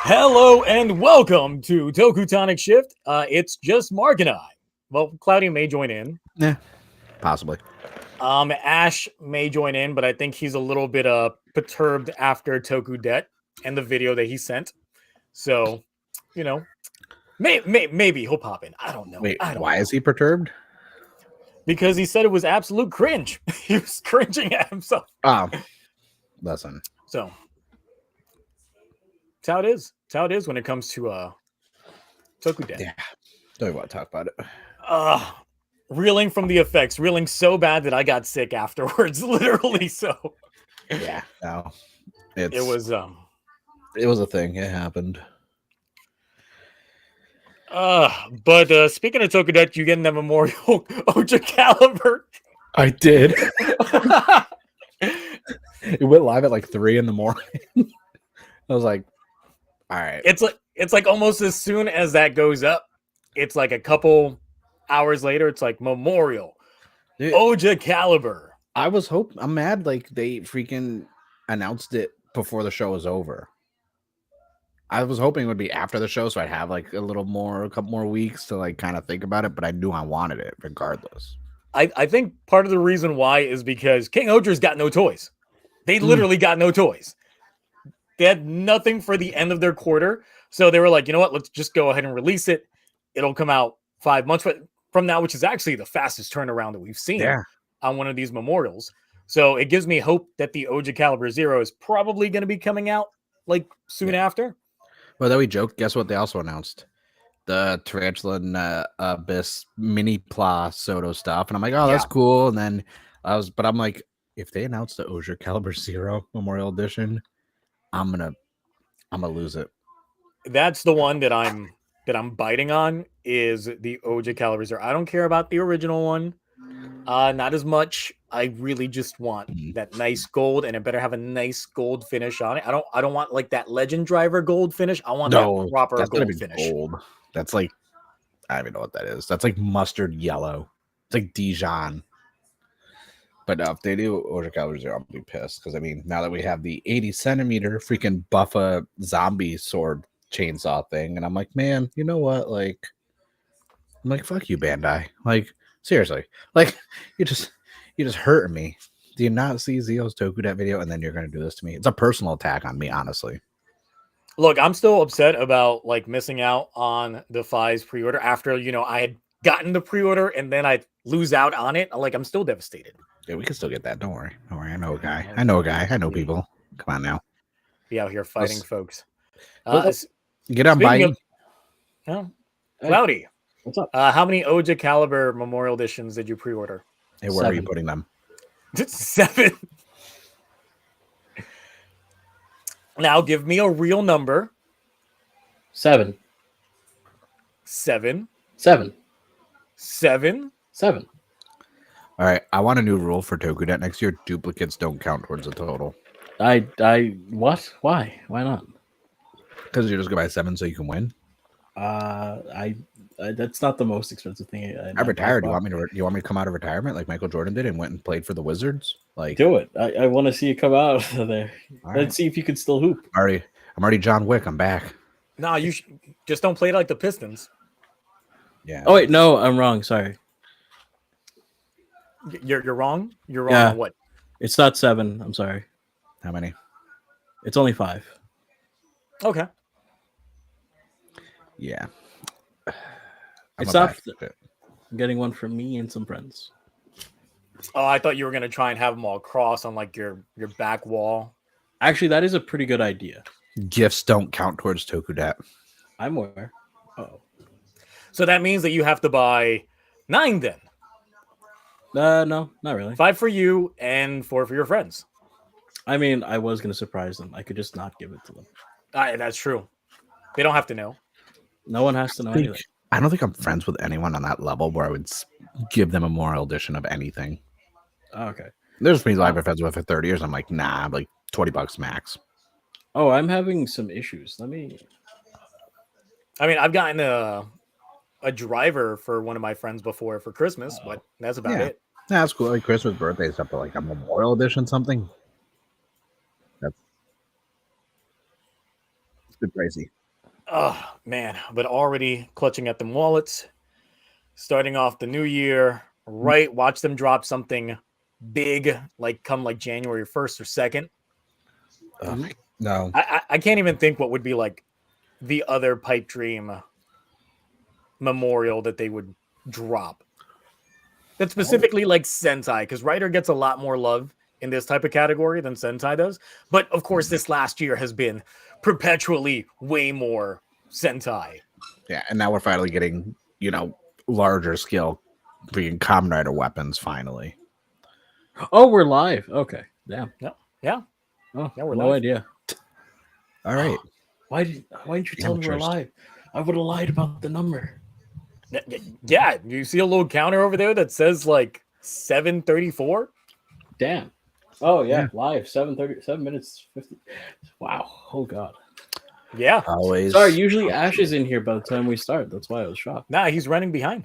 Hello and welcome to TokuTonic Shift. It's just Mark and I. Well, Cloudy may join in. Yeah, possibly. Ash may join in, but I think he's a little bit perturbed after Tokudet and the video that he sent. So, you know, maybe he'll pop in. I don't know. Wait, why is he perturbed? Because he said it was absolute cringe. He was cringing at himself. Listen. So, it's how it is. It's how it is when it comes to Tokudet. Yeah, don't want to talk about it. Reeling from the effects, reeling so bad that I got sick afterwards, literally. So, yeah, no, it was a thing. It happened. But speaking of Tokudet, you getting that memorial Ohja Calibur? I did. It went live at like 3 a.m. I was like, all right. It's like almost as soon as that goes up, it's like a couple hours later, it's like memorial Ohja Calibur. I'm mad like they freaking announced it before the show was over. I was hoping it would be after the show, so I'd have like a couple more weeks to like kind of think about it, but I knew I wanted it regardless. I think part of the reason why is because King-Ohger's got no toys. They literally got no toys. They had nothing for the end of their quarter. So they were like, you know what? Let's just go ahead and release it. It'll come out 5 months from now, which is actually the fastest turnaround that we've seen on one of these memorials. So it gives me hope that the Ohja Calibur 0 is probably going to be coming out like soon after. Well, though we joked, guess what they also announced? The Tarantula and Abyss mini Pla Soto stuff. And I'm like, oh, that's cool. And then I'm like, if they announce the Ohja Calibur 0 Memorial Edition, I'm gonna lose it. That's the one that I'm biting on is the Ohja Calibur 0. I don't care about the original one. Not as much. I really just want that nice gold, and it better have a nice gold finish on it. I don't want like that Legend Driver gold finish. I want that proper gold finish. Gold. That's like, I don't even know what that is. That's like mustard yellow. It's like Dijon. But if they do Ohja Calibur 0, I'll be pissed. Because, I mean, now that we have the 80-centimeter freaking buffa zombie sword chainsaw thing, and I'm like, man, you know what? Like, I'm like, fuck you, Bandai. Like, seriously. Like, you're just hurting me. Do you not see Zio's Tokudet video, and then you're going to do this to me? It's a personal attack on me, honestly. Look, I'm still upset about, like, missing out on the FI's pre-order after, you know, I had gotten the pre-order, and then I lose out on it. Like, I'm still devastated. Yeah, we can still get that. Don't worry. I know a guy. I know people. Come on now. Be out here fighting folks. Get on by. Cloudy. What's up? How many Ohja Calibur Memorial Editions did you pre-order? Hey, where are you putting them? 7. Now give me a real number. 7. 7. 7. 7. 7. All right, I want a new rule for Tokudet next year. Duplicates don't count towards the total. What? Why? Why not? Because you're just gonna buy 7 so you can win. That's not the most expensive thing. I retired. Do you want me to come out of retirement like Michael Jordan did and went and played for the Wizards? Like, do it. I want to see you come out of there. Let's see if you can still hoop. I'm already John Wick. I'm back. No, you just don't play like the Pistons. Yeah. Oh wait, no, I'm wrong. Sorry. You're wrong. You're wrong on what? It's not 7. I'm sorry. How many? It's only 5. Okay. Yeah. It's not. I'm getting one from me and some friends. Oh, I thought you were gonna try and have them all cross on like your back wall. Actually, that is a pretty good idea. Gifts don't count towards Tokudet. I'm aware. Oh. So that means that you have to buy 9 then. No, not really. 5 for you and 4 for your friends. I mean, I was gonna surprise them. I could just not give it to them. That's true. They don't have to know. No one has to know anything. I don't think I'm friends with anyone on that level where I would give them a memorial edition of anything. Oh, okay. There's people I've been friends with for 30 years. I'm like, nah, like $20 max. Oh, I'm having some issues. Let me. I mean, I've gotten a driver for one of my friends before for Christmas, but that's about it. Yeah, that's cool. Like Christmas, birthday stuff, but like a memorial edition, something. That's a bit crazy. Oh man, but already clutching at them wallets. Starting off the new year, right? Watch them drop something big, like come like January 1st or 2nd. No, I can't even think what would be like the other pipe dream memorial that they would drop. That's specifically like Sentai, because Writer gets a lot more love in this type of category than Sentai does. But of course, this last year has been perpetually way more Sentai. yeah, and now we're finally getting, larger scale freaking Kamen Rider weapons finally. Oh, we're live. Okay. Damn. Yeah. Oh, Yeah, we're no live. idea. All right. Why didn't you tell me we're Amateurs. live? I would have lied about the number. Yeah, you see a little counter over there that says like 7:34. Damn. Oh yeah, live 7:30, 7 minutes 50. Wow. Oh god. Yeah. Always. Sorry, usually Ash is in here by the time we start. That's why I was shocked. Nah, he's running behind,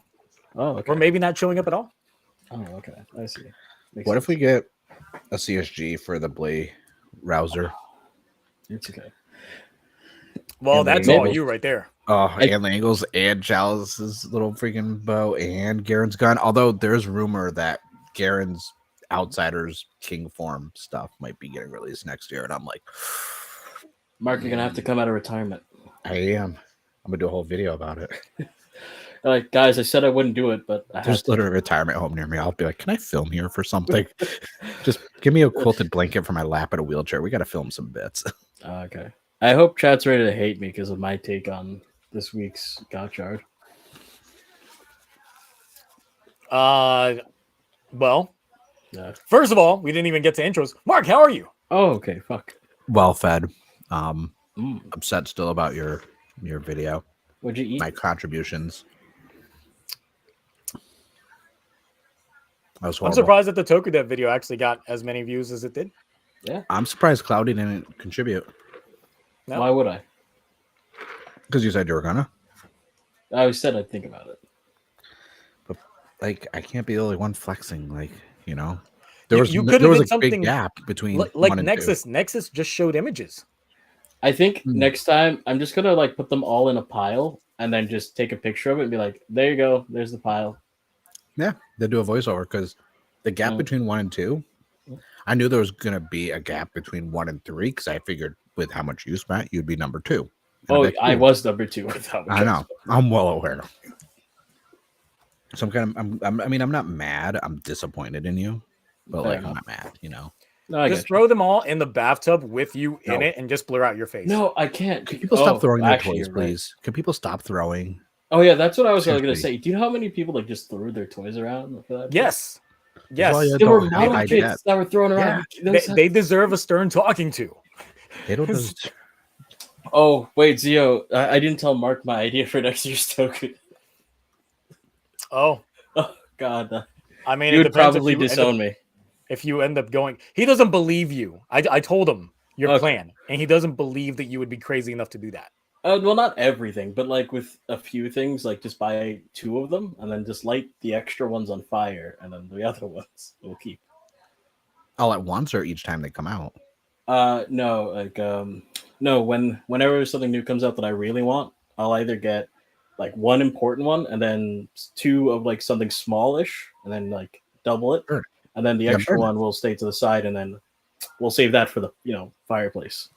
Oh, okay. or maybe not showing up at all. Oh, okay. I see. Makes What sense. if we get a CSG for the Blade Rouser? It's okay. Well, And that's maybe- all you right there. Oh, and the angles and Chalice's little freaking bow and Garen's gun. Although there's rumor that Garen's Outsiders King form stuff might be getting released next year, and I'm like, Mark, you're gonna have to come out of retirement. I am. I'm gonna do a whole video about it. Like, guys, I said I wouldn't do it, but I have There's to. literally a retirement home near me. I'll be like, can I film here for something? Just give me a quilted blanket for my lap in a wheelchair. We got to film some bits. Okay. I hope chat's ready to hate me because of my take on this week's Gotchard. Well, Yeah. first of all, we didn't even get to intros. Mark, how are you? Oh, okay. Fuck. Well fed. Mm. Upset still about your video. What'd you eat? My contributions. That was I'm horrible. surprised that the TokuTonic video actually got as many views as it did. I'm surprised Cloudy didn't contribute. No. Why would I? Because you said you were gonna. I always said I'd think about it. But like, I can't be the only one flexing. Like, there You- was you could've there was did a something big gap between Like one and Nexus. Nexus just showed images. I think Hmm. next time I'm just gonna like put them all in a pile and then just take a picture of it and be like, there you go, there's the pile. 2. Yeah, they do a voiceover because the gap Mm. between 1 and 2. I knew there was gonna be a gap between 1 and 3 because I figured with how much you spent, you'd be number 2. And Oh, I'm like, I "Ooh." was number 2 with that one. I know. I'm well aware. So I'm not mad. I'm disappointed in you, but Fair like enough. I'm not mad. No, I Just get throw them all in the bathtub with you in No. it and just blur out your face. No, I can't. Can people stop throwing their actually, toys, you're right. please? Can people stop throwing? Oh yeah, that's what I was gonna Seriously. say. Do you know how many people like just threw their toys around for that? Yes. Well, Yes. yeah. There were Don't model hide kids that. that were throwing around. Those They deserve a stern talking to. They don't does- Oh wait, Zio, I didn't tell Mark my idea for next year's token. Oh, Oh God, I mean, you it would depends probably if you disown end up, me. if you end up going. He doesn't believe you. I told him your Okay. plan, and he doesn't believe that you would be crazy enough to do that. Well, not everything, but like with a few things, like just buy 2 of them and then just light the extra ones on fire, and then the other ones we'll keep. all at once or each time they come out. No, like no. Whenever something new comes out that I really want, I'll either get like 1 important one and then 2 of like something smallish, and then like double it, Sure. and then the Yeah, extra burn it. one will stay to the side, and then we'll save that for the fireplace.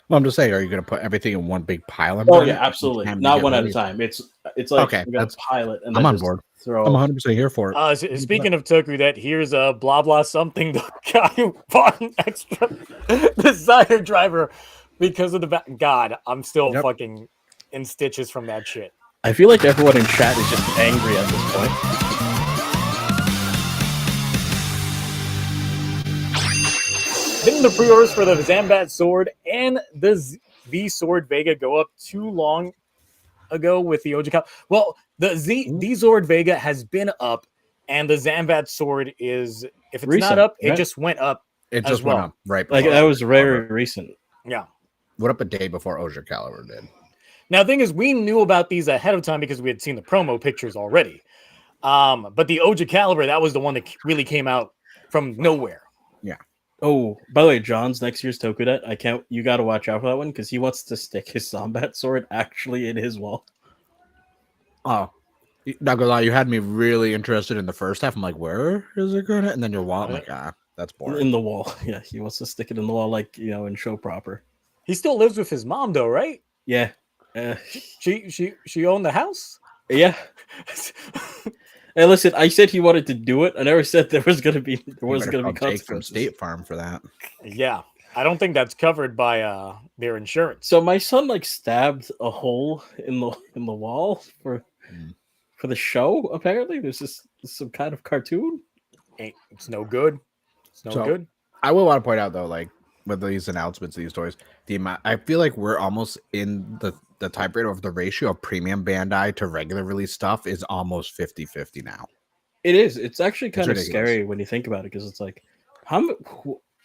Well, I'm just saying, are you going to put everything in one big pile? And Oh burn yeah, it each absolutely. time you Not get one at a released? time. It's like Okay, we got that's- to pilot and I'm then on just board. throw. I'm 100% here for it. Speaking of TokuTonic, here's a blah blah something. The guy who bought an extra Desire driver because of the God. I'm still Yep. fucking in stitches from that shit. I feel like everyone in chat is just angry at this point. Didn't the pre-orders for the Zambat Sword and the V Sword Vega go up too long ago with the Ohja? Well, the Sword Vega has been up, and the Zambat Sword is, if it's Recent, not up, right? it just went up. It as just went well. up right Like before that was Ohja very Calibur. recent. Yeah. Went up a day before Ohja Calibur did. Now, the thing is, we knew about these ahead of time because we had seen the promo pictures already. But the Ohja Calibur, that was the one that really came out from nowhere. Oh, by the way, John's next year's Tokudet. I can't. You got to watch out for that one because he wants to stick his Zombat sword actually in his wall. Oh, not gonna lie, you had me really interested in the first half. I'm like, where is it gonna? And then your wall, I'm like, that's boring. In the wall. Yeah, he wants to stick it in the wall, like in show proper. He still lives with his mom, though, right? Yeah. She owned the house. Yeah. Hey, listen, I said he wanted to do it. I never said there was gonna be Jake from consequences. State Farm for that. Yeah, I don't think that's covered by their insurance. So my son stabbed a hole in the wall for the show. Apparently, there's some kind of cartoon. It's no good. It's no good. I will want to point out though, like with these announcements, these toys, the amount, I feel like we're almost in the type rate of the ratio of premium Bandai to regular release stuff is almost 50-50 now. It is. It's actually kind of ridiculous. scary when you think about it, because it's like,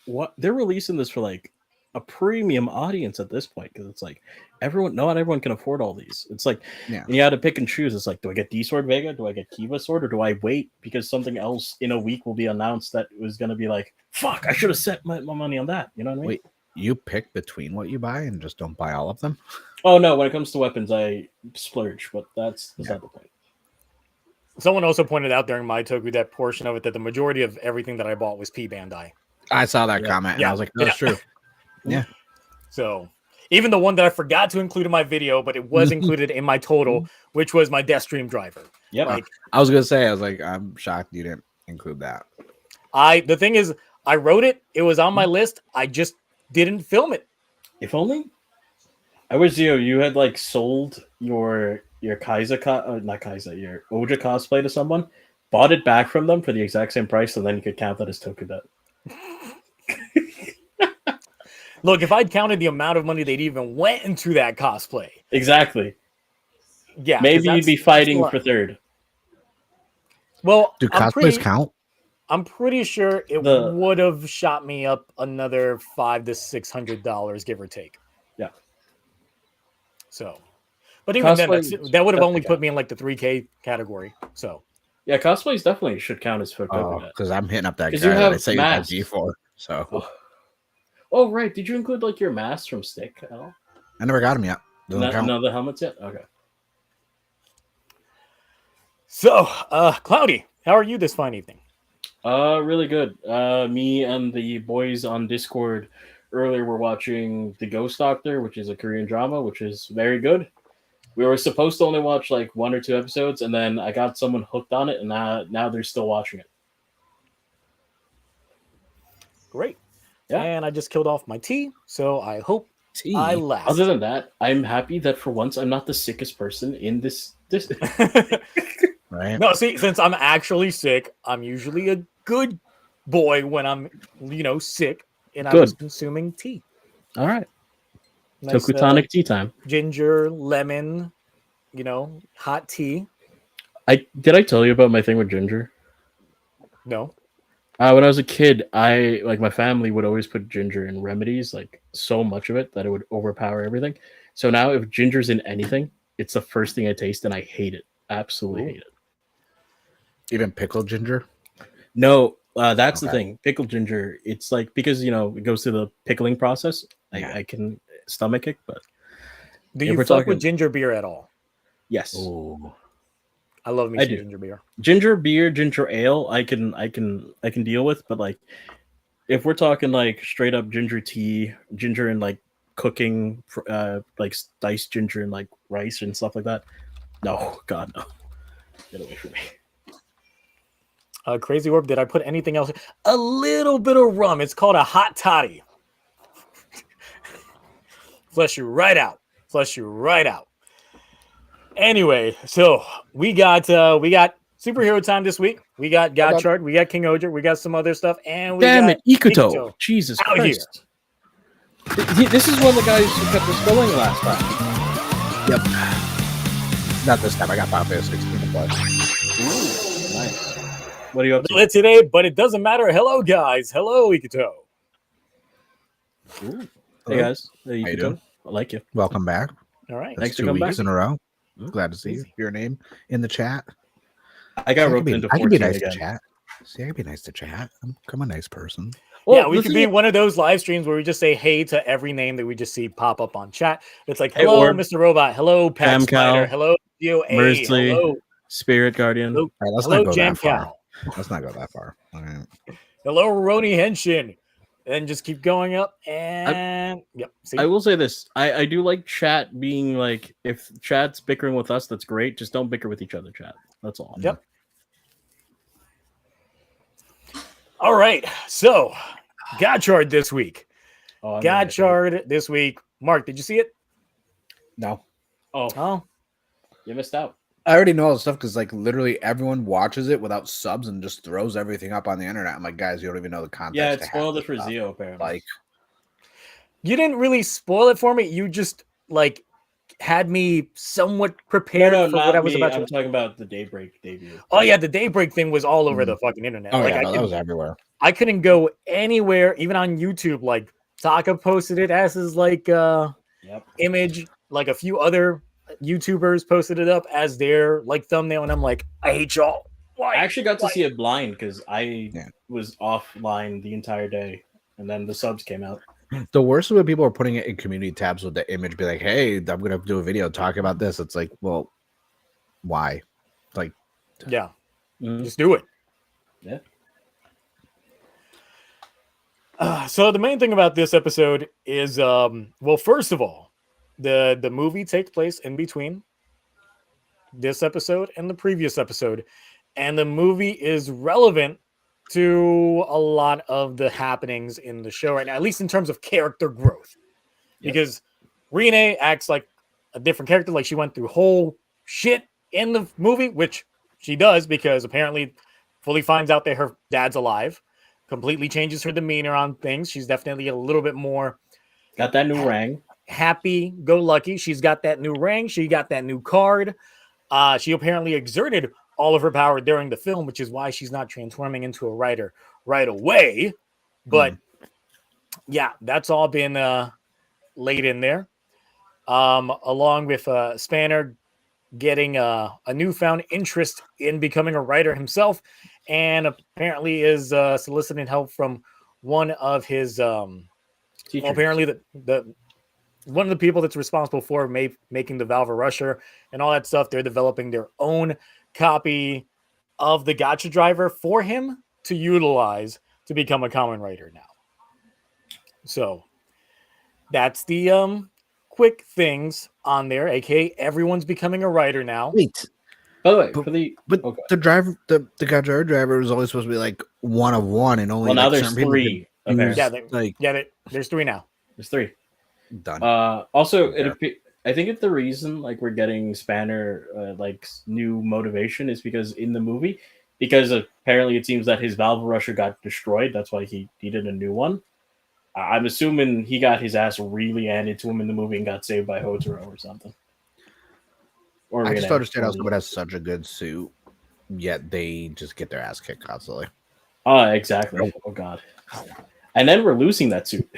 what they're releasing this for, like a premium audience at this point, because it's like not everyone can afford all these. It's like, Yeah. and you had to pick and choose. It's like, do I get D Sword Vega? Do I get Kiva Sword? Or do I wait because something else in a week will be announced that was going to be like, fuck, I should have set my money on that. You know what I mean? Wait, you pick between what you buy and just don't buy all of them? Oh no, when it comes to weapons, I splurge, but that's not the point. Someone also pointed out during my Toku that portion of it that the majority of everything that I bought was P Bandai. I saw that comment and I was like, that's true. Yeah. So even the one that I forgot to include in my video, but it was included in my total, which was my Death Stream driver. Yeah. Like, I was gonna say, I was like, I'm shocked you didn't include that. The thing is, I wrote it. It was on my list. I just didn't film it. If only I was you had like sold your Kaiza not Kaiza, your Ohja cosplay to someone, bought it back from them for the exact same price, and then you could count that as Tokudet. Look, if I'd counted the amount of money they'd even went into that cosplay. Exactly. Yeah. Maybe you'd be fighting for third. Well, Do cosplays count? I'm pretty sure it would have shot me up another $500 to $600, give or take. Yeah. So, but even then, that would have only put count. me in like the 3K category. So, yeah, cosplays definitely should count as for Tokudet. Because I'm hitting up that guy 'Cause you that I have say you have masks. G4. So Oh right, did you include like your mask from Stick at all? I never got him yet. Doesn't count. No, the helmets yet? Okay. So, Cloudy, how are you this fine evening? Really good. Me and the boys on Discord earlier were watching The Ghost Doctor, which is a Korean drama, which is very good. We were supposed to only watch like 1 or 2 episodes, and then I got someone hooked on it, and now they're still watching it. Great. Yeah. And I just killed off my tea, so I hope I last. Other than that, I'm happy that for once I'm not the sickest person in this. Right. No, see, since I'm actually sick, I'm usually a good boy when I'm, sick, and I was consuming tea. All right. Nice, TokuTonic tea time. Ginger, lemon, hot tea. Did I tell you about my thing with ginger? No. When I was a kid, my family would always put ginger in remedies, like so much of it that it would overpower everything. So now if ginger's in anything, it's the first thing I taste, and I hate it. Absolutely hate it. Even pickled ginger? No, that's the thing. Pickled ginger, it's like, because, it goes through the pickling process. I can stomach it, but... Do you fuck with ginger beer at all? Yes. Ooh. I love me some ginger beer. Ginger beer, ginger ale, I can deal with, but like if we're talking like straight up ginger tea, ginger and like cooking, like diced ginger and like rice and stuff like that, no, God no, get away from me. Crazy Orb, did I put anything else? A little bit of rum. It's called a hot toddy. Flush you right out. Flush you right out. Anyway, so we got superhero time this week. We got Gotchard, we got King-Ohger, we got some other stuff, and we Damn got it, Ikuto. Ikuto Jesus out Christ. This is one of the guys who kept us going last time. Yep. Not this time. I got Final Fantasy 16 to play. Ooh, nice. What are you up to? lit today, but it doesn't matter. Hello, guys. Hello, Ikuto. Ooh. Hey guys, How you Ikuto. doing? I like you. Welcome back. All right. Thanks That's for 2 coming weeks back. in a row. Hmm? Glad to see your name in the chat. I got roped into I 14 can be nice again. to chat. See, I can be nice to chat. I'm a nice person. Yeah, we the could thing be is- one of those live streams where we just say hey to every name that we just see pop up on chat. It's like, Hey, hello, Orb. Mr. Robot. Hello, Pat Jam Spider. Cow. Hello, DOA. Mercy. Hello, Spirit Guardian. hello, All right, let's hello, not go Jam that far. Cow. Let's not go that far. All right. Hello, Roni Henshin. And just keep going up. And yep. See? I will say this. I do like chat being like, if chat's bickering with us, that's great. Just don't bicker with each other, chat. That's all. Yep. All right. So, Gotchard this week. Oh, I'm gonna- Gotchard this week. Mark, did you see it? No. Oh, Oh, you missed out. I already know all the stuff because like literally everyone watches it without subs and just throws everything up on the internet. I'm like, guys, you don't even know the context. Yeah, to it half spoiled this it for stuff. Zio, apparently. Like, you didn't really spoil it for me. You just like had me somewhat no, prepared no, for not what I was me. about I'm to. talking about the Daybreak debut. Oh yeah, the Daybreak thing was all over the fucking internet. oh like yeah, no, that was everywhere. I couldn't go anywhere, even on YouTube. Like Taka posted it as his like Yep. image. Like a few other YouTubers posted it up as their like thumbnail, and I'm like, I hate y'all. Why? I actually got to Why? see it blind because I Yeah. was offline the entire day, and then the subs came out. The worst is when people are putting it in community tabs with the image, be like, hey, I'm gonna do a video talking about this. It's like, well, why? Like, Yeah, Mhm. just do it. Yeah. So the main thing about this episode is, well, first of all, the movie takes place in between this episode and the previous episode, and the movie is relevant to a lot of the happenings in the show right now, at least in terms of character growth, Yep. because Rene acts like a different character, like she went through whole shit in the movie, which she does because apparently fully finds out that her dad's alive, completely changes her demeanor on things. She's definitely a little bit more Got that new rang. happy-go-lucky. She's got that new ring. She got that new card. She apparently exerted all of her power during the film, which is why she's not transforming into a writer right away. But yeah, that's all been laid in there. Along with Spanner getting a newfound interest in becoming a writer himself, and apparently is soliciting help from one of his Teachers. well, apparently the one of the people that's responsible for making the Valvarad Rusher and all that stuff. They're developing their own copy of the Gotcha Driver for him to utilize to become a Kamen writer now. So that's the quick things on there. AKA everyone's becoming a writer now. wait, By the way, But- for the but okay. the driver, the Gotchard driver was always supposed to be like one of one, and only Well, now like, there's certain people three. could use, Apparently, Yeah, like there's three now. there's three. done. Also, Yeah. I think the reason like we're getting Spanner like new motivation is because in the movie, because apparently it seems that his Valve Rusher got destroyed. That's why he needed a new one. I'm assuming he got his ass really handed to him in the movie and got saved by Hotaro or something. Or I just Rina, don't understand how or- someone has such a good suit, yet they just get their ass kicked constantly. Exactly. Oh god. And then we're losing that suit.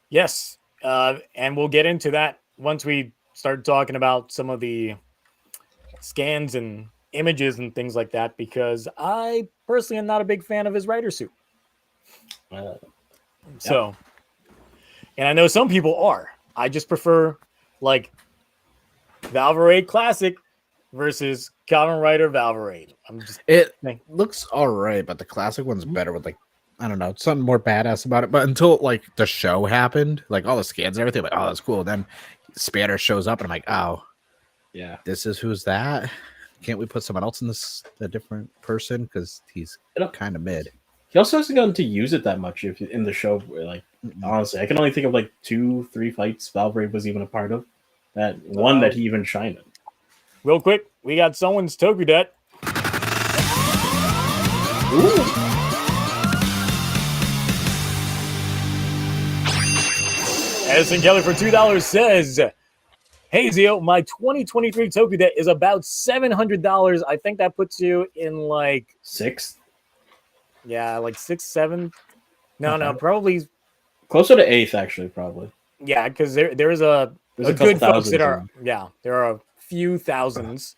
Yes, and we'll get into that once we start talking about some of the scans and images and things like that, because I personally am not a big fan of his writer suit. So, and I know some people are. I just prefer like Valvarad Classic versus Kamen Rider Valvarad. I'm just It Thank- looks all right, but the classic one's better with like, I don't know, something more badass about it. But until like the show happened, like all the scans and everything, like, oh, that's cool. Then Spanner shows up and I'm like, oh, Yeah. this is who's that? Can't we put someone else in this, a different person? Because he's kind of mid. He also hasn't gotten to use it that much in the show. Like, honestly, I can only think of like 2-3 fights Valvrave was even a part of. That one that he even shined in. real quick, we got someone's Tokudet. Edison Kelly for $2 says, "Hey Zio, my 2023 Tokudet is about $700. I think that puts you in like 6th, like 6, 7. No, Okay. probably closer to 8th actually, probably. yeah, because there's a Couple good folks that thousands are around. there are a few thousands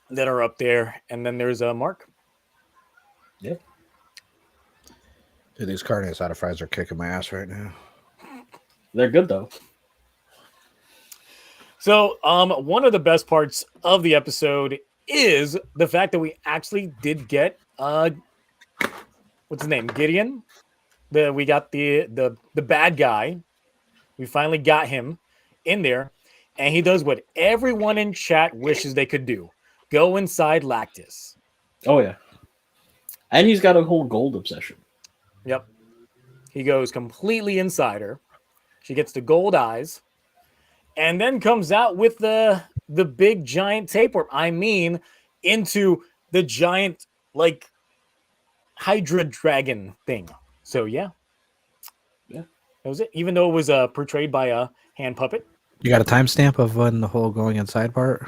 that are up there, and then there's a Mark. Yeah. Dude, these carne asada fries are kicking my ass right now. They're good though. So, one of the best parts of the episode is the fact that we actually did get what's his name, Gideon. We got the bad guy. We finally got him in there, and he does what everyone in chat wishes they could do: go inside Lactus. Oh yeah. And he's got a whole gold obsession. Yep, he goes completely inside her. She gets the gold eyes, and then comes out with the big giant tapeworm. I mean, into the giant like Hydra dragon thing. So yeah, that was it. Even though it was portrayed by a hand puppet. You got a timestamp of when the whole going inside part?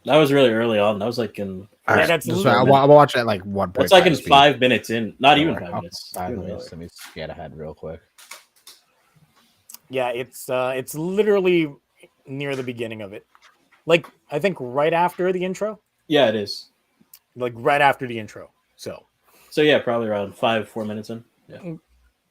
That was really early on. That was like in. All right, that's so I'll watch it at like 1.5 It's like in speed. 5 minutes in. Not even All 5 right, minutes. 5 Even minutes. earlier. Let me get ahead real quick. Yeah, it's literally near the beginning of it. Like, I think right after the intro. Yeah, it is. Like right after the intro. So yeah, probably around 4 minutes in. Yeah.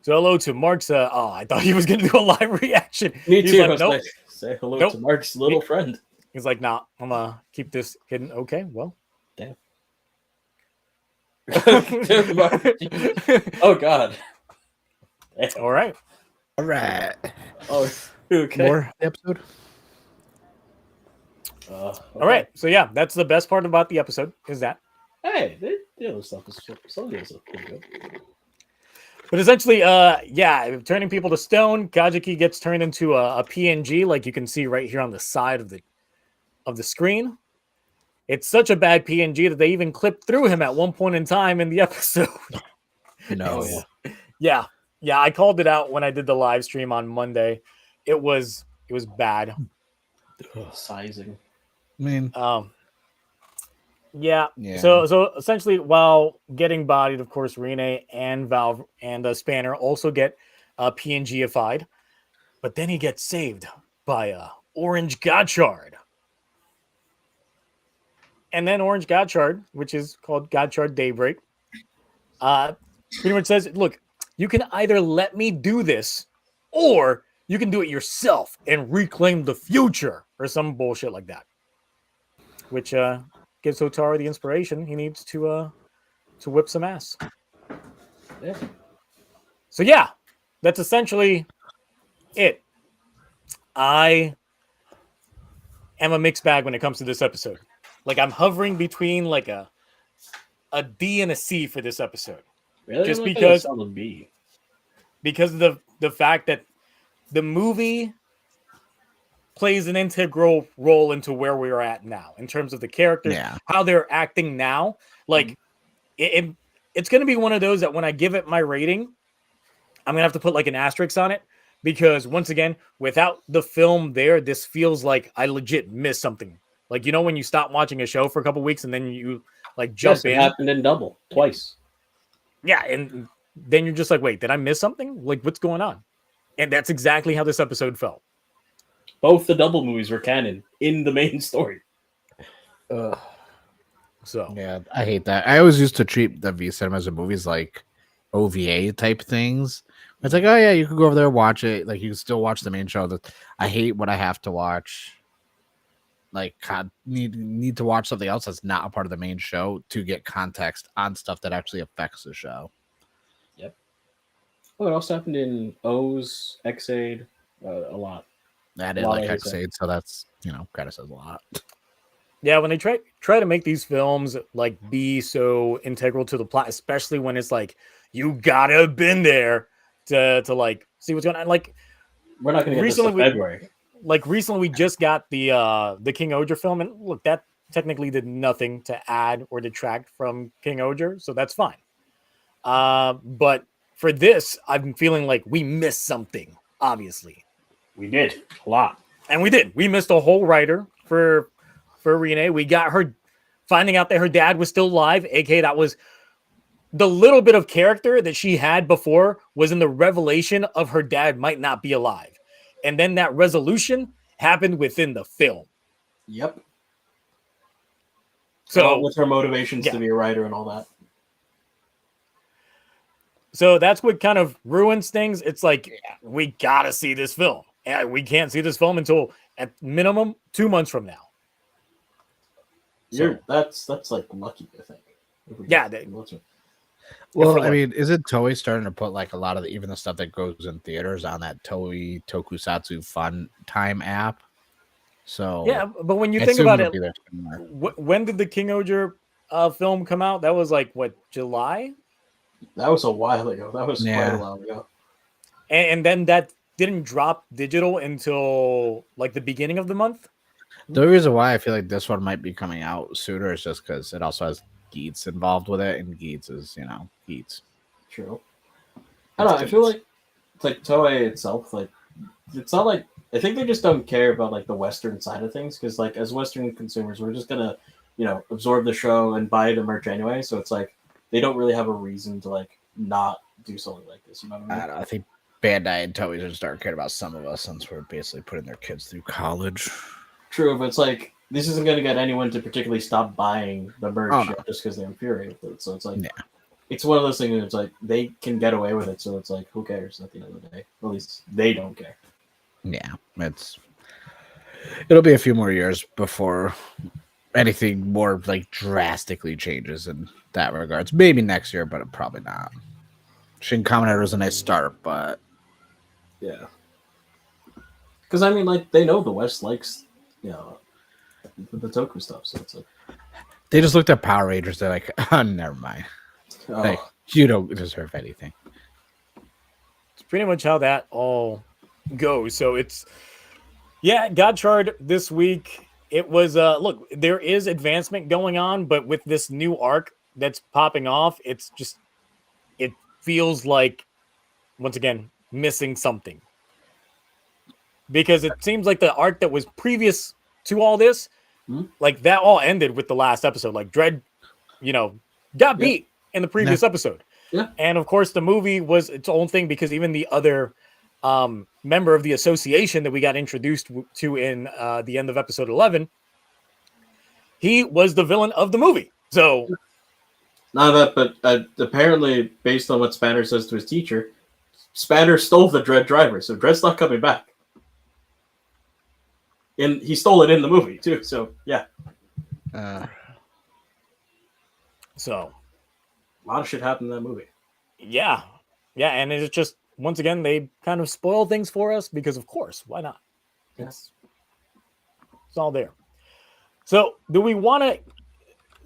So hello to Mark's I thought he was gonna do a live reaction. Me He's too. like, I was nope. like, say hello Nope. to Mark's little friend. He's like, nah, I'm gonna keep this hidden. Okay, well. Damn. Oh God. All right. All right. Oh, okay. More episode. All right. So yeah, that's the best part about the episode is that. Hey, the other stuff is some of the other stuff pretty good. But essentially, turning people to stone. Kajiki gets turned into a PNG, like you can see right here on the side of the screen. It's such a bad PNG that they even clipped through him at one point in time in the episode. No. Oh, yeah. Yeah. I called it out when I did the live stream on Monday. It was bad. Sizing. I mean, Yeah. Yeah. So essentially, while getting bodied, of course, Rene and Valve and Spanner also get PNGified, but then he gets saved by Orange Gotchard. And then Orange Gotchard, which is called Gotchard Daybreak, pretty much says, "Look, you can either let me do this, or you can do it yourself and reclaim the future," or some bullshit like that. Which gives Hotaru the inspiration he needs to whip some ass. Yeah. So yeah, that's essentially it. I am a mixed bag when it comes to this episode. Like I'm hovering between like a D and a C for this episode. Really? Just I'm not because- gonna sell a B. Because of the fact that the movie plays an integral role into where we are at now in terms of the characters, Yeah. how they're acting now. Like it's going to be one of those that when I give it my rating, I'm going to have to put like an asterisk on it because once again, without the film there, this feels like I legit missed something. Like, you know, when you stop watching a show for a couple weeks and then you like jump Yes, it in. happened in double twice. Yeah. And then you're just like, wait, did I miss something? Like, what's going on? And that's exactly how this episode felt. Both the double movies were canon in the main story. So Yeah, I hate that. I always used to treat the V cinemas and movies like OVA type things. It's like, oh yeah, you could go over there and watch it. Like you can still watch the main show. That I hate when I have to watch. Like, God, need to watch something else that's not a part of the main show to get context on stuff that actually affects the show. Yep. Oh, it also happened in O's, X-Aid, a lot. That is Well, like I hate that. X8, so that's kind of says a lot. yeah, when they try to make these films like be so integral to the plot, especially when it's like you gotta have been there to like see what's going on. Like We're not going to get this Recently in we- February. like recently we just got the King-Ohger film, and look, that technically did nothing to add or detract from King-Ohger, so that's fine. But for this, I'm feeling like we missed something, obviously. We did a lot. And we did. We missed a whole writer for Renee. We got her finding out that her dad was still alive, aka that was the little bit of character that she had before was in the revelation of her dad might not be alive. And then that resolution happened within the film. Yep. So with her motivations yeah. to be a writer and all that. So that's what kind of ruins things. It's like, we gotta see this film. And we can't see this film until at minimum 2 months from now. That's like lucky, I think. Yeah. Well, I mean, isn't Toei starting to put like a lot of even the stuff that goes in theaters on that Toei Tokusatsu Fun Time app? So yeah, but when you think about it, when did the King-Ohger film come out? That was like what, July? That was a while ago. That was quite a while ago. And then that didn't drop digital until like the beginning of the month. The reason why I feel like this one might be coming out sooner is just because it also has Geets involved with it, and Geets is, Geets. True. I don't know. I feel like it's like Toei itself, like it's not like I think they just don't care about like the Western side of things because like as Western consumers, we're just gonna absorb the show and buy the merch anyway. So it's like they don't really have a reason to like not do something like this. You know what I mean? I don't know, I think Bandai and Toei just start caring about some of us since we're basically putting their kids through college. True, but it's like this isn't going to get anyone to particularly stop buying the merch just because they're infuriated with it. So it's like, it's one of those things that it's like they can get away with it. So it's like, who cares at the end of the day? At least they don't care. Yeah, it'll be a few more years before anything more like drastically changes in that regards. Maybe next year, but probably not. Shin Kamen Rider was a nice start, but yeah, because I mean, like they know the West likes the Toku stuff, so it's like they just looked at Power Rangers. They're like, oh, never mind. Oh. Like, you don't deserve anything. It's pretty much how that all goes. So it's Gotchard this week. It was look, there is advancement going on, but with this new arc that's popping off, it feels like once again missing something. Because it seems like the arc that was previous to all this, like that all ended with the last episode. Like Dredd, got beat in the previous episode. Yeah. And of course the movie was its own thing because even the other member of the association that we got introduced to in the end of episode 11, he was the villain of the movie. So not that, but apparently based on what Spanner says to his teacher, Spanner stole the Dredd driver, so Dredd's not coming back. And he stole it in the movie too, so yeah. So a lot of shit happened in that movie. Yeah, and it's just once again they kind of spoil things for us because of course, why not? It's all there. So do we want to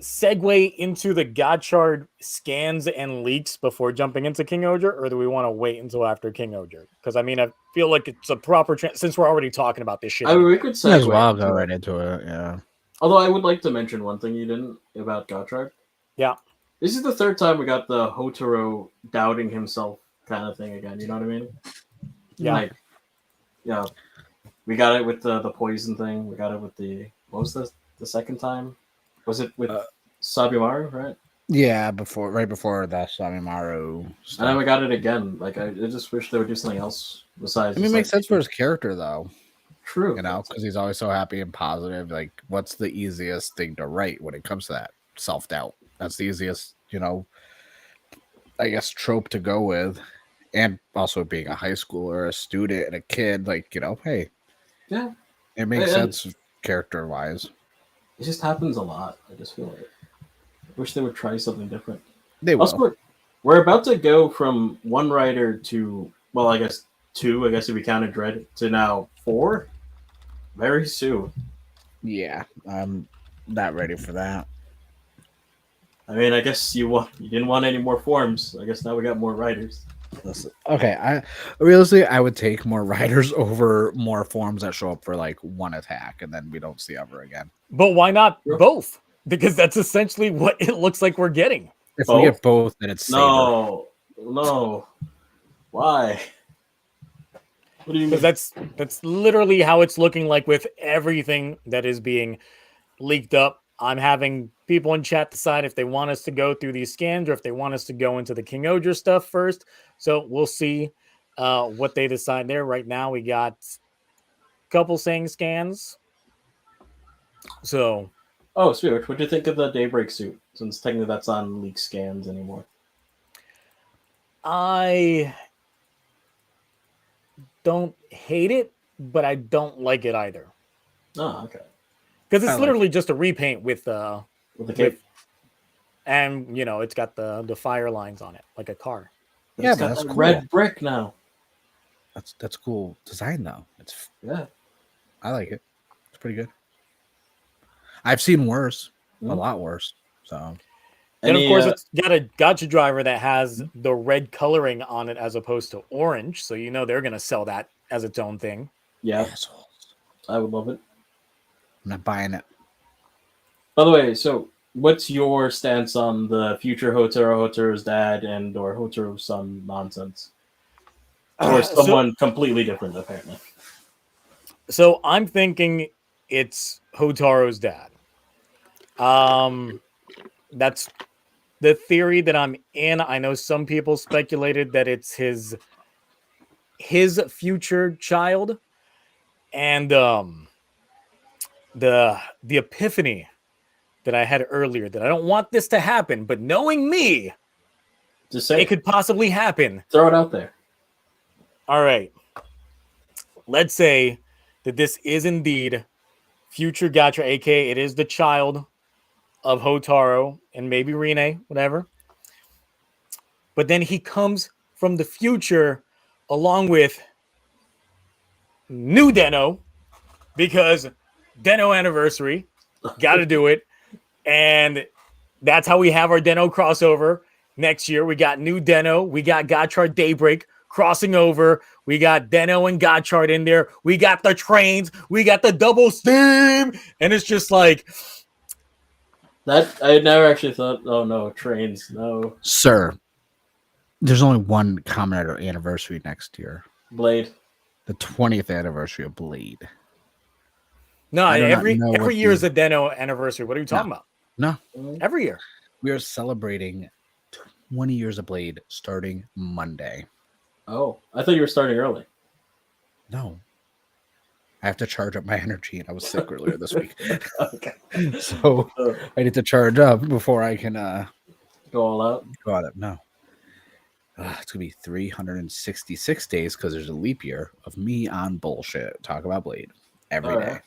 segue into the Gotchard scans and leaks before jumping into King-Ohger, or do we want to wait until after King-Ohger? Because I mean, I feel like it's a proper since we're already talking about this shit. We could segue as well go right into it. Yeah. Although I would like to mention one thing you didn't about Gotchard. Yeah. This is the third time we got the Hotaro doubting himself kind of thing again. You know what I mean? Yeah. Like, we got it with the poison thing. We got it with what was the second time? Was it with Sabimaru, right? Yeah, right before that Sabimaru stuff. And then we got it again. Like I just wish they would do something else besides. I mean, it makes sense for his character though. True. Because he's always so happy and positive. Like, what's the easiest thing to write when it comes to that? Self-doubt. That's the easiest, I guess, trope to go with. And also being a high schooler, a student, and a kid, like, hey. Yeah. It makes sense character-wise. It just happens a lot. I just feel like I wish they would try something different. They will. Also, we're about to go from one writer to, well, I guess 2, I guess if we counted Dredd, to now 4 very soon. Yeah, I'm not ready for that. I mean, I guess you didn't want any more forms. I guess now we got more writers. Listen, okay, I realistically I would take more riders over more forms that show up for like one attack and then we don't see ever again. But why not Sure. both? Because that's essentially what it looks like we're getting. If we get both, then it's safer. No. Why? What do you mean? Because that's literally how it's looking like with everything that is being leaked up. I'm having people in chat decide if they want us to go through these scans or if they want us to go into the King-Ohger stuff first. So we'll see what they decide there. Right now, we got a couple saying scans. So, Oh, Spirit, what do you think of the Daybreak suit? Since technically that's on leak scans anymore. I don't hate it, but I don't like it either. Oh, okay. Because it's I like literally just a repaint with the cape. and you know it's got the fire lines on it like a car. Yeah, It's but got that's that cool. red brick now. That's cool design though. Yeah. I like it. It's pretty good. I've seen worse, a Mhm. lot worse. So And of Any, course, it's got a Gotchard driver that has the red coloring on it as opposed to orange. So you know they're gonna sell that as its own thing. yeah, assholes. I would love it. I'm not buying it. By the way, so what's your stance on the future Hotaro's dad and or Hotaro's son nonsense? Or someone completely different, apparently. So I'm thinking it's Hotaro's dad. That's the theory that I'm in. I know some people speculated that it's his future child, and the epiphany that I had earlier that I don't want this to happen, but knowing me, Just say it could possibly happen. throw it out there. All right. Let's say that this is indeed future Gotcha, aka it is the child of Hotaro and maybe Rine, whatever. But then he comes from the future along with new Deno because Deno anniversary. Got to do it. And that's how we have our Deno crossover next year. We got new Deno. We got Gotchard Daybreak crossing over. We got Deno and Gotchard in there. We got the trains. We got the double steam. And it's just like... That I never actually thought, oh no, trains, no. Sir, there's only one Kamen Rider anniversary next year. Blade. The 20th anniversary of Blade. No, I do not every know what year the- is a Deno anniversary. What are you talking about? No, Every year. we are celebrating 20 years of Blade starting Monday. Oh, I thought you were starting early. No. I have to charge up my energy, and I was sick earlier this week. Okay. So I need to charge up before I can Go all out. go on it. No. It's going to be 366 days because there's a leap year of me on bullshit. Talk about Blade every All day. right.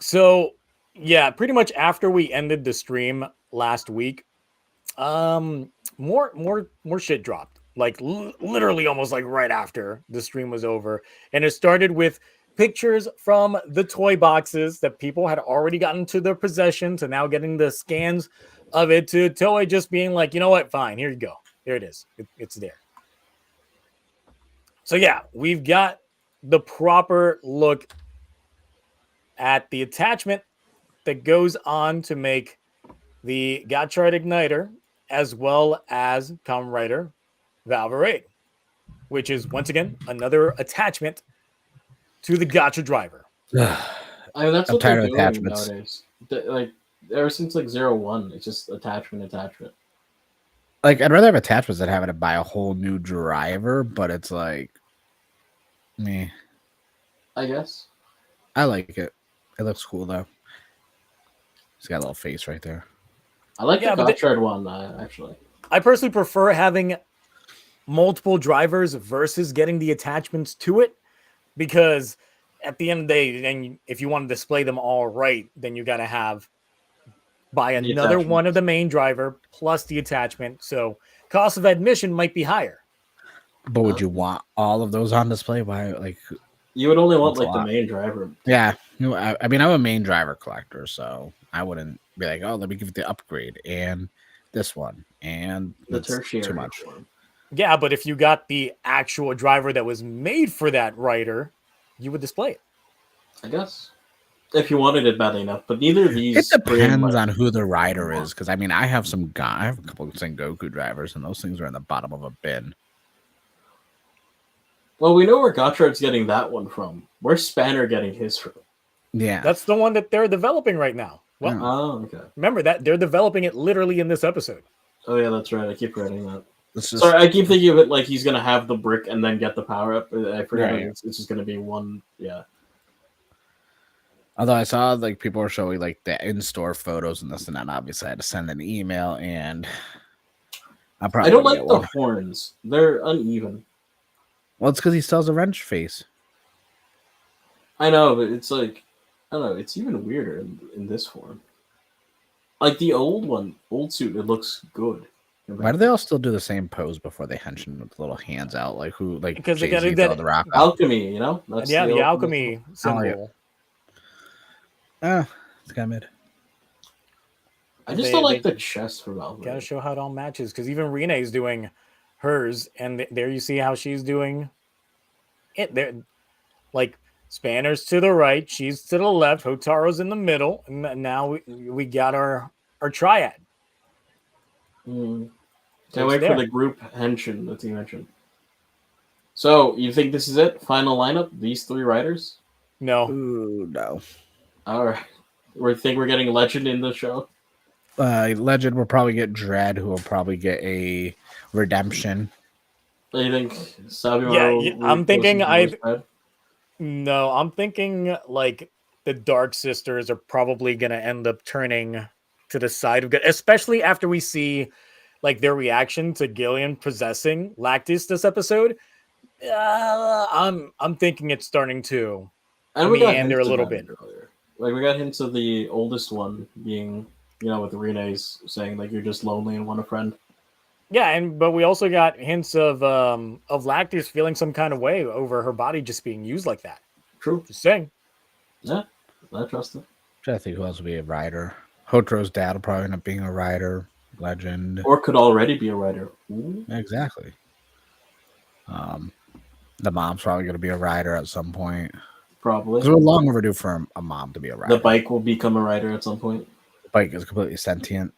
So, yeah, pretty much after we ended the stream last week, more shit dropped. Like literally almost like right after the stream was over. And it started with pictures from the toy boxes that people had already gotten to their possession to now getting the scans of it to Toei just being like, you know what? Fine, here you go. There it is. It's there. So yeah, we've got the proper look at the attachment that goes on to make the Gotchard Igniter as well as Kamen Rider Valvarad, which is once again another attachment to the Gotcha driver. I mean, that's I'm what they're tired of doing attachments. nowadays. Like ever since like 01, it's just attachment. Like, I'd rather have attachments than having to buy a whole new driver, but it's like, me. I guess. I like it. It looks cool, though. He's got a little face right there. I like Yeah, the but Gotchard one actually. I personally prefer having multiple drivers versus getting the attachments to it, because at the end of the day, and if you want to display them all right, then you got to buy another attachment. one of the main driver plus the attachment. So cost of admission might be higher. But would you want all of those on display? Why, like, You would only want That's a like the lot. main driver. yeah. You know, I mean, I'm a main driver collector, so I wouldn't be like, oh, let me give it the upgrade and this one, and The it's tertiary too much. form. Yeah, but if you got the actual driver that was made for that rider, you would display it. I guess. If you wanted it badly enough, but neither of these. It bring depends much- on who the rider is, because I mean, I have I have a couple of Sengoku drivers, and those things are in the bottom of a bin. Well, we know where Gotchard's getting that one from. Where's Spanner getting his from? Yeah, That's the one that they're developing right now. Well, Oh, okay. remember that they're developing it literally in this episode. Oh, yeah, that's right. I keep forgetting that. it's just Sorry, I keep thinking of it like he's going to have the brick and then get the power up. I forget Right. it's just going to be one. Yeah. although I saw like people were showing like the in-store photos and this and that. Obviously, I had to send an email, and I probably I don't get like the one. horns. They're uneven. Well, it's because he still has a wrench face. I know, but it's like, I don't know. It's even weirder in this form. Like the old suit, it looks good. Why do they all still do the same pose before they henshin with little hands out? Like who? Like Because they Jay-Z gotta do throw that- the rock. Out? Alchemy, you know? That's Yeah, the ultimate- alchemy symbol. It's kind of mid. I just They- don't like they- the chest for Valvarad. Gotta show how it all matches. Because even Renee's doing hers, and there you see how she's doing it. There, like Spanner's to the right, she's to the left, Hotaro's in the middle, and now we got our triad. Mm. So Can't it's wait there. for the group henshin that you mentioned. So, you think this is it? Final lineup? These three riders? No, Ooh, no. All right. We think we're getting Legend in the show? Legend will probably get Dread, who will probably get a redemption. Do you think Sabimaru Yeah, will yeah, I'm thinking replace his voice no, I'm thinking like the Dark Sisters are probably gonna end up turning to the side of good, especially after we see like their reaction to Gillian possessing Lactus this episode. I'm thinking it's starting to And we got meander a hints of little that bit. earlier. Like we got hints of the oldest one being, with Renee's saying like you're just lonely and want a friend. Yeah, but we also got hints of Lactus feeling some kind of way over her body just being used like that. True. Just saying. Yeah, I trust it. I think who else will be a rider? Hotro's dad will probably end up being a rider. Legend. Or could already be a writer. Ooh. Exactly. The mom's probably going to be a rider at some point. Probably. Because we're long overdue for a mom to be a rider. The bike will become a writer at some point. The bike is completely sentient.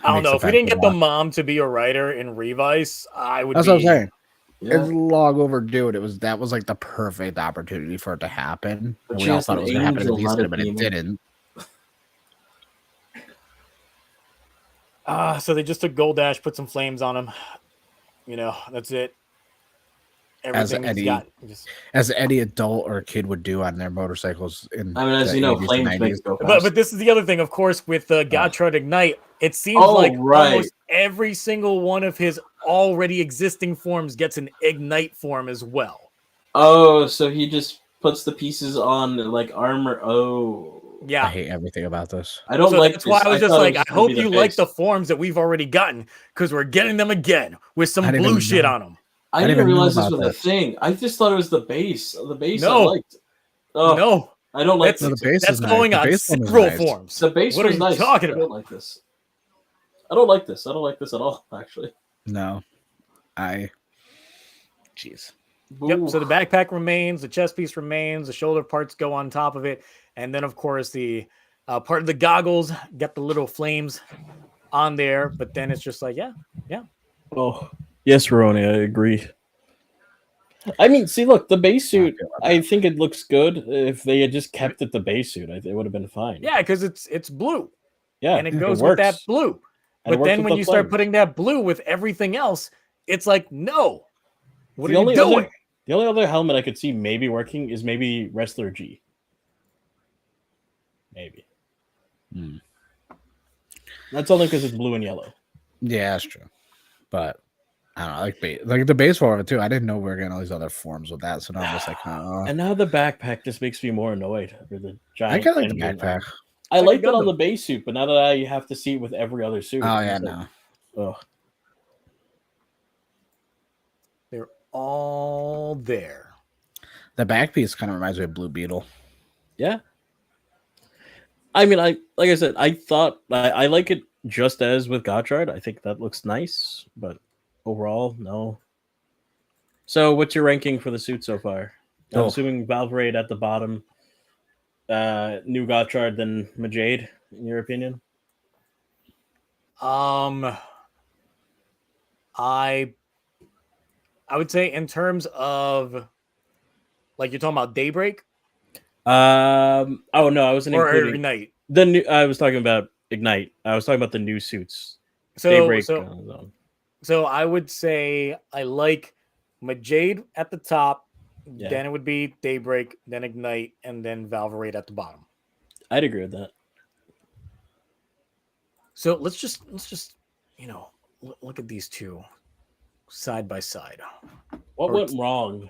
I don't Makes know. the If we didn't fact get that the mom to be a writer in Revice, I would That's be. what I'm saying. Yeah. It's long overdue. And that was like the perfect opportunity for it to happen. But And she we all has thought an it was going to happen in angel, the not season, a but it demon. didn't. So they just took Gold Dash, put some flames on him. That's it. Everything's Eddie- got just. As any adult or kid would do on their motorcycles. I mean, as the you know, 80s and flames 90s. make it go fast. But this is the other thing, of course, with Gotchard Ignite. It seems Oh, like right. almost every single one of his already existing forms gets an Ignite form as well. Oh, so he just puts the pieces on like armor. Oh, I Yeah. hate everything about this. I don't So like that's this. why I was just thought it like, I gonna hope be the you like base. the forms that we've already gotten because we're getting them again with some I didn't blue even shit know. on them. I I didn't didn't even know realize this about was a this. thing. I just thought it was the base. The base No. I liked. Oh, No, I don't like that's- No, this. the base that's is nice. going The on base one is several nice. forms. The base What are was you nice. talking I about? don't like this. I don't like this. I don't like this at all, actually. No. Jeez. Yep. So Boo. the backpack remains, the chest piece remains, the shoulder parts go on top of it, and then of course the part of the goggles get the little flames on there. But then it's just like, yeah. Oh, yes, Roni, I agree. I mean, see, look, the base suit, I think it looks good. If they had just kept it the base suit, it would have been fine. Yeah, because it's blue. Yeah, And it it goes with that works. blue. And it But works then with when the you start flames. putting that blue with everything else, it's like, no. What The are you only doing? The only other helmet I could see maybe working is maybe Wrestler G. Maybe. Hmm. That's only because it's blue and yellow. Yeah, that's true. But I don't know, like the base form of it too. I didn't know we were getting all these other forms with that, so now I'm just like, And now the backpack just makes me more annoyed. Or the I giant kind of like the engine. backpack. I Like a liked it on Gundam. the base suit, but now that I have to see it with every other suit. Oh yeah, it's like, no. ugh. They're all there. The back piece kind of reminds me of Blue Beetle. Yeah. I mean, like I said, I thought I like it just as with Gotchard. I think that looks nice, but overall, no. So, what's your ranking for the suit so far? I'm Oh. assuming Valvarad at the bottom, new Gotchard, then Majade. In your opinion? I would say in terms of like you're talking about Daybreak Oh no, I wasn't or including Ignite. the new. I was talking about Ignite. I was talking about the new suits. So Daybreak. so I would say I like Majade at the top, Yeah. then it would be Daybreak, then Ignite, and then Valvarad at the bottom. I'd agree with that. So let's just look at these two side by side. What went wrong?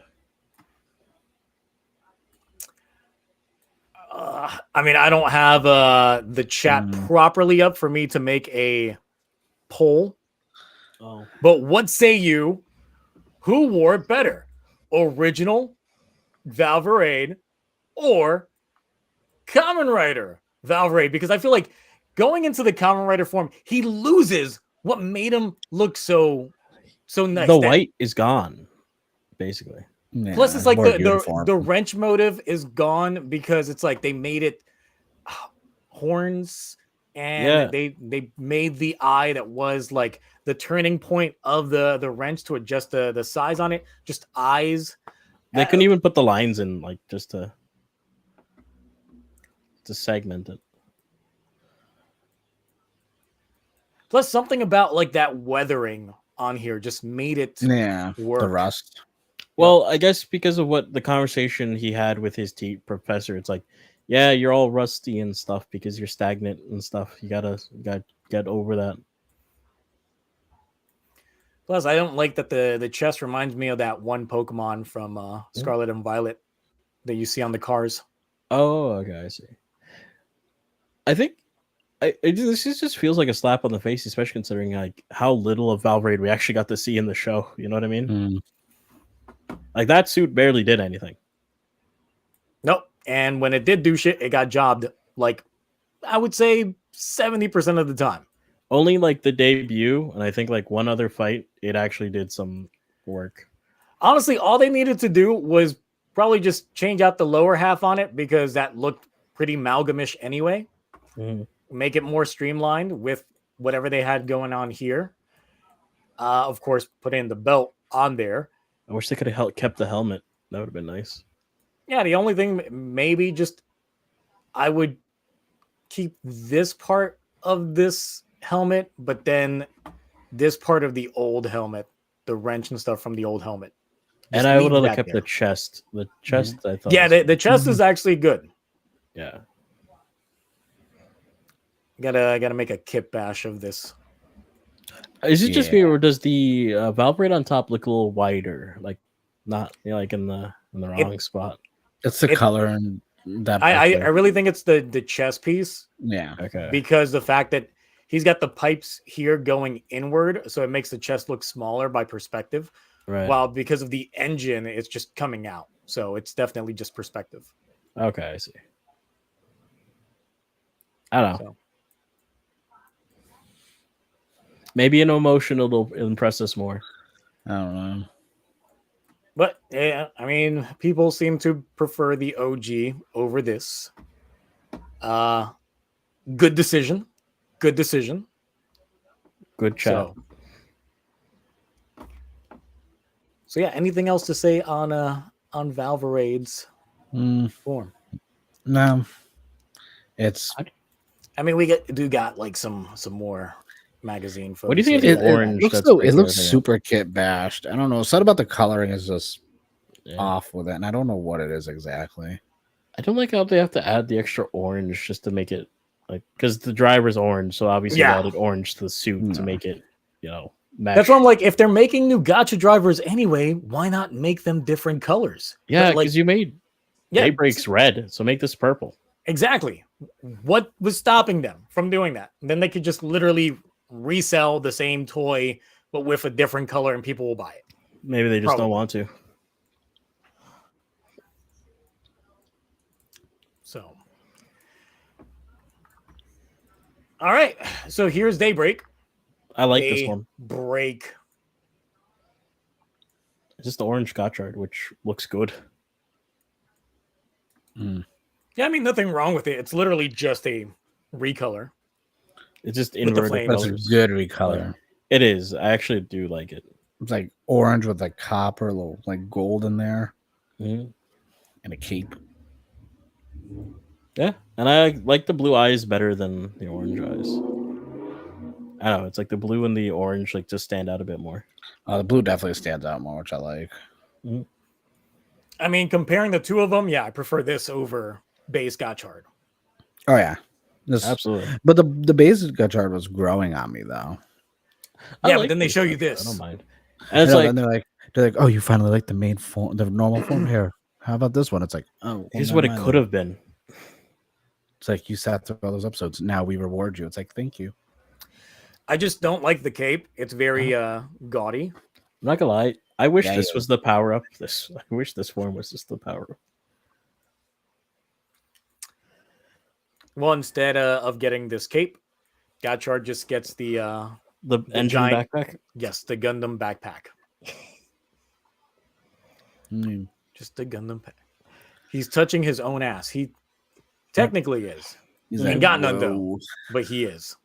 I mean, I don't have the chat properly up for me to make a poll. Oh. But what say you? Who wore it better? Original Valvarad or Kamen Rider Valvarad? Because I feel like going into the Kamen Rider form, he loses what made him look so nice. The white is gone, basically. Yeah, Plus, it's like more the wrench motive is gone because it's like they made it horns and they made the eye that was like the turning point of the wrench to adjust the size on it. Just eyes. They couldn't even put the lines in, like just to segment it. Plus, something about like that weathering on here just made it work. The rust. Well, I guess because of what the conversation he had with his professor, it's like, yeah, you're all rusty and stuff because you're stagnant and stuff. You gotta get over that. Plus, I don't like that the chest reminds me of that one Pokemon from Scarlet and Violet that you see on the cars. Oh, okay, I see. I think this just feels like a slap on the face, especially considering like how little of Valvarad we actually got to see in the show. You know what I mean? Like that suit barely did anything. Nope. And when it did do shit, it got jobbed like I would say 70% of the time. Only like the debut, and I think like one other fight, it actually did some work. Honestly, all they needed to do was probably just change out the lower half on it because that looked pretty amalgamish anyway. Make it more streamlined with whatever they had going on here. Of course, put in the belt on there. I wish they could have kept the helmet. That would have been nice. Yeah, the only thing maybe just I would keep this part of this helmet, but then this part of the old helmet, the wrench and stuff from the old helmet. And I would have kept the chest. The chest, I thought. Yeah, the chest is actually good. Yeah. Gotta make a kit bash of this. Is it just me, or does the Valvarad on top look a little wider? Like, not like in the wrong spot. It's the color and that. I really think it's the chest piece. Yeah. Okay. Because the fact that he's got the pipes here going inward, so it makes the chest look smaller by perspective. Right. While because of the engine, it's just coming out. So it's definitely just perspective. Okay, I see. I don't know. So. Maybe an emotion will impress us more. I don't know. But yeah, I mean, people seem to prefer the OG over this. Good decision. Good decision. Good chat. So yeah, anything else to say on Valvarad's form? No. It's. I mean, we got like some more magazine photos. What do you think of the orange? It looks super kit bashed. I don't know. Something about the coloring is just off with it, and I don't know what it is exactly. I don't like how they have to add the extra orange just to make it like because the driver's orange, so obviously they added orange to the suit to make it, match. That's why I'm like, if they're making new gacha drivers anyway, why not make them different colors? Yeah, because you made Daybreak's red, so make this purple. Exactly. What was stopping them from doing that? And then they could just literally resell the same toy, but with a different color, and people will buy it. Maybe they just don't want to. So, All right. So here's Daybreak. I like this one. Break. It's just the orange Gotchard, which looks good. Yeah, I mean, nothing wrong with it. It's literally just a recolor. It's just the inverted flames. That's a colors. good recolor. It is. I actually do like it. It's like orange with like copper, a little like gold in there, Mhm. and a cape. Yeah, and I like the blue eyes better than the orange eyes. I don't know. It's like the blue and the orange like just stand out a bit more. The blue definitely stands out more, which I like. I mean, comparing the two of them, yeah, I prefer this over base Gotchard. Oh yeah, Absolutely. But the base Gotchard was growing on me though. Yeah, but then they show you I this. don't mind. And it's You know, like, and they're like, oh, you finally like the main form, the normal form here. How about this one? It's like, oh, well, here's never what it mind could then. have been. It's like you sat through all those episodes. Now we reward you. It's like, thank you. I just don't like the cape. It's very gaudy. I'm not gonna lie. I wish Yeah, this yeah. was the power up. I wish this form was just the power up. Well, instead of getting this cape, Gotchard just gets the engine giant- backpack. yes, the Gundam backpack. Just the Gundam pack. He's touching his own ass. He technically is. He's Ain't like, got none, though. "Whoa." But he is.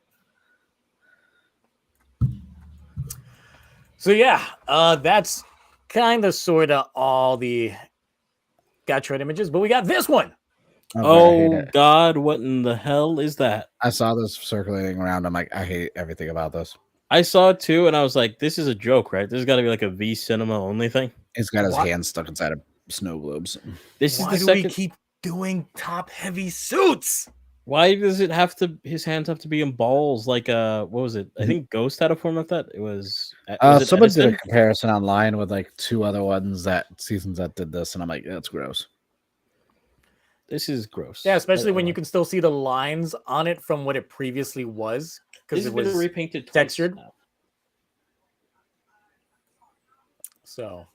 So yeah, that's kind of sort of all the Gotchard images, but we got this one. Okay, I hate Oh it. God, what in the hell is that? I saw this circulating around. I'm like, I hate everything about this. I saw it too, and I was like, "This is a joke, right? This has got to be like a V Cinema only thing." He's got his What? hand stuck inside of snow globes. This Why is do the we second. keep doing top heavy suits? Why does it have to? His hands have to be in balls? Like what was it? I think Ghost had a form of that. It was. it Someone did a Edison? comparison online with like two other ones seasons that did this, and I'm like, that's gross. This is gross. Yeah, especially when you can still see the lines on it from what it previously was because This it has been was repainted twice textured. now. So,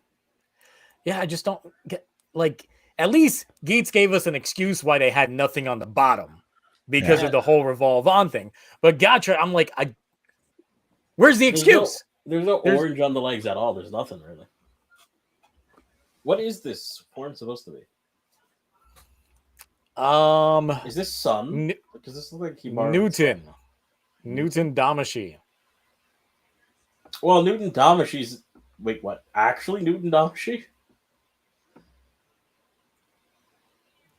yeah, I just don't get like. At least Gates gave us an excuse why they had nothing on the bottom because Yeah. of the whole revolve on thing. But Gotcha, I'm like, where's the excuse? There's no There's- orange on the legs at all. There's nothing really. What is this form supposed to be? Is this sun? N- Does this look like he borrowed Newton. sun? Newton Damashi. Well, Newton Damashi's. Wait, what? Actually, Newton Damashi?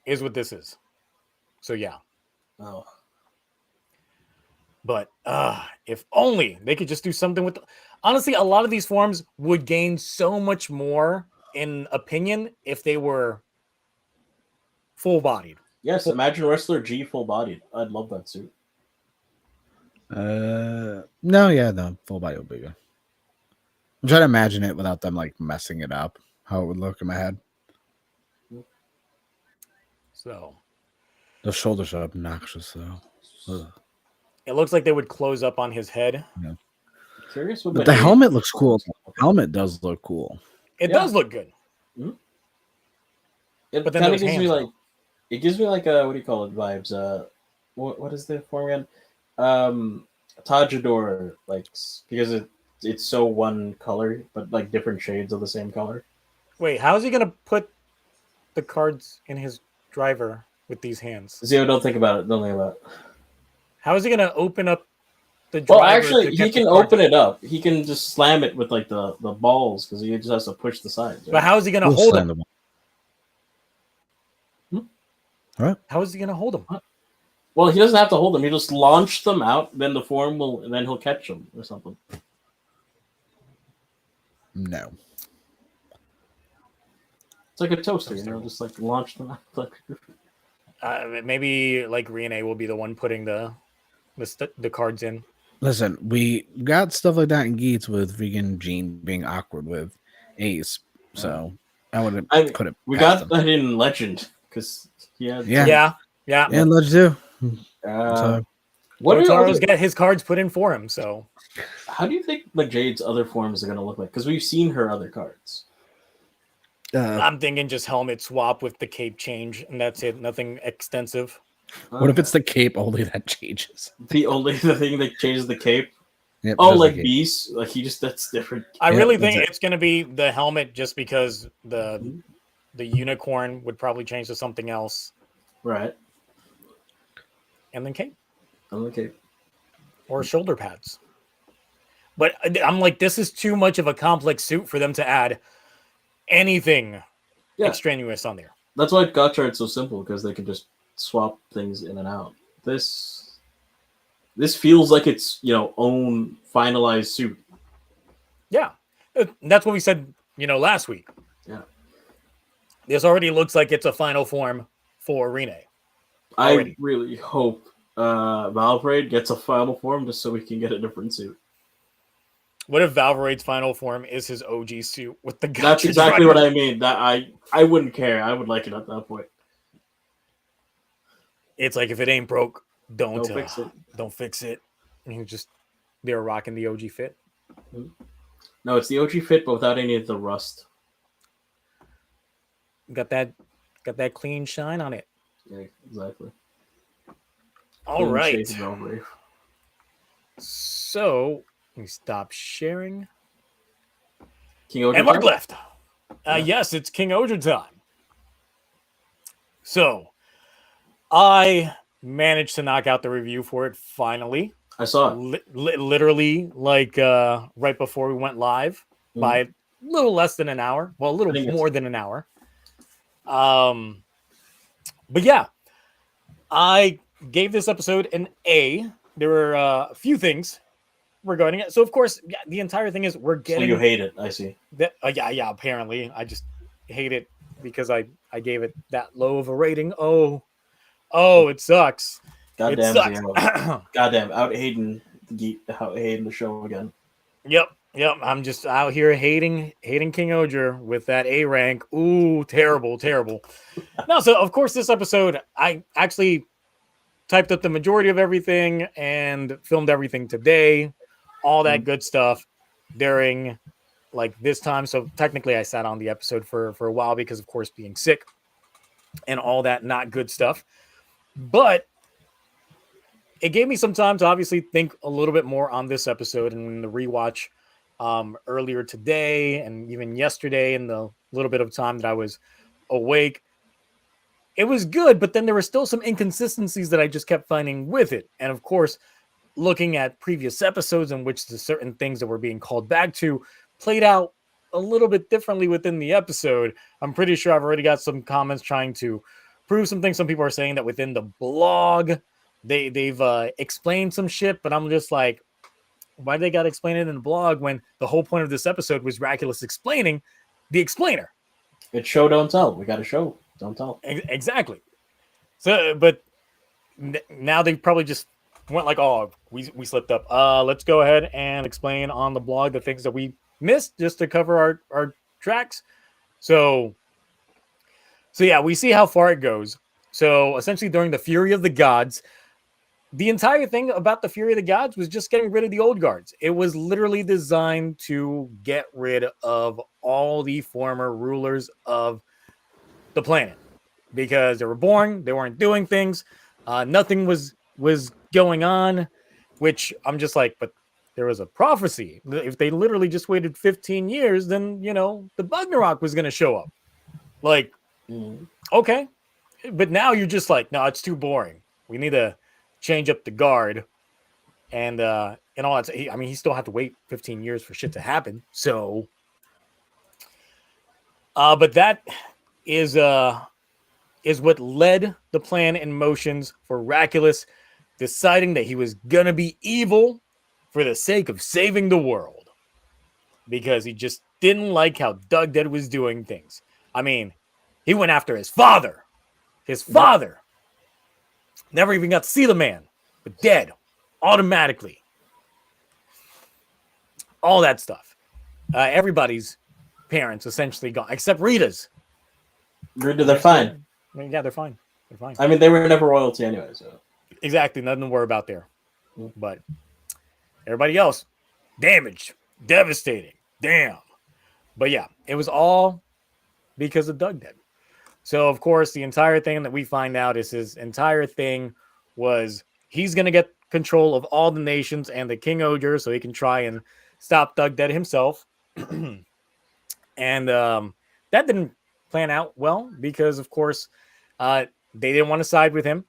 Is what this is. So yeah. Oh. But if only they could just do something with honestly, a lot of these forms would gain so much more in opinion if they were full bodied. Yes, imagine Wrestler G full bodied. I'd love that suit. No, full body would be good. I'm trying to imagine it without them like messing it up. How it would look in my head. So The shoulders are obnoxious though. Ugh. it looks like they would close up on his head. Curious what But the helmet looks cool. The helmet does look cool. It Yeah. does look good. It But then kind those of gives me hands, like it gives me like what do you call it vibes? What is the form again? Tajador, like because it's so one color, but like different shades of the same color. Wait, how is he gonna put the cards in his driver with these hands? Zio, don't think about it. Don't think about it. How is he gonna open up the driver? Well, actually, to he get can the cards? open it up. He can just slam it with like the balls because he just has to push the sides. But how is he gonna We'll hold slam them? them. All right. How is he gonna hold them? Well, he doesn't have to hold them. He just launch them out. Then the form will, and then he'll catch them or something. No. It's like a toaster, just like launch them out. Maybe like Rene will be the one putting the cards in. Listen, we got stuff like that in Geats with freaking Gene being awkward with Ace. So I would have put it. We past got that in Legend because Yeah. Yeah. And let's do. What are Otaro's other- got his cards put in for him, so How do you think like Jade's other forms are going to look like? Because we've seen her other cards. I'm thinking just helmet swap with the cape change, and that's it. Nothing extensive. What if it's the cape only that changes? the thing that changes the cape? Yep, Oh, just like the cape. Beast, like that's different. I Yeah, really that's think it. it's going to be the helmet, just because the unicorn would probably change to something else, Right. and then cape On the cape. or shoulder pads. But I'm like, this is too much of a complex suit for them to add anything extraneous on there. That's why Gotchard's so simple, because they can just swap things in and out. This feels like its own finalized suit. Yeah, that's what we said, last week. Yeah, this already looks like it's a final form for Rene. I really hope Valvarad gets a final form just so we can get a different suit. What if Valvarad's final form is his OG suit with the Gotchard? That's exactly what I mean. That I wouldn't care. I would like it at that point. It's like, if it ain't broke, don't fix it. Don't fix it. And they're rocking the OG fit. No, it's the OG fit, but without any of the rust. Got that clean shine on it. Yeah, exactly. All right. Valvarad. So we stop sharing. King-Ohger And Mark time? left. Yes, it's King-Ohger time. So I managed to knock out the review for it finally. I saw it. Literally, like right before we went live, by a little less than an hour. Well, a little more than an hour. But yeah, I gave this episode an A. There were a few things regarding it. So of course, the entire thing is we're getting. So you hate it, I see. That, yeah. Apparently, I just hate it because I gave it that low of a rating. Oh, it sucks. Goddamn, Zero. Goddamn, out hating the show again. Yep. I'm just out here hating King-Ohger with that A rank. Ooh, terrible. No, so of course this episode, I actually typed up the majority of everything and filmed everything today. All that good stuff during like this time. So technically I sat on the episode for a while because, of course, being sick and all that not good stuff. But it gave me some time to obviously think a little bit more on this episode, and the rewatch earlier today and even yesterday, in the little bit of time that I was awake. It was good, but then there were still some inconsistencies that I just kept finding with it. And of course, looking at previous episodes in which the certain things that were being called back to played out a little bit differently within the episode. I'm pretty sure I've already got some comments trying to prove some things. Some people are saying that within the blog, they've explained some shit, but I'm just like, why they got to explain it in the blog when the whole point of this episode was Raculus explaining the explainer? It's show, don't tell. We got a show, don't tell. Exactly. So, but now they probably just went like, oh, we slipped up. Let's go ahead and explain on the blog the things that we missed just to cover our tracks. So yeah, we see how far it goes. So essentially during the Fury of the Gods, the entire thing about the Fury of the Gods was just getting rid of the old guards. It was literally designed to get rid of all the former rulers of the planet because they were boring. They weren't doing things. Nothing was going on, which I'm just like, but there was a prophecy. If they literally just waited 15 years, then, the Bugnarok was going to show up. Like, okay. But now you're just like, no, it's too boring. We need to change up the guard and all that. I mean, he still had to wait 15 years for shit to happen. So, but that is what led the plan in motions for Raculus deciding that he was gonna be evil for the sake of saving the world, because he just didn't like how Doug Dead was doing things. I mean, he went after his father. His father. Never even got to see the man, but dead automatically. All that stuff. Everybody's parents essentially gone, except Rita's. Rita, they're fine. Yeah, they're fine. They're fine. I mean, they were never royalty anyway, so. Exactly. Nothing to worry about there. But everybody else, damaged, devastating. Damn. But yeah, it was all because of Doug Dead. So, of course, the entire thing that we find out is his entire thing was he's going to get control of all the nations and the King-Ohger so he can try and stop Thug Dead himself. And that didn't plan out well because, of course, they didn't want to side with him.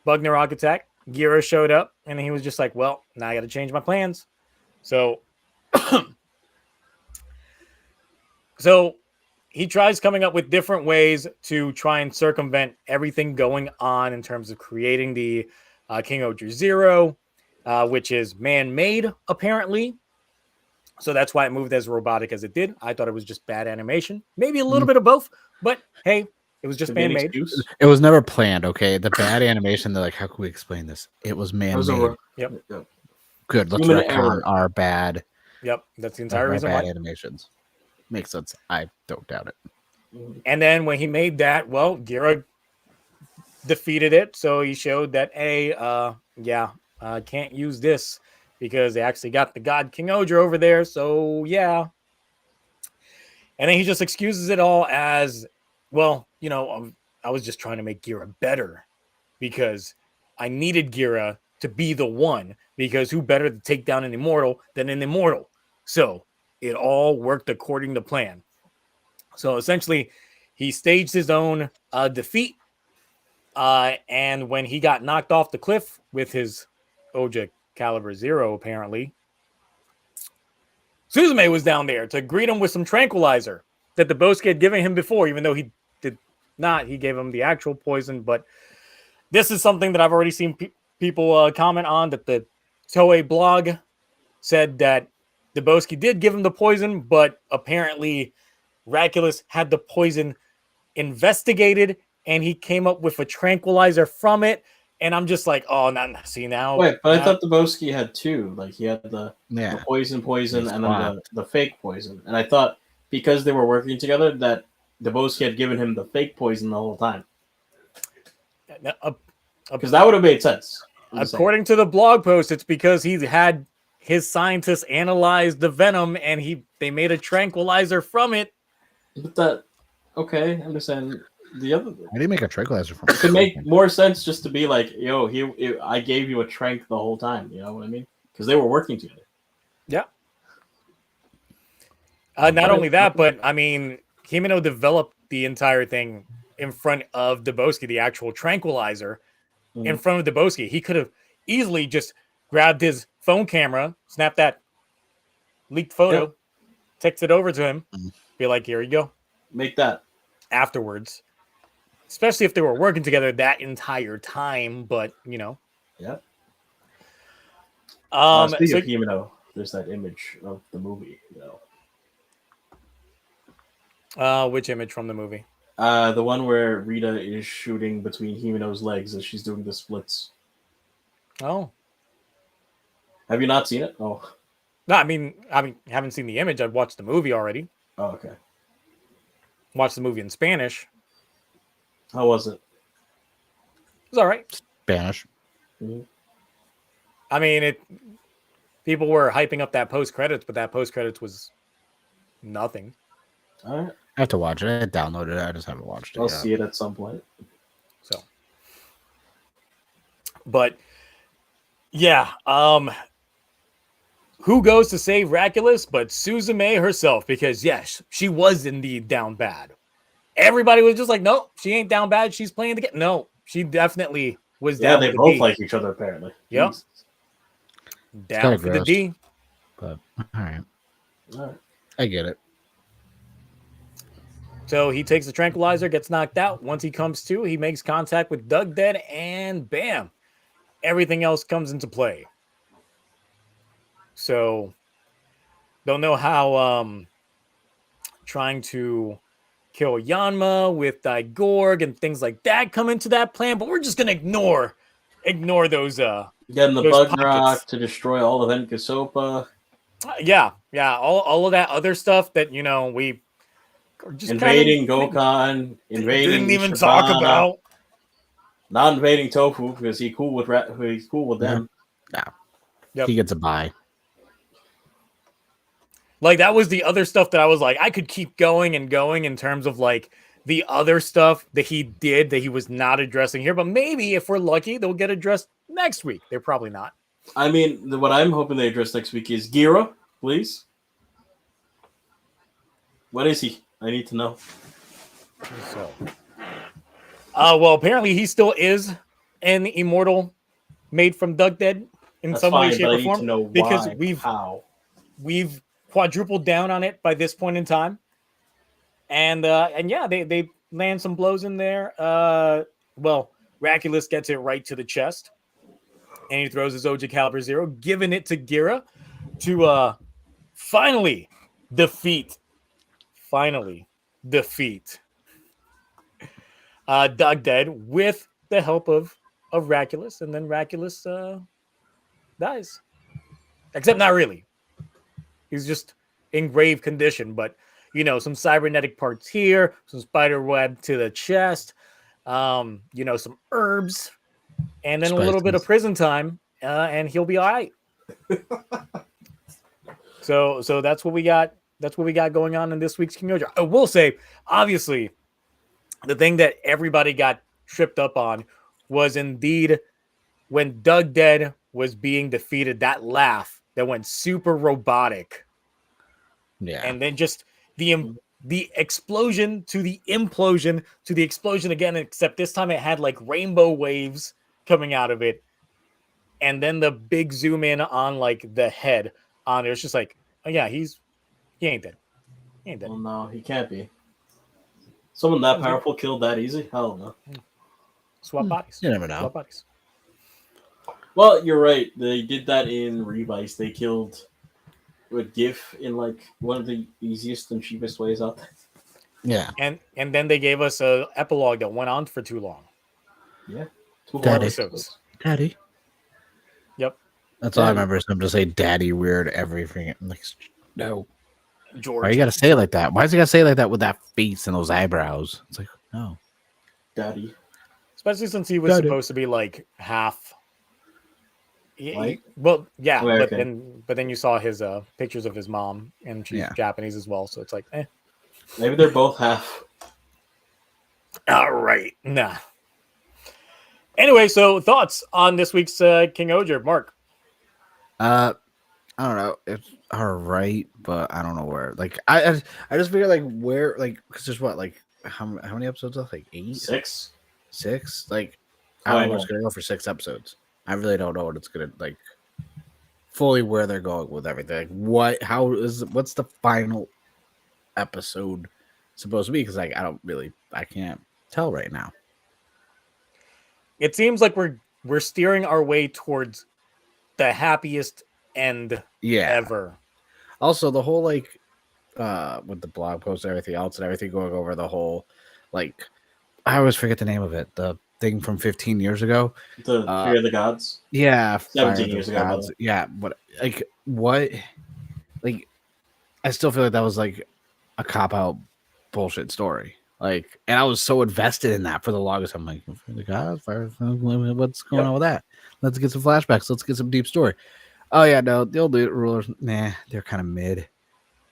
Bugner Rock Attack, Gira showed up, and he was just like, well, now I got to change my plans. So, so he tries coming up with different ways to try and circumvent everything going on in terms of creating the King-Ohger Zero, which is man-made, apparently. So that's why it moved as robotic as it did. I thought it was just bad animation. Maybe a little bit of both, but hey, it was just man-made. It was never planned, okay? The bad animation, they're like, how can we explain this? It was man-made. Yep. Good, let's retcon our bad. Yep, that's the entire reason bad why. Animations. Makes sense. I don't doubt it. And then when he made that, well, Gira defeated it. So he showed that, can't use this because they actually got the god King-Ohger over there. So, yeah. And then he just excuses it all as, well, you know, I was just trying to make Gira better because I needed Gira to be the one because who better to take down an immortal than an immortal? So it all worked according to plan. So essentially, he staged his own defeat. And when he got knocked off the cliff with his Ohja Calibur Zero, apparently, Suzume was down there to greet him with some tranquilizer that the Bosuke had given him before, even though he did not. He gave him the actual poison. But this is something that I've already seen people comment on, that the Toei blog said that the Bosuke did give him the poison, but apparently Raculus had the poison investigated and he came up with a tranquilizer from it. And I'm just like, oh, not see now. Wait, but I thought the Bosuke had two. Like he had the poison, and then the fake poison. And I thought because they were working together that the Bosuke had given him the fake poison the whole time. Because that would have made sense. According to the blog post, it's because he had his scientists analyze the venom and they made a tranquilizer from it. But that, okay, I understand. The other, how do you make a tranquilizer from it? Could make more sense just to be like, yo, I gave you a trank the whole time. You know what I mean? Because they were working together. Yeah. Not only that, but I mean, Himeno developed the entire thing in front of the Bosuke, the actual tranquilizer in front of the Bosuke. He could have easily just grabbed his phone camera, snapped that leaked photo, text it over to him, be like, here you go. Make that. Afterwards. Especially if they were working together that entire time, but, you know. Yeah. Speaking of Himeno, there's that image of the movie, you know. Which image from the movie? The one where Rita is shooting between Himeno's legs as she's doing the splits. Oh. Have you not seen it? Oh. No, I mean, haven't seen the image. I've watched the movie already. Oh, okay. Watched the movie in Spanish. How was it? It was all right. Spanish. Mm-hmm. I mean, people were hyping up that post credits, but that post credits was nothing. All right. I have to watch it. I downloaded it. I just haven't watched it. I'll see it at some point. So, but yeah, who goes to save Raculus but Suzume herself? Because yes, she was indeed down bad. Everybody was just like, no, she ain't down bad. She's playing the game. No, she definitely was down. Yeah, they both like each other apparently. Yep. Down for the D. But all right. I get it. So he takes the tranquilizer, gets knocked out. Once he comes to, he makes contact with Thug Dead, and bam, everything else comes into play. So, don't know how trying to kill Yanma with Daigorg and things like that come into that plan, but we're just gonna ignore those. Getting the bug rock to destroy all of Enkasopa. Yeah, all of that other stuff that we. Just invading Gokhan, invading didn't even talk about. Not invading Tofu because he's cool with them. Yeah. Yep. He gets a bye. Like that was the other stuff that I was like, I could keep going and going in terms of like the other stuff that he did that he was not addressing here. But maybe if we're lucky, they'll get addressed next week. They're probably not. I mean, what I'm hoping they address next week is Gira, please. What is he? I need to know. So, well, apparently he still is an immortal made from Duck Dead in some way, shape, or form. To know because why, we've quadrupled down on it by this point in time, and yeah, they land some blows in there. Well, Raculus gets it right to the chest, and he throws his Ohja Calibur 0, giving it to Gira to finally defeat. Duck Dead with the help of Raculus, and then Raculus dies. Except not really. He's just in grave condition, but you know, some cybernetic parts here, some spider web to the chest, you know, some herbs, and then a little bit of prison time, and he'll be all right. So that's what we got. That's what we got going on in this week's King-Ohger. I will say, obviously, the thing that everybody got tripped up on was indeed when Duck Dead was being defeated, that laugh that went super robotic. Yeah. And then just the explosion to the implosion to the explosion again, except this time it had like rainbow waves coming out of it. And then the big zoom in on like the head on it. It's just like, oh yeah, he ain't dead. He ain't dead. Well, no, he can't be. Someone that powerful killed that easy? Hell no. Swap bodies. You never know. Swap bodies. Well, you're right. They did that in Revice. They killed with GIF in like one of the easiest and cheapest ways out there. Yeah. And then they gave us a epilogue that went on for too long. Yeah. 2 Daddy. episodes. Daddy. Yep. That's all I remember is him to say daddy weird everything. I'm like, no. George. Why you gotta say it like that? Why does he gotta say it like that with that face and those eyebrows? It's like, no. Daddy. Especially since he was supposed to be like half. Well, yeah, Oh, but then you saw his pictures of his mom, and she's Japanese as well, so it's like, eh. Maybe they're both half. All right, nah. Anyway, so thoughts on this week's King-Ohger, Mark? I don't know. It's all right, but I don't know where. Like, I just figure like where, like, because there's what, like how many episodes left? Like 8, 6. Like, I don't know what's gonna go for 6 episodes. I really don't know what it's gonna like fully where they're going with everything. Like, what's the final episode supposed to be? Because like I can't tell right now. It seems like we're steering our way towards the happiest end ever. Also, the whole like with the blog post and everything else and everything going over the whole like I always forget the name of it. The thing from 15 years ago. The Fear of the Gods. Yeah. 17 years ago. Gods. Yeah, but like what? Like I still feel like that was like a cop out bullshit story. Like, and I was so invested in that for the longest. I'm like, Fear the Gods, what's going on with that? Let's get some flashbacks. Let's get some deep story. Oh yeah, no, the old rulers, nah, they're kind of mid.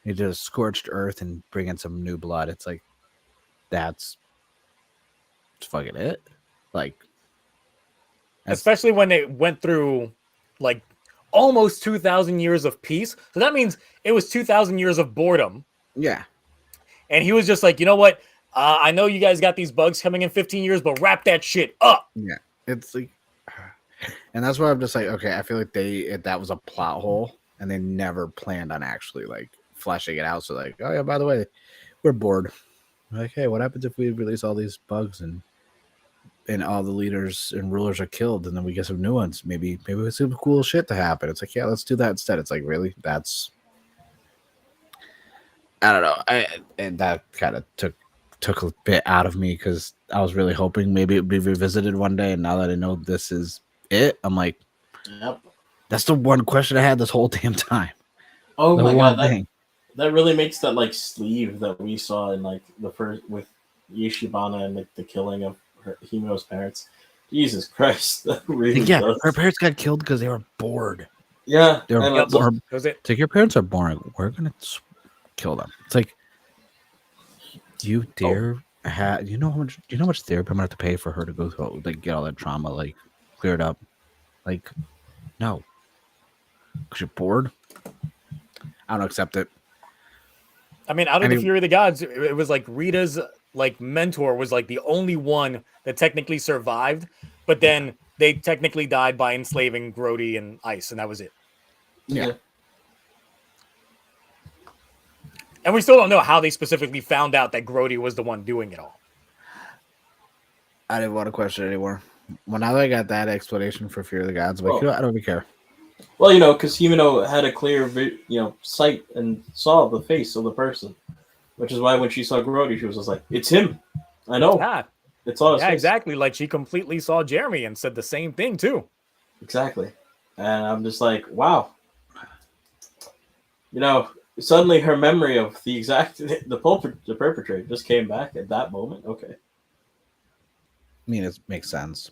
They did a scorched earth and bring in some new blood. It's like that's fucking it. Like, especially when they went through like almost 2,000 years of peace. So that means it was 2,000 years of boredom. Yeah. And he was just like, you know what? I know you guys got these bugs coming in 15 years, but wrap that shit up. Yeah. It's like, and that's why I'm just like, okay, I feel like that was a plot hole and they never planned on actually like fleshing it out. So like, oh yeah, by the way, we're bored. Like, hey, what happens if we release all these bugs and all the leaders and rulers are killed and then we get some new ones? Maybe it's some cool shit to happen. It's like, yeah, let's do that instead. It's like, really? That's I don't know. And that kind of took a bit out of me because I was really hoping maybe it'd be revisited one day. And now that I know this is it, I'm like, yep. That's the one question I had this whole damn time. Oh my god, that really makes that like sleeve that we saw in like the first with Yeshibana and like the killing of Himo's parents. Jesus Christ, that really does. Her parents got killed because they were bored. Yeah, they were bored. It's like, your parents are boring. We're gonna kill them. It's like, you dare You know how much therapy I'm gonna have to pay for her to go through, like, get all that trauma, like, cleared up? Like, no, because you're bored. I don't accept it. I mean, out of the Fury of the Gods, it was like Rita's like mentor was like the only one that technically survived, but then they technically died by enslaving Grody and Ice, and that was it. Yeah. And we still don't know how they specifically found out that Grody was the one doing it all. I didn't want to question it anymore. Well, now that I got that explanation for Fear of the Gods, I'm like, I don't even care. Well, because Himeno had a clear, sight and saw the face of the person, which is why when she saw Grody, she was just like, "It's him." I know. Yeah, it's all. Yeah, exactly. Like she completely saw Jeremy and said the same thing too. Exactly, and I'm just like, wow. Suddenly her memory of the perpetrator just came back at that moment. Okay. I mean, it makes sense.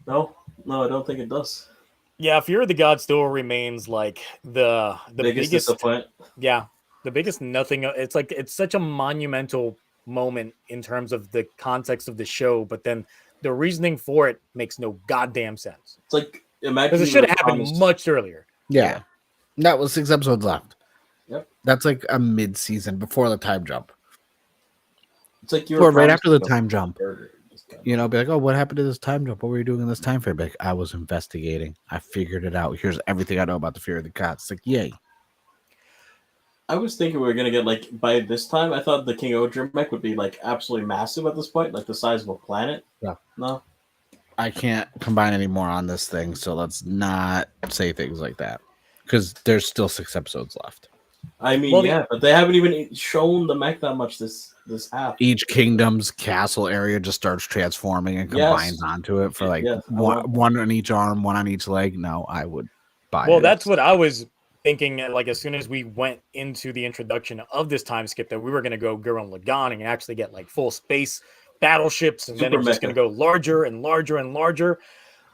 No, I don't think it does. Yeah, Fear of the God still remains like the biggest disappointment. Yeah, the biggest nothing. It's like it's such a monumental moment in terms of the context of the show, but then the reasoning for it makes no goddamn sense. It's like imagine because it should have happened much earlier. Yeah, that was 6 episodes left. Yep, that's like a mid-season before the time jump. It's like you were right after the time jump. Burger. Be like, oh, what happened to this time jump? What were you doing in this time frame? Like, I was investigating. I figured it out. Here's everything I know about the Fear of the Gods. It's like, yay. I was thinking we were gonna get like by this time. I thought the King-Ohger mech would be like absolutely massive at this point, like the size of a planet. Yeah. No, I can't combine any more on this thing, so let's not say things like that because there's still 6 episodes left. I mean, but they haven't even shown the mech that much this half. Each kingdom's castle area just starts transforming and combines onto it for like one on each arm, one on each leg. No, I would buy it. Well, that's what I was thinking. Like as soon as we went into the introduction of this time skip, that we were going to go Gurren Lagann and actually get like full space battleships, and then it's just going to go larger and larger and larger.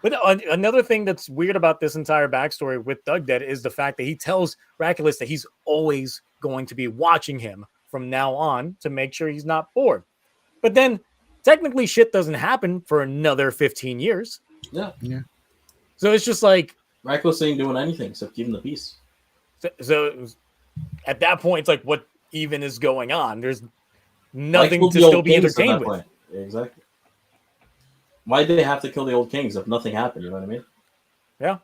But another thing that's weird about this entire backstory with Doug Dead is the fact that he tells Raculus that he's always going to be watching him from now on to make sure he's not bored. But then technically shit doesn't happen for another 15 years. Yeah. So it's just like Raculus ain't doing anything except keeping the peace. So at that point, it's like, what even is going on? There's nothing to still be entertained with. Exactly. Why'd they have to kill the old kings if nothing happened? You know what I mean? Yeah.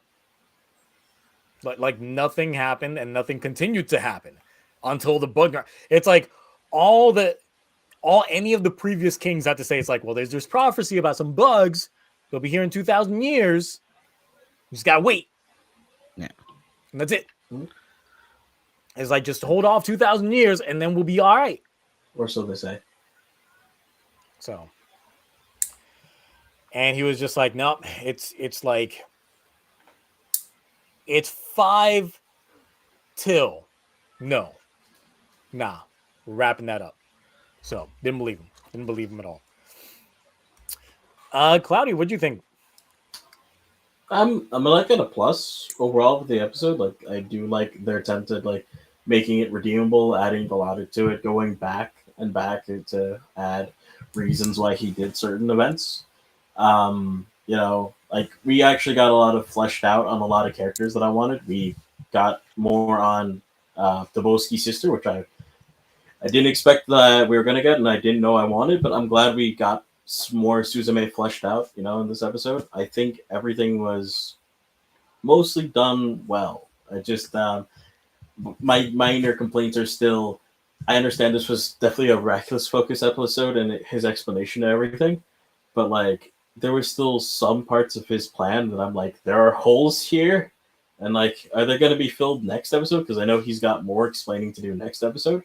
Like nothing happened and nothing continued to happen until the bug. It's like any of the previous kings had to say, it's like, well, there's prophecy about some bugs. They'll be here in 2,000 years. You just gotta wait. Yeah. And that's it. Mm-hmm. It's like, just hold off 2,000 years and then we'll be all right. Or so they say. So. And he was just like, nope, it's like, it's 5 till. No. Nah. We're wrapping that up. So, didn't believe him. Didn't believe him at all. Cloudy, what'd you think? I'm like at a plus overall with the episode. Like, I do like their attempt at like making it redeemable, adding Valvarad to it, going back and back to add reasons why he did certain events. Like we actually got a lot of fleshed out on a lot of characters that I wanted. We got more on the Boski sister, which I didn't expect that we were gonna get, and I didn't know I wanted, but I'm glad we got more Suzume fleshed out, in this episode. I think everything was mostly done well. I just my minor complaints are still, I understand this was definitely a Raculus focus episode and his explanation of everything, but like there were still some parts of his plan that I'm like, there are holes here, and like, are they going to be filled next episode? Because I know he's got more explaining to do next episode,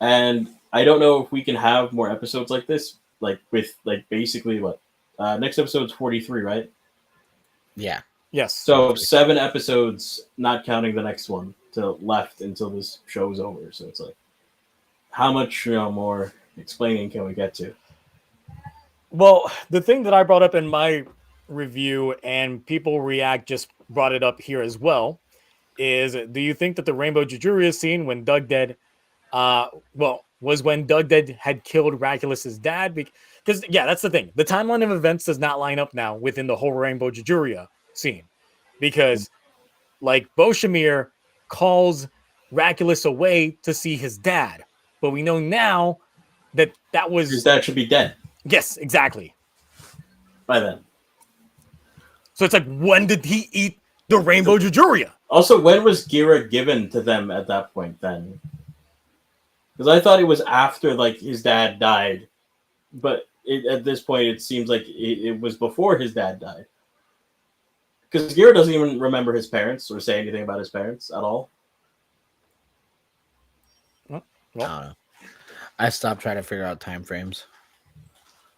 and I don't know if we can have more episodes like this, like with like basically what next episode's 43, right? Yeah. Yes. So 7 episodes, not counting the next one, left until this show's over. So it's like, how much more explaining can we get to? Well, the thing that I brought up in my review, and people just brought it up here as well, is do you think that the Rainbow Jujuria scene when Doug Dead, was when Doug Dead had killed Raculus's dad. Because, yeah, that's the thing. The timeline of events does not line up now within the whole Rainbow Jujuria scene. Because, like, Boshamir calls Raculus away to see his dad. But we know now that was... His dad should be dead. Yes, exactly. By then. So it's like, when did he eat the Rainbow Jujuria? Also, when was Gira given to them at that point then? Because I thought it was after, like, his dad died. But at this point, it seems like it was before his dad died. Because Gira doesn't even remember his parents or say anything about his parents at all. Well, I don't know. I stopped trying to figure out time frames.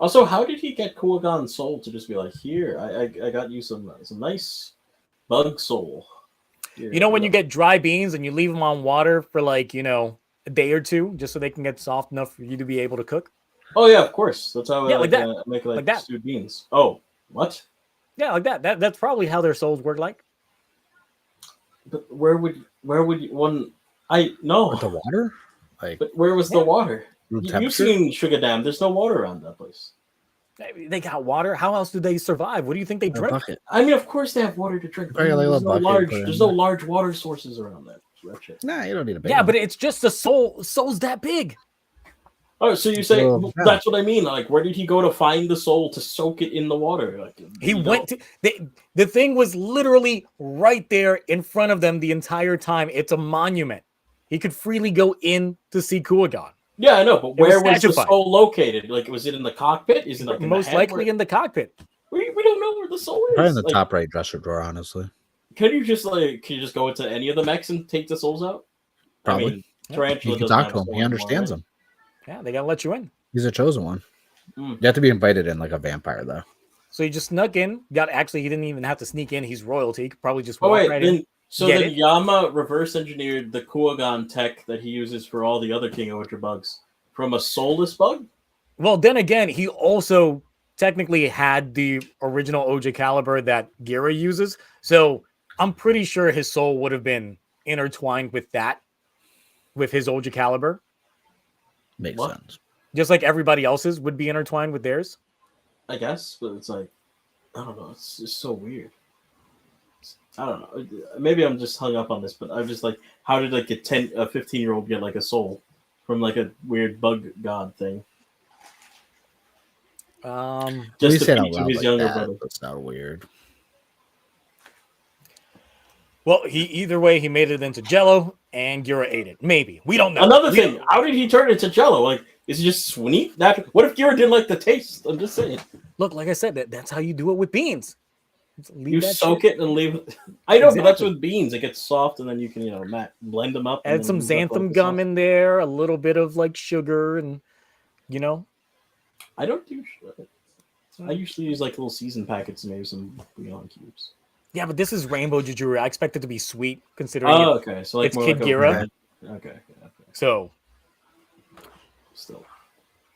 Also, how did he get Kuwagan's soul to just be like, here, I got you some nice bug soul. Here, you know when you get dry beans and you leave them on water for like, a day or two just so they can get soft enough for you to be able to cook? Oh, yeah, of course. That's how like that. Make like that. stewed beans. Oh, what? Yeah, like that. That's probably how their souls work like. But where would you one... No. With the water? Like, but where was the water? You've seen Sugar Dam. There's no water around that place. They got water. How else do they survive? What do you think they drink? I mean, of course they have water to drink. There's no large water sources around that. Nah, you don't need a big one. But it's just the soul. Soul's that big. Oh, so you say that's what I mean? Like, where did he go to find the soul to soak it in the water? Like, he went to the thing was literally right there in front of them the entire time. It's a monument. He could freely go in to see Kuwagan. Yeah, I know, but where was the soul located? Like, was it in the cockpit? Is it like most likely in the cockpit? We don't know where the soul is. Probably in the top right dresser drawer, honestly. Can you just go into any of the mechs and take the souls out? Probably. I mean, Tarantula you can talk to him. He understands them. Yeah, they gotta let you in. He's a chosen one. You have to be invited in like a vampire, though. So he just snuck in. He didn't even have to sneak in. He's royalty. He could probably just walk right in. So then Yama reverse engineered the Kuwagan tech that he uses for all the other King-Ohger bugs from a soulless bug? Well, then again, he also technically had the original Ohja Calibur that Gira uses. So I'm pretty sure his soul would have been intertwined with that, with his Ohja Calibur. Makes sense. Just like everybody else's would be intertwined with theirs. I guess, but it's like, I don't know. It's just so weird. I don't know. Maybe I'm just hung up on this, but I'm just like, how did like a 15-year-old get like a soul from like a weird bug god thing? Just to teach his younger brother. That's not weird. Well, either way, he made it into Jello, and Gira ate it. Maybe we don't know. Another thing, how did he turn it to Jello? Like, is it just sweet? What if Gira didn't like the taste? I'm just saying. Look, like I said, that's how you do it with beans. You soak it and leave it. I know, but that's with beans. It gets soft, and then you can, blend them up. Add some xanthan gum in there, a little bit of like sugar, and I don't do. I usually use like little season packets and maybe some bouillon cubes. Yeah, but this is Rainbow Jujuria. I expect it to be sweet, considering okay. So like it's Kid Gira. Okay. So still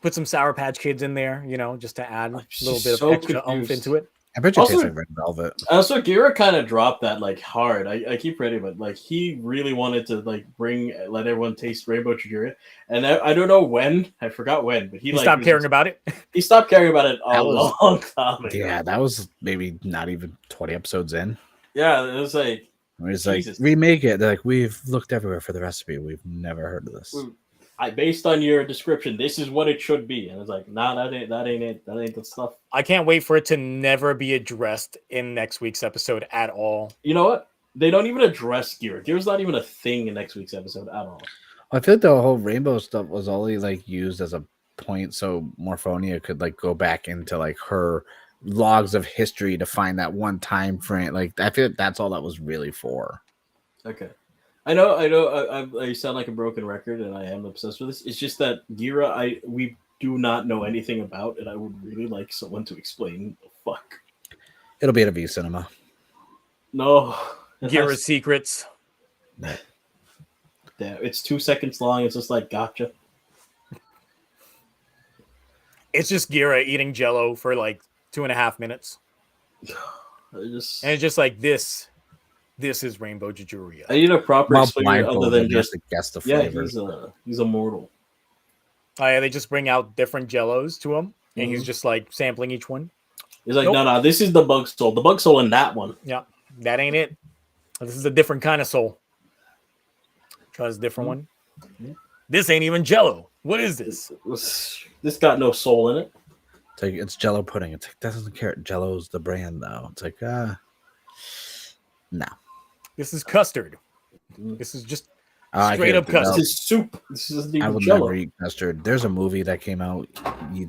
put some Sour Patch Kids in there, just to add a little bit of extra oomph into it. I bet you it tastes like red velvet. Also, Gira kind of dropped that like hard. I keep reading, but like he really wanted to like let everyone taste Rainbow Jujuria, and I don't know when. I forgot when, but he stopped caring about it. He stopped caring about it a long time ago. Yeah, that was maybe not even 20 episodes in. Yeah, it was like remake it. They're like, we've looked everywhere for the recipe. We've never heard of this. Based on your description, this is what it should be. And it's like, nah, that ain't it. That ain't the stuff. I can't wait for it to never be addressed in next week's episode at all. You know what? They don't even address Gira. Gira's not even a thing in next week's episode at all. I think the whole rainbow stuff was only like used as a point so Morphonia could like go back into like her logs of history to find that one time frame. Like I feel that's all that was really for. Okay. I know. I sound like a broken record, and I am obsessed with this. It's just that Gira, we do not know anything about, and I would really like someone to explain the fuck. It'll be at a V Cinema. No. Gira's secrets. Yeah, it's 2 seconds long. It's just like gotcha. It's just Gira eating Jello for like 2.5 minutes. And it's just like this. This is Rainbow Jujuria. I need a proper explainer other than just guess the flavor. Yeah, he's immortal. Yeah, they just bring out different Jellos to him, and he's Mhm. just like sampling each one. He's like, Nope. no, this is the bug soul. The bug soul in that one. Yeah, that ain't it. This is a different kind of soul. Try this different one. Mhm. This ain't even Jello. What is this? This got no soul in it. It's like it's Jello pudding. It's like doesn't care. Jello's the brand though. It's like no. This is custard. Mm. This is just I straight can't up do that. This custard. is soup. This isn't I even will Jello. never eat custard. There's a movie that came out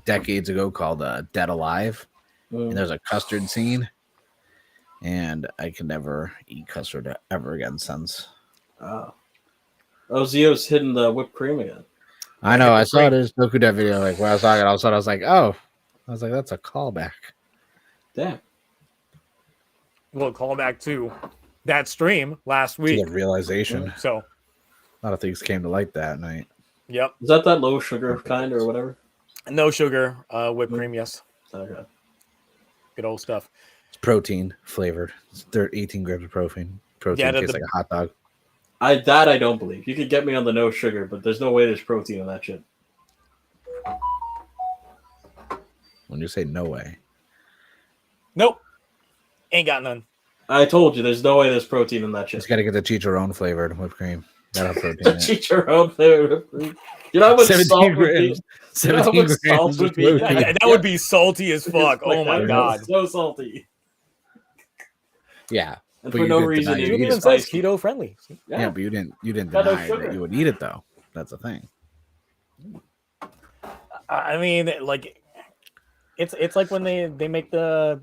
decades ago called Dead Alive, and there's a custard scene, and I can never eat custard ever again since. Oh, Zio's hidden the whipped cream again. I know. I saw this TokuTonic video like when I was talking. All of a sudden, I was like, "Oh," I was like, "That's a callback." Damn. We'll call back to that stream last To week. the realization. So, A lot of things came to light that night. yep. Is that low sugar kind or whatever? No sugar, whipped cream, yes. Okay. Good old stuff. It's protein flavored. It's 18 grams of protein. Protein Yeah, tastes like a hot dog. I don't believe. You could get me on the no sugar, but there's no way there's protein in that shit. When you say no way, Nope. Ain't got none. I told you, there's no way there's protein in that shit. just gotta get the chicharron flavored whipped cream. That'll have protein. To in it. cheat your own flavor whipped cream. You know how much 17 salt would be? grams. You know how 17 much grams salt of would be? protein. That would be salty as fuck. Oh my That god. is so salty. Yeah, And but for you no didn't reason, deny it you It would eat be even it. says spicy. keto friendly. Yeah, but you didn't Got no deny sugar. that you would eat it though. That's the thing. I mean, like, it's like when they make the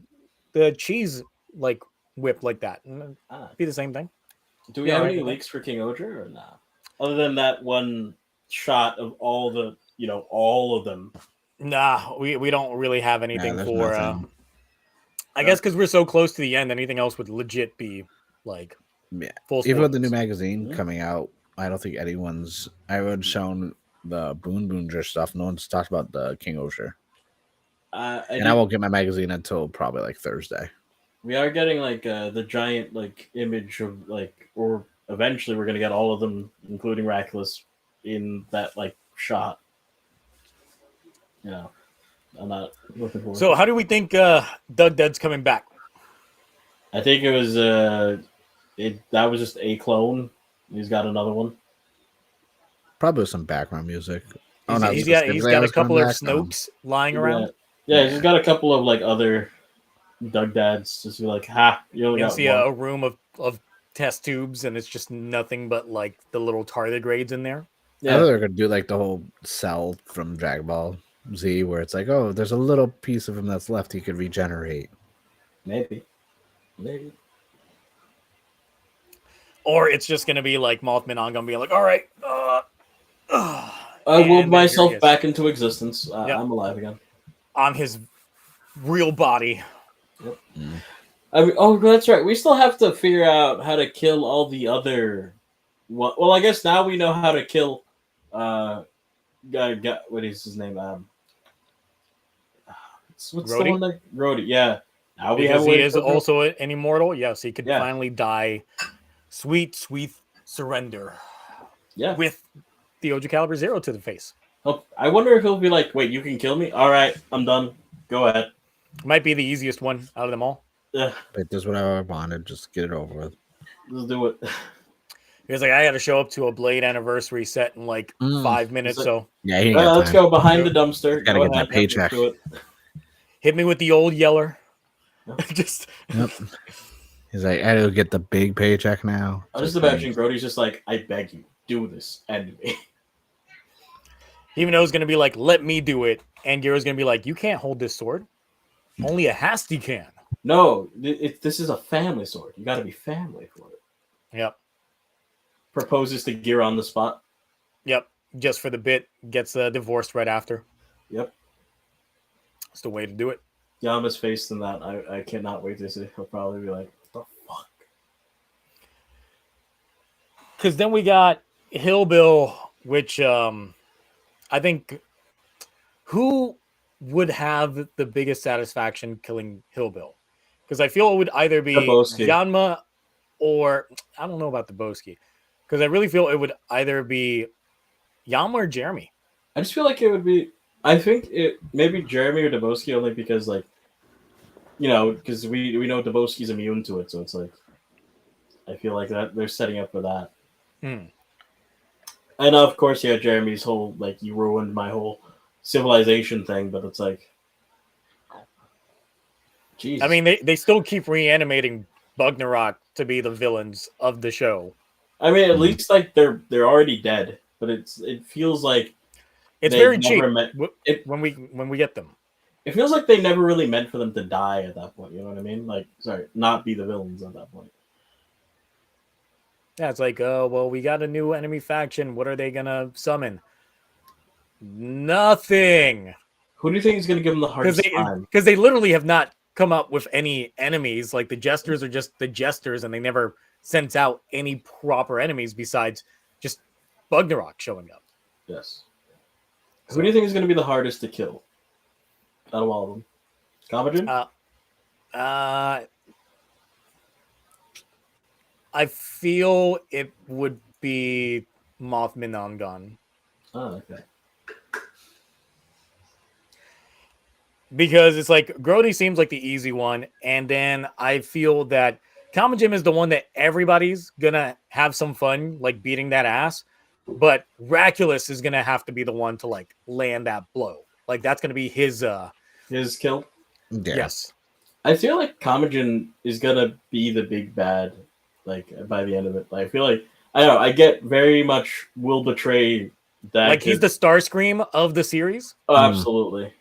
cheese like whip like that. It'd Ah. be the same thing. Do we Yeah, have right. any leaks for King-Ohger or not? Other than that one shot of all the, all of them. Nah, we don't really have anything there's for. nothing. I guess because we're so close to the end, anything else would legit be like Yeah. full. Even with the new spoilers. magazine coming out, I don't think anyone's. I would shown the BoonBoomger stuff. No one's talked about the King-Ohger. And I won't get my magazine until probably like Thursday. We are getting like the giant image of or eventually we're gonna get all of them, including Reckless, in that shot. I'm not looking forward. So, how do we think Doug Dead's coming back? I think it was that was just a clone. He's got another one. Probably with some background music. He's got a couple of Snokes lying around. Yeah, he's got a couple of other Doug Dads. Just be like, ha, you only You got see one. a room of test tubes, and it's just nothing but like the little tardigrades in there. I thought they were gonna do like the whole Cell from Dragon Ball Z, where it's like, oh, there's a little piece of him that's left he could regenerate. Maybe. Or it's just gonna be like Mothman on gonna be like, all right, I and willed then myself here he is. back into existence. Yep. I'm alive again. on his real body. That's right. We still have to figure out how to kill all the other. Well, I guess now we know how to kill. What is his name? What's the Rhodey? one that Rhodey? Yeah. Now we Because have a he way is to- also an immortal. Yes, he could Yeah. finally die. Sweet surrender. Yeah. With the Ohja Calibur 0 to the face. I wonder if he'll be like, "Wait, you can kill me? All right, I'm done. Go ahead." Might be the easiest one out of them all. Yeah, But this is what I wanted. Just get it over with. let's do it. He was like, I got to show up to a Blade anniversary set in like 5 minutes. Is it- So Yeah, he ain't Well, got let's time. go behind the dumpster. Gotta Go get that ahead, paycheck. let's do it. hit me with the old yeller. Just Yep. He's like, I don't get the big paycheck now. I'm just imagining Brody's just like, "I beg you, do this, end me." even though it's gonna be like, let me do it, and Gyro's gonna be like, you can't hold this sword. Only a hasty can. No, this is a family sword. You got to be family for it. Yep. Proposes to Gear on the spot. Yep. Just for the bit, gets divorced right after. Yep. It's the way to do it. Yama's face in that. I cannot wait to see. He'll probably be like, "What the fuck?" Because then we got Hillbill, which I think who would have the biggest satisfaction killing Hillbill? Because I feel it would either be Boski. Yanma or I don't know about the Boski. Because I really feel it would either be Yanma or Jeremy. I just feel like it would be. I think it maybe Jeremy or Dabowski only because like, because we know Dabowski's immune to it, so it's like I feel like that they're setting up for that. Hmm. And of course, yeah, Jeremy's whole like you ruined my whole civilization thing, but it's like, Jesus. I mean, they still keep reanimating Bugnarok to be the villains of the show. I mean, at least like they're already dead, but it feels like It's they very never cheap meant when we get them. It feels like they never really meant for them to die at that point. You know what I mean? Like, sorry, not be the villains at that point. Yeah, it's like, oh well, we got a new enemy faction. What are they gonna summon? Nothing. Who do you think is going to give them the hardest time? Because they literally have not come up with any enemies. Like the jesters are just the jesters, and they never sent out any proper enemies besides just Bugnarok showing up. Yes. Who do you think is going to be the hardest to kill out of all of them? Kamen? I feel it would be Mothman Ongon. Oh, okay. Because it's like Grody seems like the easy one, and then I feel that Kamen Jim is the one that everybody's gonna have some fun like beating that ass, but Raculus is gonna have to be the one to like land that blow. Like that's gonna be his kill. Yeah. Yes. I feel like Kamen is gonna be the big bad, like by the end of it. Like, I feel like I don't know. I get very much will betray that. Like he's the Starscream of the series. Oh, absolutely.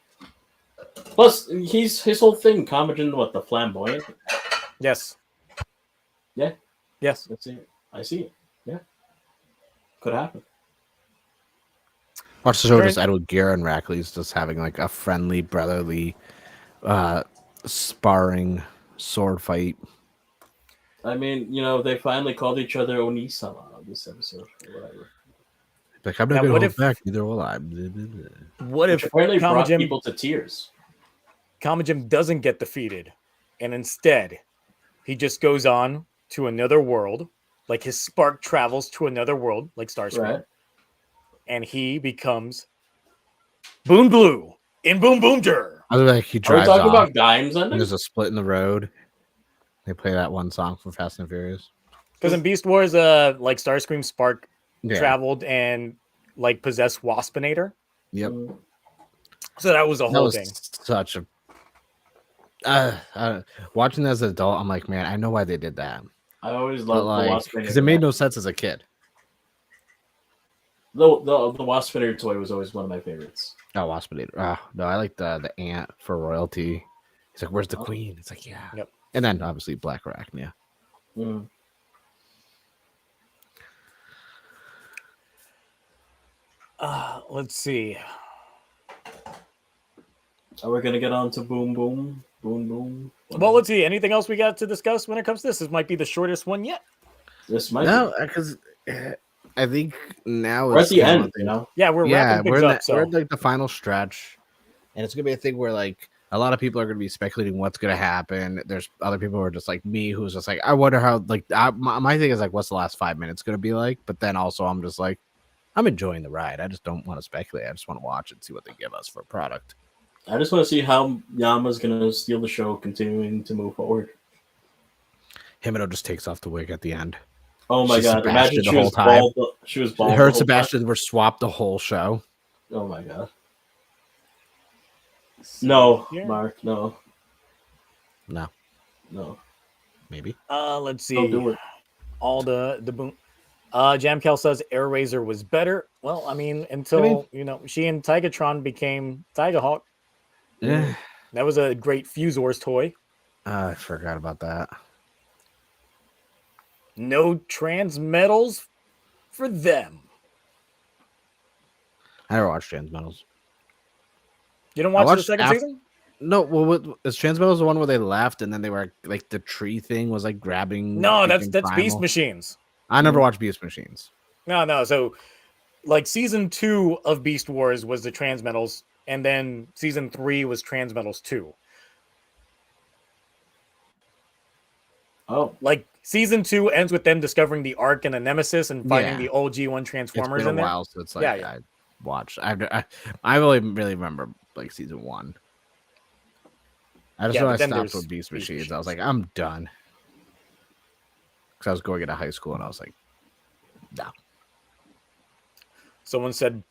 Plus, he's his whole thing. Kamen, what, the flamboyant? Yes. Yeah. Yes. That's it. I see it. Yeah. Could happen. Watch the show just Edward Gear and Rackley's just having like a friendly, brotherly, sparring sword fight. I mean, they finally called each other Oni-sama on this episode or whatever. Like, I'm not going to hold back, neither will I. What if apparently brought Kamen people to tears? Kamen Jim doesn't get defeated, and instead, he just goes on to another world, like his spark travels to another world, like Starscream, Right. and he becomes Boon Blue in BoonBoomger. I was like, he Are we drives talking off. about Dimes ending? There's a split in the road. They play that one song from Fast and Furious. Because in Beast Wars, like Starscream Spark traveled and like possessed Waspinator. Yep. So that was a whole thing. Such a watching as an adult, I'm like, man, I know why they did that. I always loved the Waspinator because it made no sense as a kid. The Waspinator toy was always one of my favorites. Oh, Waspinator. No, I like the ant for royalty. He's like, where's the queen? It's like, yeah. Yep. And then obviously Black Arachnia. Mm. Let's see. Are we gonna get on to Boom Boom? Boom Boom? Well, let's see. Anything else we got to discuss when it comes to this? This might be the shortest one yet. This might because I think now we're at the end, Yeah, we're wrapping things up. We're in like the final stretch, and it's gonna be a thing where like a lot of people are gonna be speculating what's gonna happen. There's other people who are just like me, who's just like, I wonder how. Like, my thing is like, what's the last 5 minutes gonna be like? But then also, I'm just like, I'm enjoying the ride. I just don't want to speculate. I just want to watch and see what they give us for a product. I just want to see how Yama's gonna steal the show, continuing to move forward. Himeno just takes off the wig at the end. Oh my god! Imagine the whole time. She was bald. Her and Sebastian were swapped the whole show. Oh my god! No, Yeah. Mark. No. Maybe. Let's see. Don't do it. All the boom. Jamkel says Air Razor was better. Well, I mean, until she and Tigatron became Tigahawk. Yeah. That was a great Fusors toy. I forgot about that. No trans metals for them. I never watched Transmetals. You don't watch the second season? No, well, is Transmetals the one where they left and then they were like the tree thing was like grabbing? No, that's Primal? Beast Machines. I never watched Beast Machines. No. So, like season 2 of Beast Wars was the Transmetals, and then season 3 was Transmetals 2. Oh, like season 2 ends with them discovering the Ark and the Nemesis and finding the old G1 Transformers it's been in there. a while, so it's like, yeah. watched. I really remember like season 1. I just Yeah, know but I then stopped there's with Beast Beast Machines. I was like, Machines. I'm done. Because I was going into high school and I was like, no. Someone said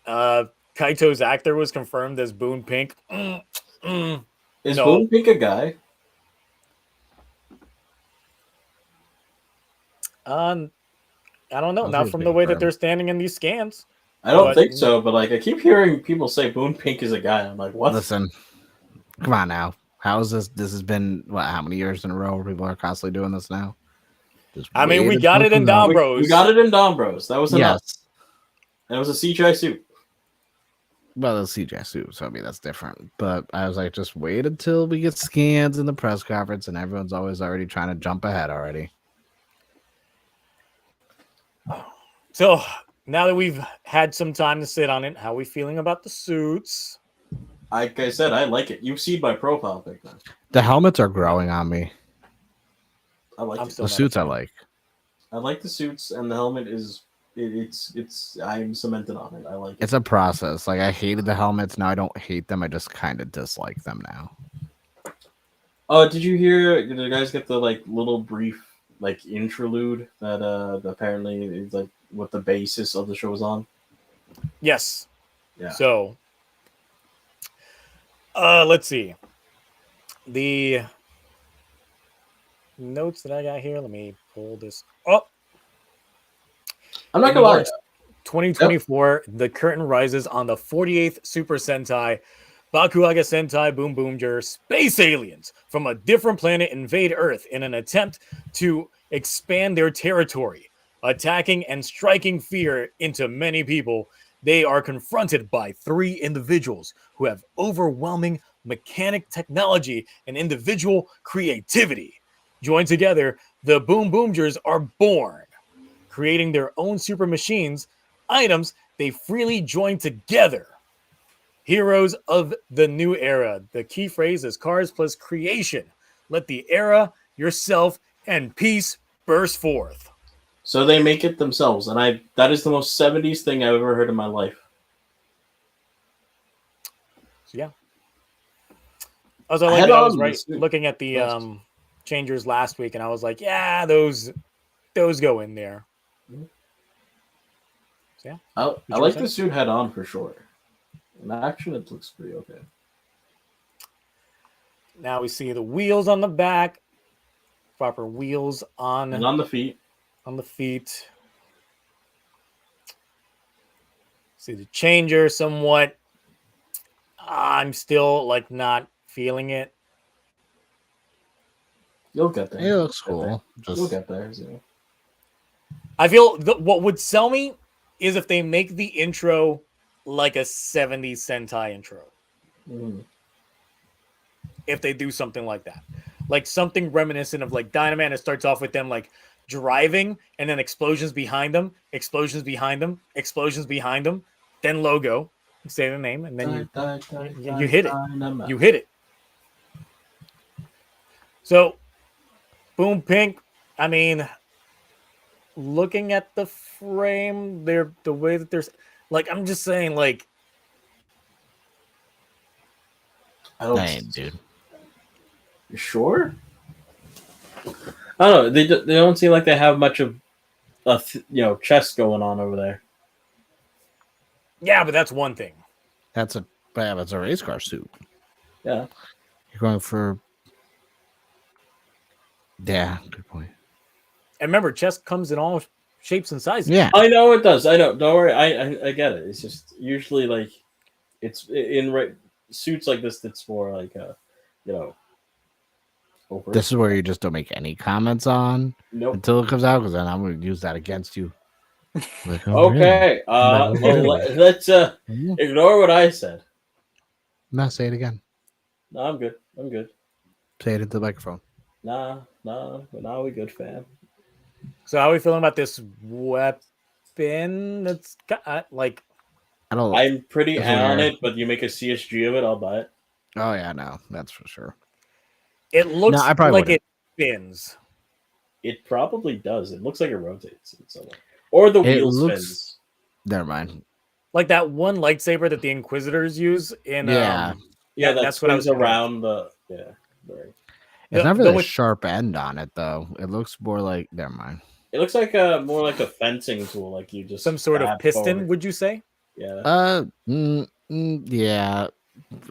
Kaito's actor was confirmed as Boone Pink. Is No. Boone Pink a guy? I don't know. I'll see Not if from they the way that confirm. they're standing in these scans. I don't But- think so, but like I keep hearing people say Boone Pink is a guy. I'm like, what? Listen, come on now. How is this? This has been how many years in a row where people are constantly doing this now? Just I mean, wait we until got it in comes out. Dom Bros. We got it in Don Bros. That was enough. Yes. And it was a CGI suit. Well, it's CJ suit, so I mean that's different. But I was like, just wait until we get scans in the press conference, and everyone's always already trying to jump ahead already. So now that we've had some time to sit on it, how are we feeling about the suits? Like I said, I like it. You've seen my profile pic now. The helmets are growing on me. I like I'm it. still The not a suits I fan. like. I like the suits, and the helmet is it's I'm cemented on it. I like it. It's a process. Like I hated the helmets. Now I don't hate them. I just kind of dislike them now. Oh, did you hear? Did you guys get the like little brief like interlude that apparently is like what the basis of the show is on? Yes. Yeah. So, let's see. The notes that I got here. Let me pull this up. I'm not In gonna lie. March 2024, the curtain rises on the 48th Super Sentai, Bakuaga Sentai BoonBoomger. Space aliens from a different planet invade Earth in an attempt to expand their territory, attacking and striking fear into many people. They are confronted by 3 individuals who have overwhelming mechanic technology and individual creativity. Joined together, the BoonBoomgers are born, creating their own super machines, items they freely join together. Heroes of the new era. The key phrase is cars plus creation. Let the era, yourself, and peace burst forth. So they make it themselves, and that is the most 70s thing I've ever heard in my life. So yeah. Also, I like Head that I was on, right this dude. looking at the Yes. changers last week, and I was like, yeah, those go in there. So yeah. I you like say? the suit head on for sure. In action, it looks pretty okay. Now we see the wheels on the back, proper wheels on And on the feet, the feet. See the changer somewhat. I'm still like not feeling it. you'll get there. It looks You'll get there. cool. You'll Just get there. So. I feel what would sell me is if they make the intro like a 70s Sentai intro. Mm. If they do something like that, like something reminiscent of like Dynaman, it starts off with them like driving and then explosions behind them, explosions behind them, explosions behind them, then logo, you say the name, and then you hit it. You hit it. So, Boom Pink, I mean, looking at the frame, the way that there's like, I'm just saying, like, I don't. dang, dude. You sure? I don't know. They don't seem like they have much of a chest going on over there. yeah, but that's one thing. That's a race car suit. Yeah. You're going for. Yeah, good point. And remember, chest comes in all shapes and sizes. Yeah. I know it does. I know. Don't worry. I get it. It's just usually like it's in suits like this. That's more like over. This is where you just don't make any comments on Nope. until it comes out, because then I'm going to use that against you. Like, oh, Okay. Like, Well, really? let's really? ignore what I said. No, say it again. No, I'm good. I'm good. Say it into the microphone. Nah. Now we good, fam. So how are we feeling about this weapon? That's like, I don't. I'm pretty That's on weird. it, but you make a CSG of it, I'll buy it. Oh yeah, no, that's for sure. it looks I probably like wouldn't. it spins. It probably does. It looks like it rotates in some way. Or the It wheel looks- spins. Never mind. Like that one lightsaber that the Inquisitors use in Yeah. Yeah, that that's what I was swings thinking of. around the right. It's not The really a with sharp end on it though. It looks more like never mind. It looks like more like a fencing tool, like you just some sort of stab piston, forward. would you say? Yeah, Yeah.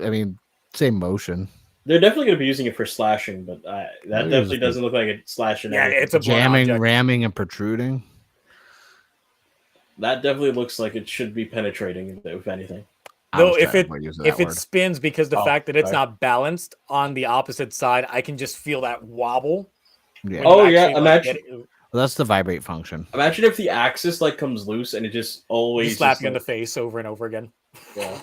I mean, same motion. they're definitely going to be using it for slashing, but that definitely doesn't look like it's slashing. Yeah, everything. it's a blunt Jamming, object. ramming, and protruding. That definitely looks like it should be penetrating, if anything. Though if it spins, because the fact that it's not balanced on the opposite side, I can just feel that wobble. Yeah. Oh yeah, imagine. Well, that's the vibrate function. Imagine if the axis like comes loose and it just always slap just, you in the face over and over again. Yeah.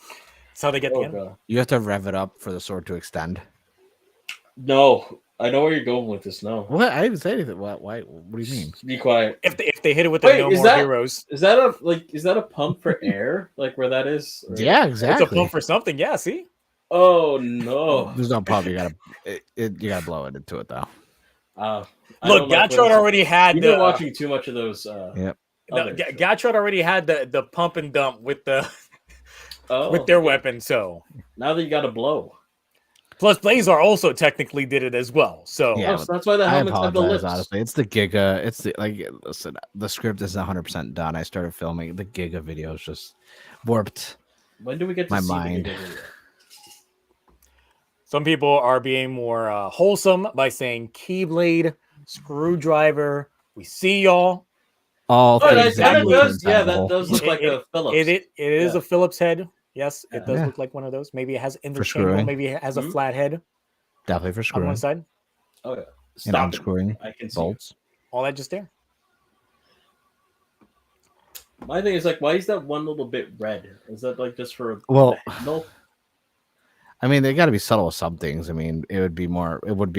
That's how they get the end. God. You have to rev it up for the sword to extend. No, I know where you're going with this. No, What? I didn't say anything. What? Why? What do you mean? Be quiet. If they hit it with the No More Heroes, is that a pump for air? Like where that is? Or... Yeah, exactly. It's a pump for something. Yeah, see. Oh no! There's no pump. You gotta blow it into it though. Look, Gotchard already had. You've been watching too much of those. Yep. Gotchard already had the pump and dump with the with their weapon. So now that you got to blow. Plus, Blazar also technically did it as well. So yeah, so that's why the helmets have the lips. Honestly, it's the Giga. It's the listen. The script isn't 100% done. I started filming the Giga videos. Just warped. When do we get to my see mind? The Giga video? Some people are being more wholesome by saying Keyblade, Screwdriver. We see y'all. All things that does. Yeah, that does look like a Phillips. It is a Phillips head. Yes, it does look like one of those. Maybe it has interchangeable. Maybe it has a flat head. Definitely for screwing on one side. Oh yeah, and unscrewing I can see bolts. All that just there. My thing is like, why is that one little bit red? Is that like just for well? No. I mean, they got to be subtle with some things. I mean, it would be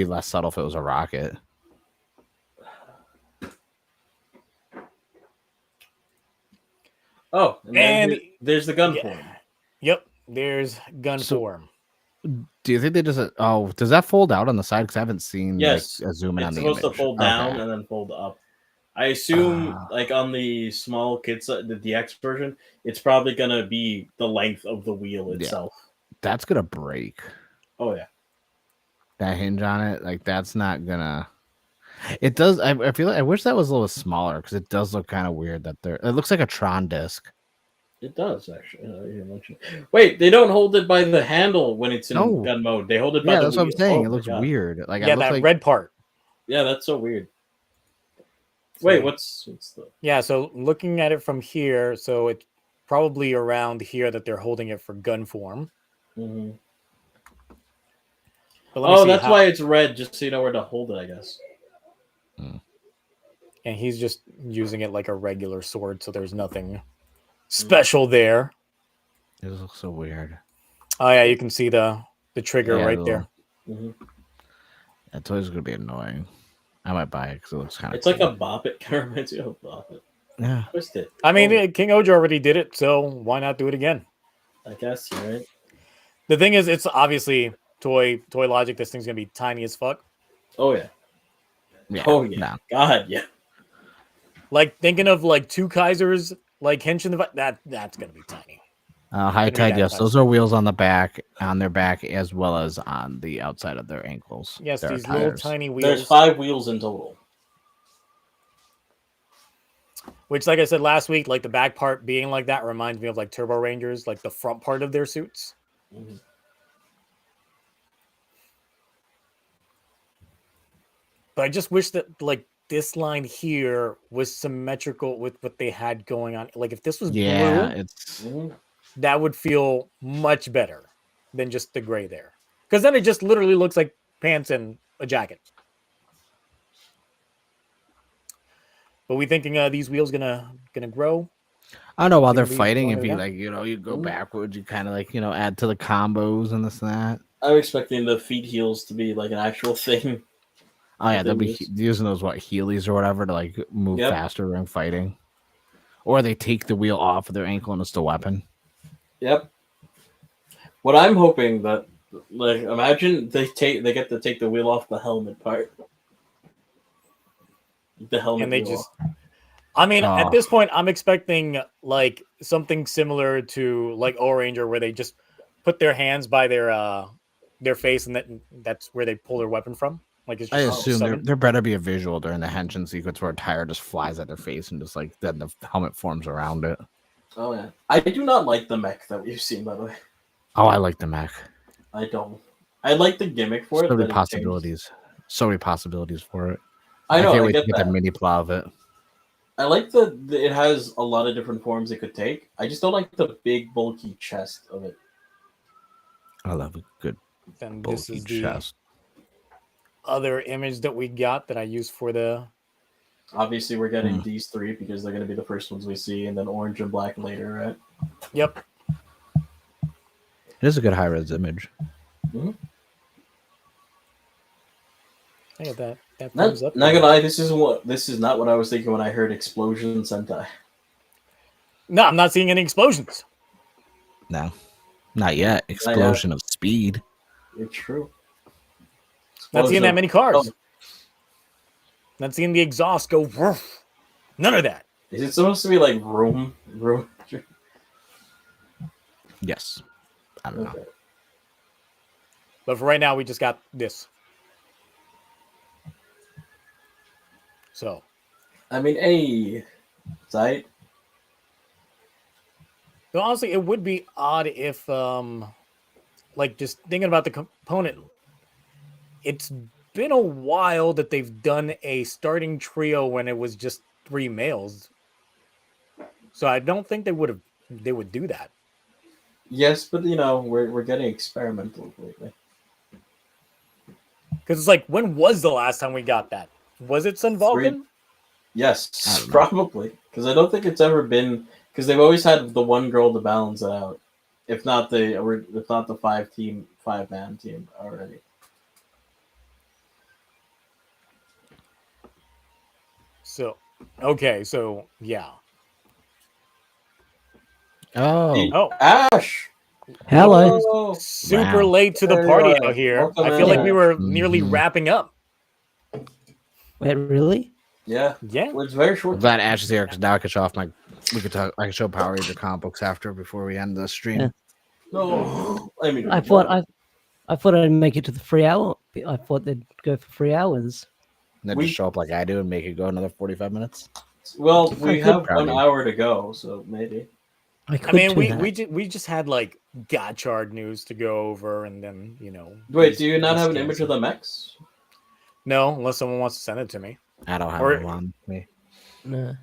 less subtle if it was a rocket. Oh, and there's the gun form. Yep, there's gun form. Do you think they just? Oh, does that fold out on the side? Because I haven't seen. Yes, a zoom in on the image. It's supposed to fold down and then fold up. I assume, like on the small kits, the DX version, it's probably gonna be the length of the wheel itself. Yeah. That's gonna break. Oh yeah, that hinge on it, like that's not gonna. It does. I feel like I wish that was a little smaller because it does look kind of weird that there. It looks like a Tron disc. It does actually. Wait, they don't hold it by the handle when it's in gun mode. They hold it by the that's wheel. what I'm saying. It looks weird. Like that red part. Yeah, that's so weird. Wait, what's the? Yeah, so looking at it from here, so it's probably around here that they're holding it for gun form. Mm-hmm. That's why it's red, just so you know where to hold it, I guess. And he's just using it like a regular sword, so there's nothing special there. It looks so weird. Oh yeah, you can see the trigger right there. Mm-hmm. That's always gonna be annoying. I might buy it because it looks kind of. It's cool. Like a Bop It. Kind of reminds you of a Bop It. Yeah. Twist it. I mean, King-Ohger already did it, so why not do it again? I guess, right? The thing is, it's obviously toy logic. This thing's gonna be tiny as fuck. Oh yeah. Oh yeah. No. God yeah. Like thinking of like two Kaisers, like Henshin. That's gonna be tiny. High Tide, yes, those are wheels on their back, as well as on the outside of their ankles. Yes, these little tiny wheels. There's 5 wheels in total. Which, like I said last week, like the back part being like that reminds me of like Turbo Rangers, like the front part of their suits. Mm-hmm. But I just wish that like this line here was symmetrical with what they had going on. Like if this was blue, that would feel much better than just the gray there. Because then it just literally looks like pants and a jacket. But we thinking these wheels gonna grow? I don't know. While they're fighting, if you you go backwards, you kind of add to the combos and this and that. I'm expecting the feet heels to be like an actual thing. Oh yeah, they'll be using those Heelys or whatever to like move faster during fighting, or they take the wheel off of their ankle and it's the weapon. Yep. What I'm hoping that, like, imagine they get to take the wheel off the helmet part. The helmet. And they just I mean, Oh. at this point, I'm expecting like something similar to like Oranger, where they just put their hands by their face, and that's where they pull their weapon from. Like it's I just assume seven. there better be a visual during the henshin sequence where a tire just flies at their face and just like then the helmet forms around it. Oh yeah, I do not like the mech that we've seen, by the way. Oh, I like the mech. I don't. I like the gimmick for it. So many that it changed. possibilities. So many possibilities for it. I know. can't I wait get to get that. the mini plow of it. I like the it has a lot of different forms it could take. I just don't like the big bulky chest of it. I love a good Then this bulky is the chest. other image that we got that I used for the. Obviously, we're getting these three because they're going to be the first ones we see, and then orange and black later, right? Yep. It is a good high res image. Mm-hmm. I got that. That Not, thumbs up. not gonna lie, this is not what I was thinking when I heard explosion Sentai. No, I'm not seeing any explosions. No, not yet. Explosion of speed. It's true. Not seeing that many cars. Oh. Not seeing the exhaust go. Woof. None of that. Is it supposed to be like room? Yes. I don't know. Okay. But for right now, we just got this. So, I mean, hey, tight. though honestly, it would be odd if, like, just thinking about the component, it's been a while that they've done a starting trio when it was just 3 males. So I don't think they would do that. Yes, but you know, we're getting experimental lately. Because it's like, when was the last time we got that? Was it Sun Vulcan? Yes, probably. Because I don't think it's ever been. Because they've always had the one girl to balance it out, if not the 5-man team already. So, okay, so yeah. Oh, Ash! Hello. Oh, Super Wow. late to the There party you are. out here. Welcome I feel like in. we were nearly Mhm. wrapping up. Wait, really? yeah. Yeah. Well, it's very I'm short. glad Ash is here because now I can show off my. We could talk. I can show Power Ranger comic books after before we end the stream. Yeah. No, I mean, I thought I'd make it to the 3 hour. I thought they'd go for 3 hours. And then We- just show up like I do and make it go another 45 minutes. Well, we could have probably. 1 hour to go, so maybe. I could I mean, do that. we just had like Gotchard news to go over, and then Wait, do you not have an image of the mechs? No, unless someone wants to send it to me. I don't have Or- them on me. No.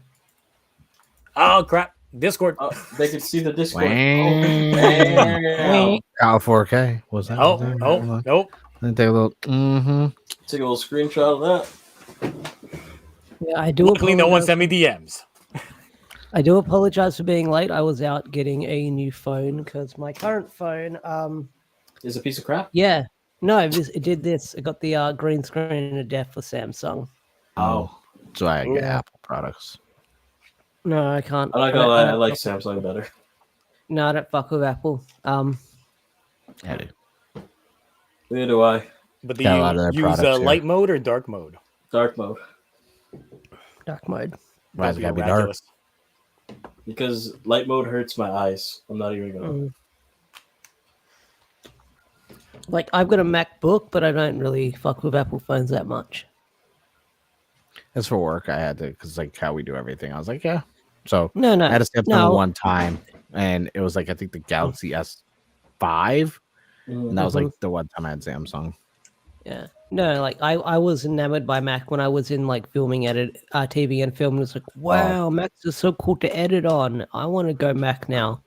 Oh crap! Discord. Oh, they can see the Discord. Wow. Wow. Out 4K. Was that? Oh, was that- oh, hold on. nope. Let me take a little. Mm-hmm. Take a little screenshot of that. Yeah, I do. Luckily, no one apologize. sent me DMs. I do apologize for being late. I was out getting a new phone because my current phone, Is a piece of crap. yeah, no, it did this. It got the green screen of death for Samsung. Oh, so I get Yeah. Apple products. No, I can't. I'm not gonna lie, I like Samsung better. No, I don't fuck with Apple. Yeah, dude. Neither do I. But do Got a lot of you their use products here. light mode or dark mode? Dark mode. Dark mode. Why is it That'd gotta be dark? miraculous. Because light mode hurts my eyes. I'm not even gonna. Like I've got a MacBook, but I don't really fuck with Apple phones that much. As for work, I had to because like how we do everything. I was like, yeah. So No, I had a Samsung no. one time, and it was like I think the Galaxy S5, and that was like the one time I had Samsung. Yeah. No, like I was enamored by Mac when I was in like filming TV and film. It was like, wow, Macs are so cool to edit on. I want to go Mac now.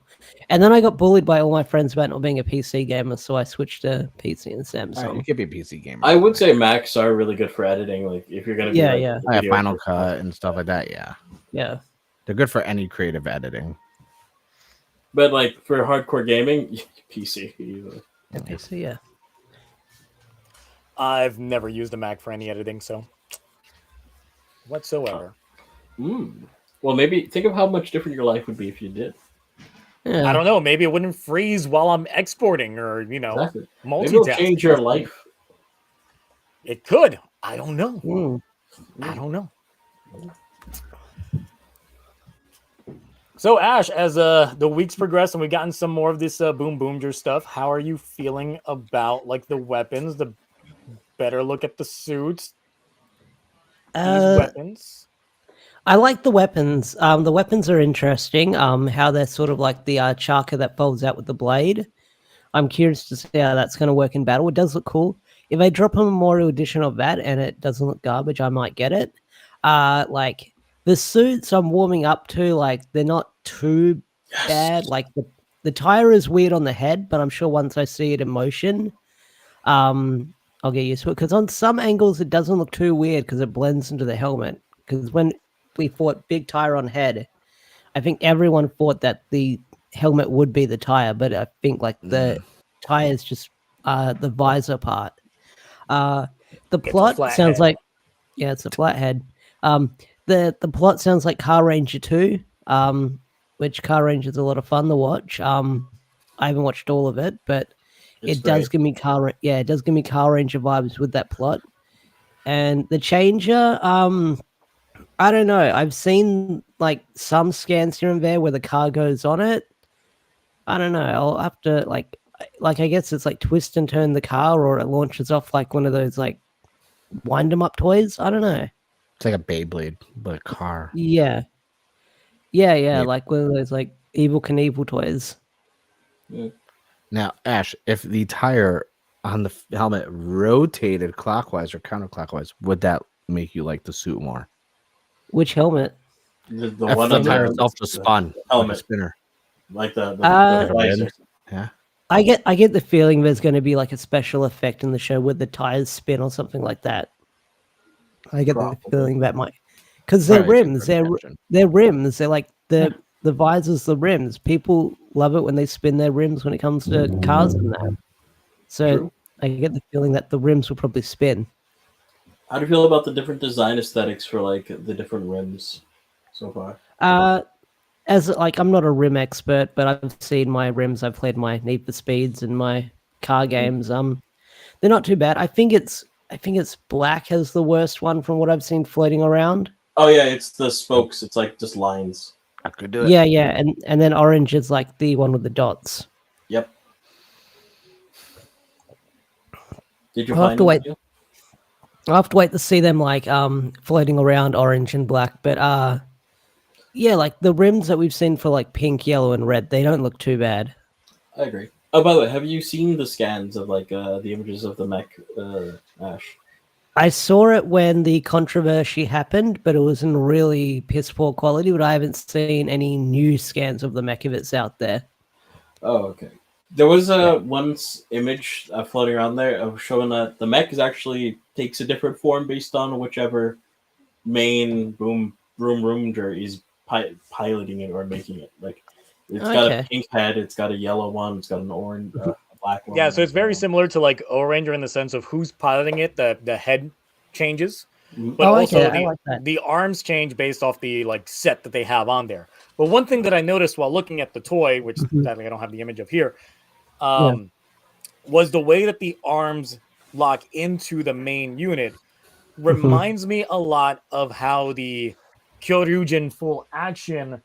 And then I got bullied by all my friends about not being a PC gamer, so I switched to PC and Samsung. All right, you could be a PC gamer. I would say Macs are really good for editing. Like if you're gonna be Yeah, like, yeah. I have video- Final Cut and stuff like that. Yeah, Yeah. they're good for any creative editing. But like for hardcore gaming, PC. PC, yeah. I've never used a Mac for any editing, so whatsoever. Well, maybe think of how much different your life would be if you did. Yeah. I don't know. Maybe it wouldn't freeze while I'm exporting, or Exactly. Maybe it'll multitask. change your life. It could. I don't know. Mm. I don't know. So Ash, as the weeks progress and we've gotten some more of this BoonBoomger stuff, how are you feeling about like the weapons? The better look at the suits. These weapons. I like the weapons. The weapons are interesting. How they're sort of like the chaka that folds out with the blade. I'm curious to see how that's going to work in battle. It does look cool. If they drop a memorial edition of that and it doesn't look garbage, I might get it. Like the suits I'm warming up to, like they're not too bad. Like the tire is weird on the head, but I'm sure once I see it in motion, I'll get used to it. Because on some angles it doesn't look too weird because it blends into the helmet. Because when we fought big tire on head, I think everyone thought that the helmet would be the tire, but I think like the tire is just the visor part. The plot sounds like it's a flathead. The plot sounds like Car Ranger 2, which Car Ranger is a lot of fun to watch. I haven't watched all of it, but it does give me Car Ranger vibes with that plot. And the Changer, I don't know. I've seen like some scans here and there where the car goes on it. I don't know. I'll have to like I guess it's like twist and turn the car, or it launches off like one of those like wind 'em up toys. I don't know. It's like a Beyblade, but a car. Yeah. Like one of those like Evel Knievel toys. Yeah. Now, Ash, if the tire on the helmet rotated clockwise or counterclockwise, would that make you like the suit more? Which helmet? The If one the on tire the itself just spun, like a helmet. spinner. Like the visor. Yeah. I get the feeling there's going to be like a special effect in the show where the tires spin or something like that. I get the feeling that might, because they're rims, they're rims. They're like the visors, the rims. People love it when they spin their rims when it comes to cars and that. So True. I get the feeling that the rims will probably spin. How do you feel about the different design aesthetics for like the different rims so far? As like I'm not a rim expert, but I've seen my rims. I've played my Need for Speeds and my car games. They're not too bad. I think it's black as the worst one from what I've seen floating around. Oh yeah, it's the spokes. It's like just lines. I could do it. Yeah, and then orange is like the one with the dots. Yep. Did you I'll have find to wait. it? I'll have to wait to see them like floating around orange and black. But yeah, like the rims that we've seen for like pink, yellow, and red, they don't look too bad. I agree. Oh, by the way, have you seen the scans of like the images of the mech, Ash? I saw it when the controversy happened, but it was in really piss poor quality. But I haven't seen any new scans of the mech if it's out there. Oh, okay. There was one image floating around there of showing that the mech is actually takes a different form based on whichever main BoonBoomger is piloting it or making it. Like it's got a pink head, it's got a yellow one, it's got an orange, a black one. Yeah, so it's very similar to like Ohranger in the sense of who's piloting it. The head changes, but also the arms change based off the like set that they have on there. But one thing that I noticed while looking at the toy, which sadly I don't have the image of here, was the way that the arms lock into the main unit reminds me a lot of how the Kyoryujin full action,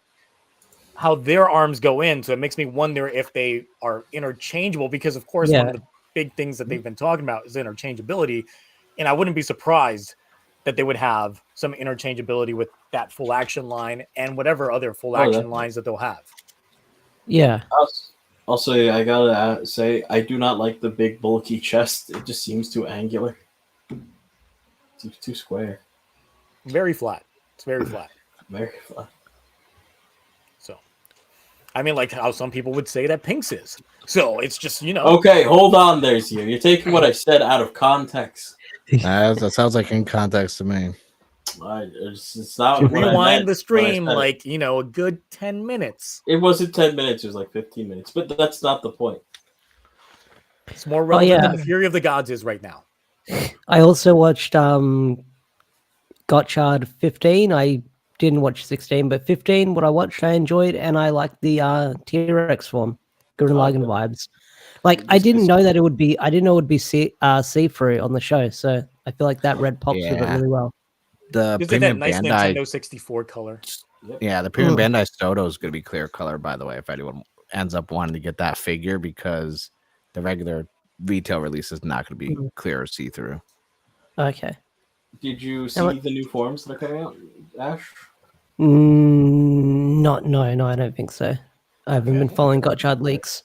how their arms go in. So it makes me wonder if they are interchangeable, because of course one of the big things that they've been talking about is interchangeability, and I wouldn't be surprised that they would have some interchangeability with that full action line and whatever other full action lines that they'll have. Yeah. Also, I gotta say, I do not like the big bulky chest. It just seems too angular. It's too square. Very flat. It's very flat. Very flat. So, I mean, like how some people would say that Pink's is. So it's just, you know. Okay, hold on there, Zio. You're taking what I said out of context. That sounds like in context to me. It's not. Rewind the stream like, you know, a good 10 minutes. It wasn't 10 minutes. It was like 15 minutes. But that's not the point. It's more relevant than the Fury of the Gods is right now. I also watched Gotchard 15. I didn't watch 16, but 15, what I watched, I enjoyed, and I liked the T-Rex form. Gurren Lagann vibes. Like, I didn't know it would be see-through on the show, so I feel like that red pops with it really well. The is it that nice Bandai, Nintendo 64 color? Yeah, the premium Bandai Soto is going to be clear color, by the way, if anyone ends up wanting to get that figure, because the regular retail release is not going to be clear or see-through. Okay. Did you see the new forms that are coming out, Ash? No, I don't think so. I haven't been following Gotchard leaks.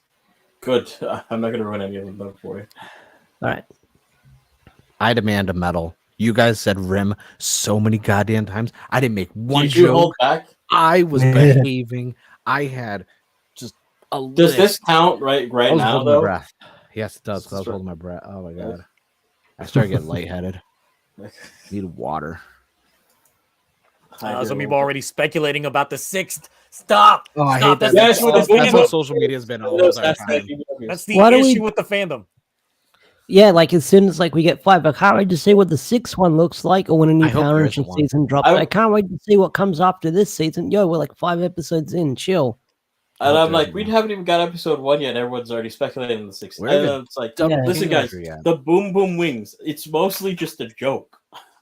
Good. I'm not going to run any of them though for you. All right. I demand a medal. You guys said rim so many goddamn times. I didn't make one Did you joke. hold back? I was behaving. I had just a list. Does this count right I was now, holding my though? breath. Yes, it does. 'Cause I was holding my breath. Oh my god. I started getting lightheaded. Need water. Some people already speculating about the 6th. Stop! Oh, I Stop. hate that. That's the issue with the That's what fandom. social media has been all the time. That's the Why do issue we- with the fandom. Yeah, like as soon as like we get 5, I can't wait to see what the 6th one looks like, or when a new I hope Power there Rangers isn't one. season drops. I can't wait to see what comes after this season. Yo, we're like 5 episodes in. Chill. And I'm like, we haven't even got episode 1 yet. Everyone's already speculating on the 6th. And it's like, listen, guys, the Boom Boom Wings. It's mostly just a joke.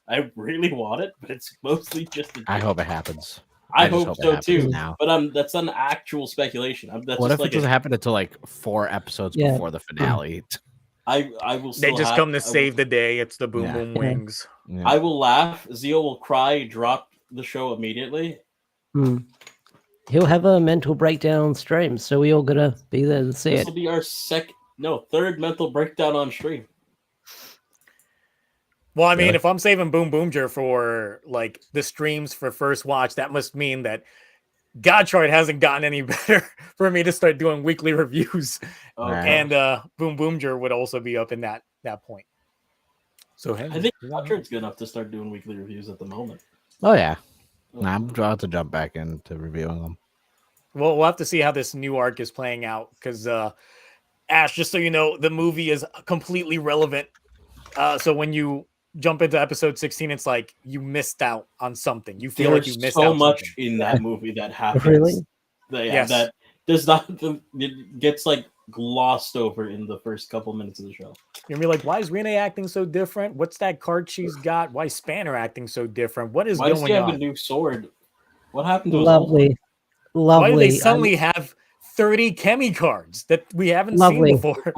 I really want it, but it's mostly just a joke. I hope it happens. I hope so too. Now. But that's an actual speculation. That's what just if it doesn't happen until like 4 episodes before the finale? I will. They just come to save the day. It's the Boom Boom Wings. Yeah. I will laugh. Zio will cry. Drop the show immediately. He'll have a mental breakdown on stream, so we all gotta be there to see This it. will be our third mental breakdown on stream. Well, I mean, if I'm saving BoonBoomger for like the streams for first watch, that must mean that Gotchard hasn't gotten any better for me to start doing weekly reviews. And BoonBoomger would also be up in that point. So I think Gotchard's good enough to start doing weekly reviews at the moment. Oh yeah. I'm about to jump back into reviewing them. Well, we'll have to see how this new arc is playing out, because Ash, just so you know, the movie is completely relevant. So when you jump into episode 16, it's like you missed out on something. You feel like you missed out so much something. in that movie that happens. Really? That does not. It gets like glossed over in the first couple minutes of the show. You're gonna be like, why is Renee acting so different? What's that card she's got? Why is Spanner acting so different? What is Why going does he have on? a new sword? What happened to Lovely. Why do they suddenly have 30 Chemi cards that we haven't seen before?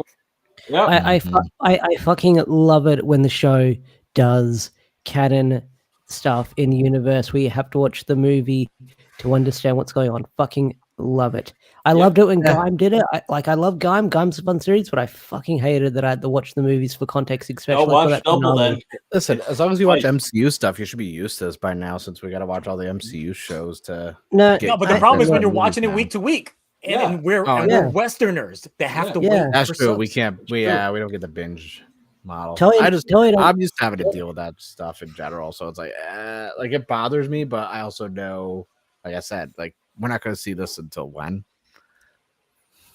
Yeah, I fucking love it when the show does canon stuff in the universe where you have to watch the movie to understand what's going on. Fucking love it. I loved it when Gaim did it. I love Gaim. Gaim's a fun series, but I fucking hated that I had to watch the movies for context, especially for that finale. Listen, as long as you watch MCU stuff, you should be used to this by now, since we got to watch all the MCU shows to. No, but the problem is when you're watching it week to week, and we're Westerners. They have to wait. That's for true. subs. We can't. We don't get the binge model. I'm I'm used to having to deal with that stuff in general, so it's like it bothers me, but I also know, like I said, like we're not going to see this until when.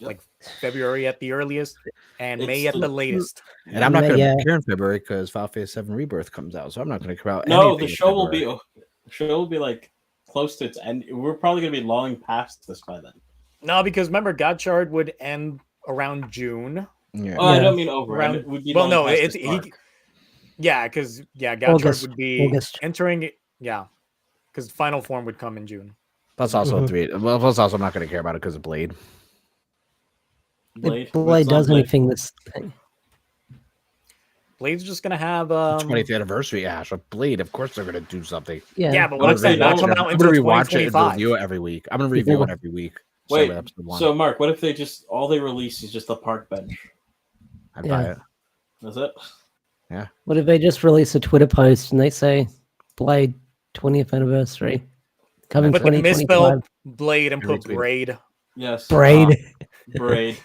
Like February at the earliest, and May at the latest. And I'm not going to be here in February because Final Fantasy 7 Rebirth comes out, so I'm not going to crowd. No, the show will be like close to its end. We're probably going to be long past this by then. No, because remember, Gotchard would end around June. Yeah. Oh, I don't mean over. Around, it would be well, no, it's because Gotchard would be entering. Yeah, because final form would come in June. Plus, also plus, also I'm not going to care about it because of Blade. Blade does anything this thing. Blade's just gonna have 20th anniversary Ash of Blade. Of course, they're gonna do something. Yeah, but what's that? Not come out until 2025. I'm gonna rewatch it and review it every week. I'm gonna review it every week. Wait, so Mark, what if they just all they release is just a park bench? I'd buy it. That's it. Yeah. What if they just release a Twitter post and they say Blade 20th anniversary coming 2025? Misspell Blade and put Braid. Yes. Braid. Braid.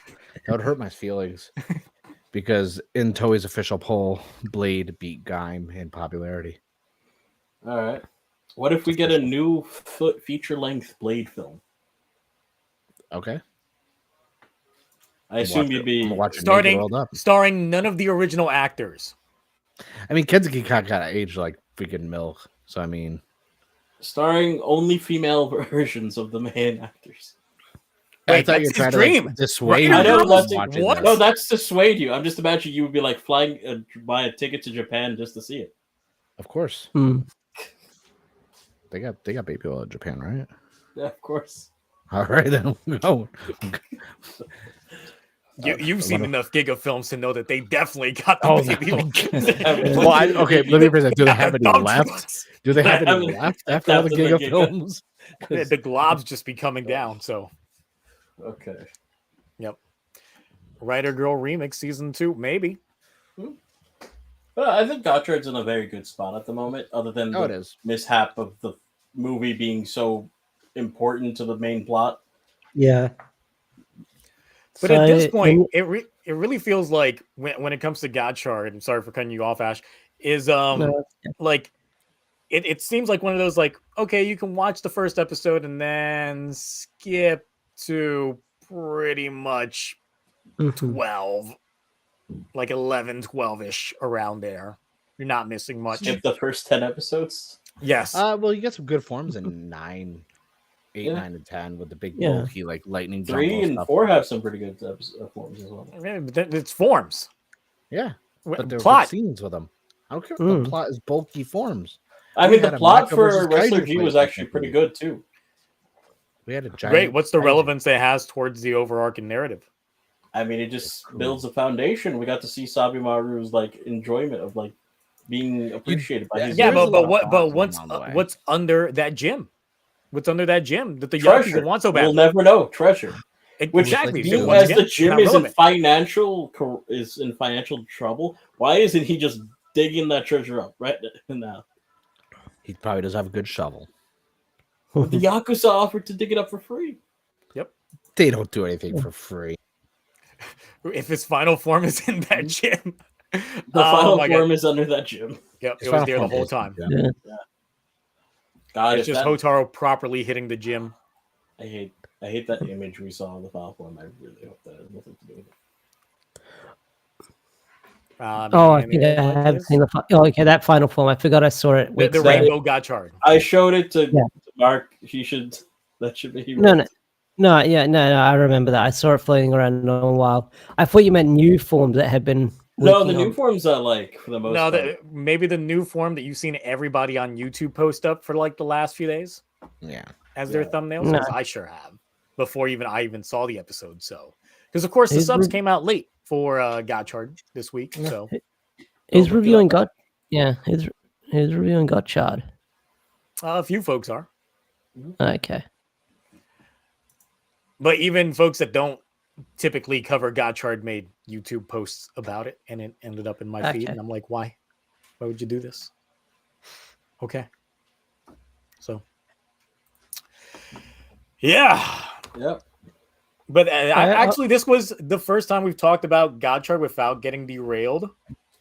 That would hurt my feelings. Because in Toei's official poll, Blade beat Gaim in popularity. All right. What if we get a new feature-length Blade film? Okay. I assume you'd be starring none of the original actors. I mean, Kentucky got aged like freaking milk. So I mean, starring only female versions of the main actors. Wait, I thought you were trying to dissuade me. No, that's dissuade you. I'm just imagining you would be like flying, buy a ticket to Japan just to see it. Of course. They got baby oil in Japan, right? Yeah, of course. All right, then. No. You've seen enough Giga films to know that they definitely got the Oh, baby. well, okay, let me present. Do they have any Dump left? trucks. Do they have I any mean, left after all the after the Giga Giga. films? Yeah, the globs just be coming down. So, Okay. yep. Writer Girl Remix Season 2, maybe. Well, I think Gotchard's in a very good spot at the moment, other than Oh, it the is. mishap of the movie being so important to the main plot. Yeah. But at this point, it really feels like when it comes to Gotchard, I'm sorry for cutting you off, Ash, is like it seems like one of those like, okay, you can watch the first episode and then skip to pretty much 12, like 11, 12-ish around there. You're not missing much. Skip the first 10 episodes. Yes. Well, you get some good forms in 9, 8, 9, and 10 with the big bulky like lightning. 3 and stuff. 4 have some pretty good forms as well. Yeah, but it's forms. Yeah, but there are Plot. good scenes with them. I don't care if the plot is bulky forms. I mean, the had a plot Mecha for versus Wrestler Kaiju G was fight actually pretty good too. We had a giant. Great. What's the kaiju. relevance it has towards the overarching narrative? I mean, it just builds a foundation. We got to see Sabimaru's like enjoyment of like being appreciated by his. Yeah, There's a lot of but plots along the way. what's under that gym? What's under that gym that the treasure Yakuza want so bad? We'll never know. Treasure. Which Exactly. like, So being once as again, the gym not is in relevant. financial trouble, why isn't he just digging that treasure up right now? He probably does have a good shovel. But the Yakuza offered to dig it up for free. Yep. They don't do anything for free. If his final form is in that gym, The final my form God. is under that gym. Yep, His it was final there the form whole is- time. yeah. God, It's if just that- Hotaro properly hitting the gym. I hate that image we saw of the final form. I really hope that has nothing to do with it. I think I have seen the. Okay, that final form. I forgot I saw it. The Rainbow Gotchard. I showed it to Mark. That should be. No, I remember that. I saw it floating around a while. I thought you meant new forms that had been. No, the leaking new on. forms are like for the most part. Maybe the new form that you've seen everybody on YouTube post up for like the last few days Yeah. as their thumbnails. No. 'Cause I sure have before I even saw the episode. So, because of course the subs came out late for Gotchard this week. So Is reviewing got? Yeah, is reviewing Gotchard. a few folks are, Okay. but even folks that don't typically cover Gotchard made YouTube posts about it, and it ended up in my feed, and I'm like, why? Why would you do this? Okay. So, yeah. Yep. But actually, this was the first time we've talked about Gotchard without getting derailed.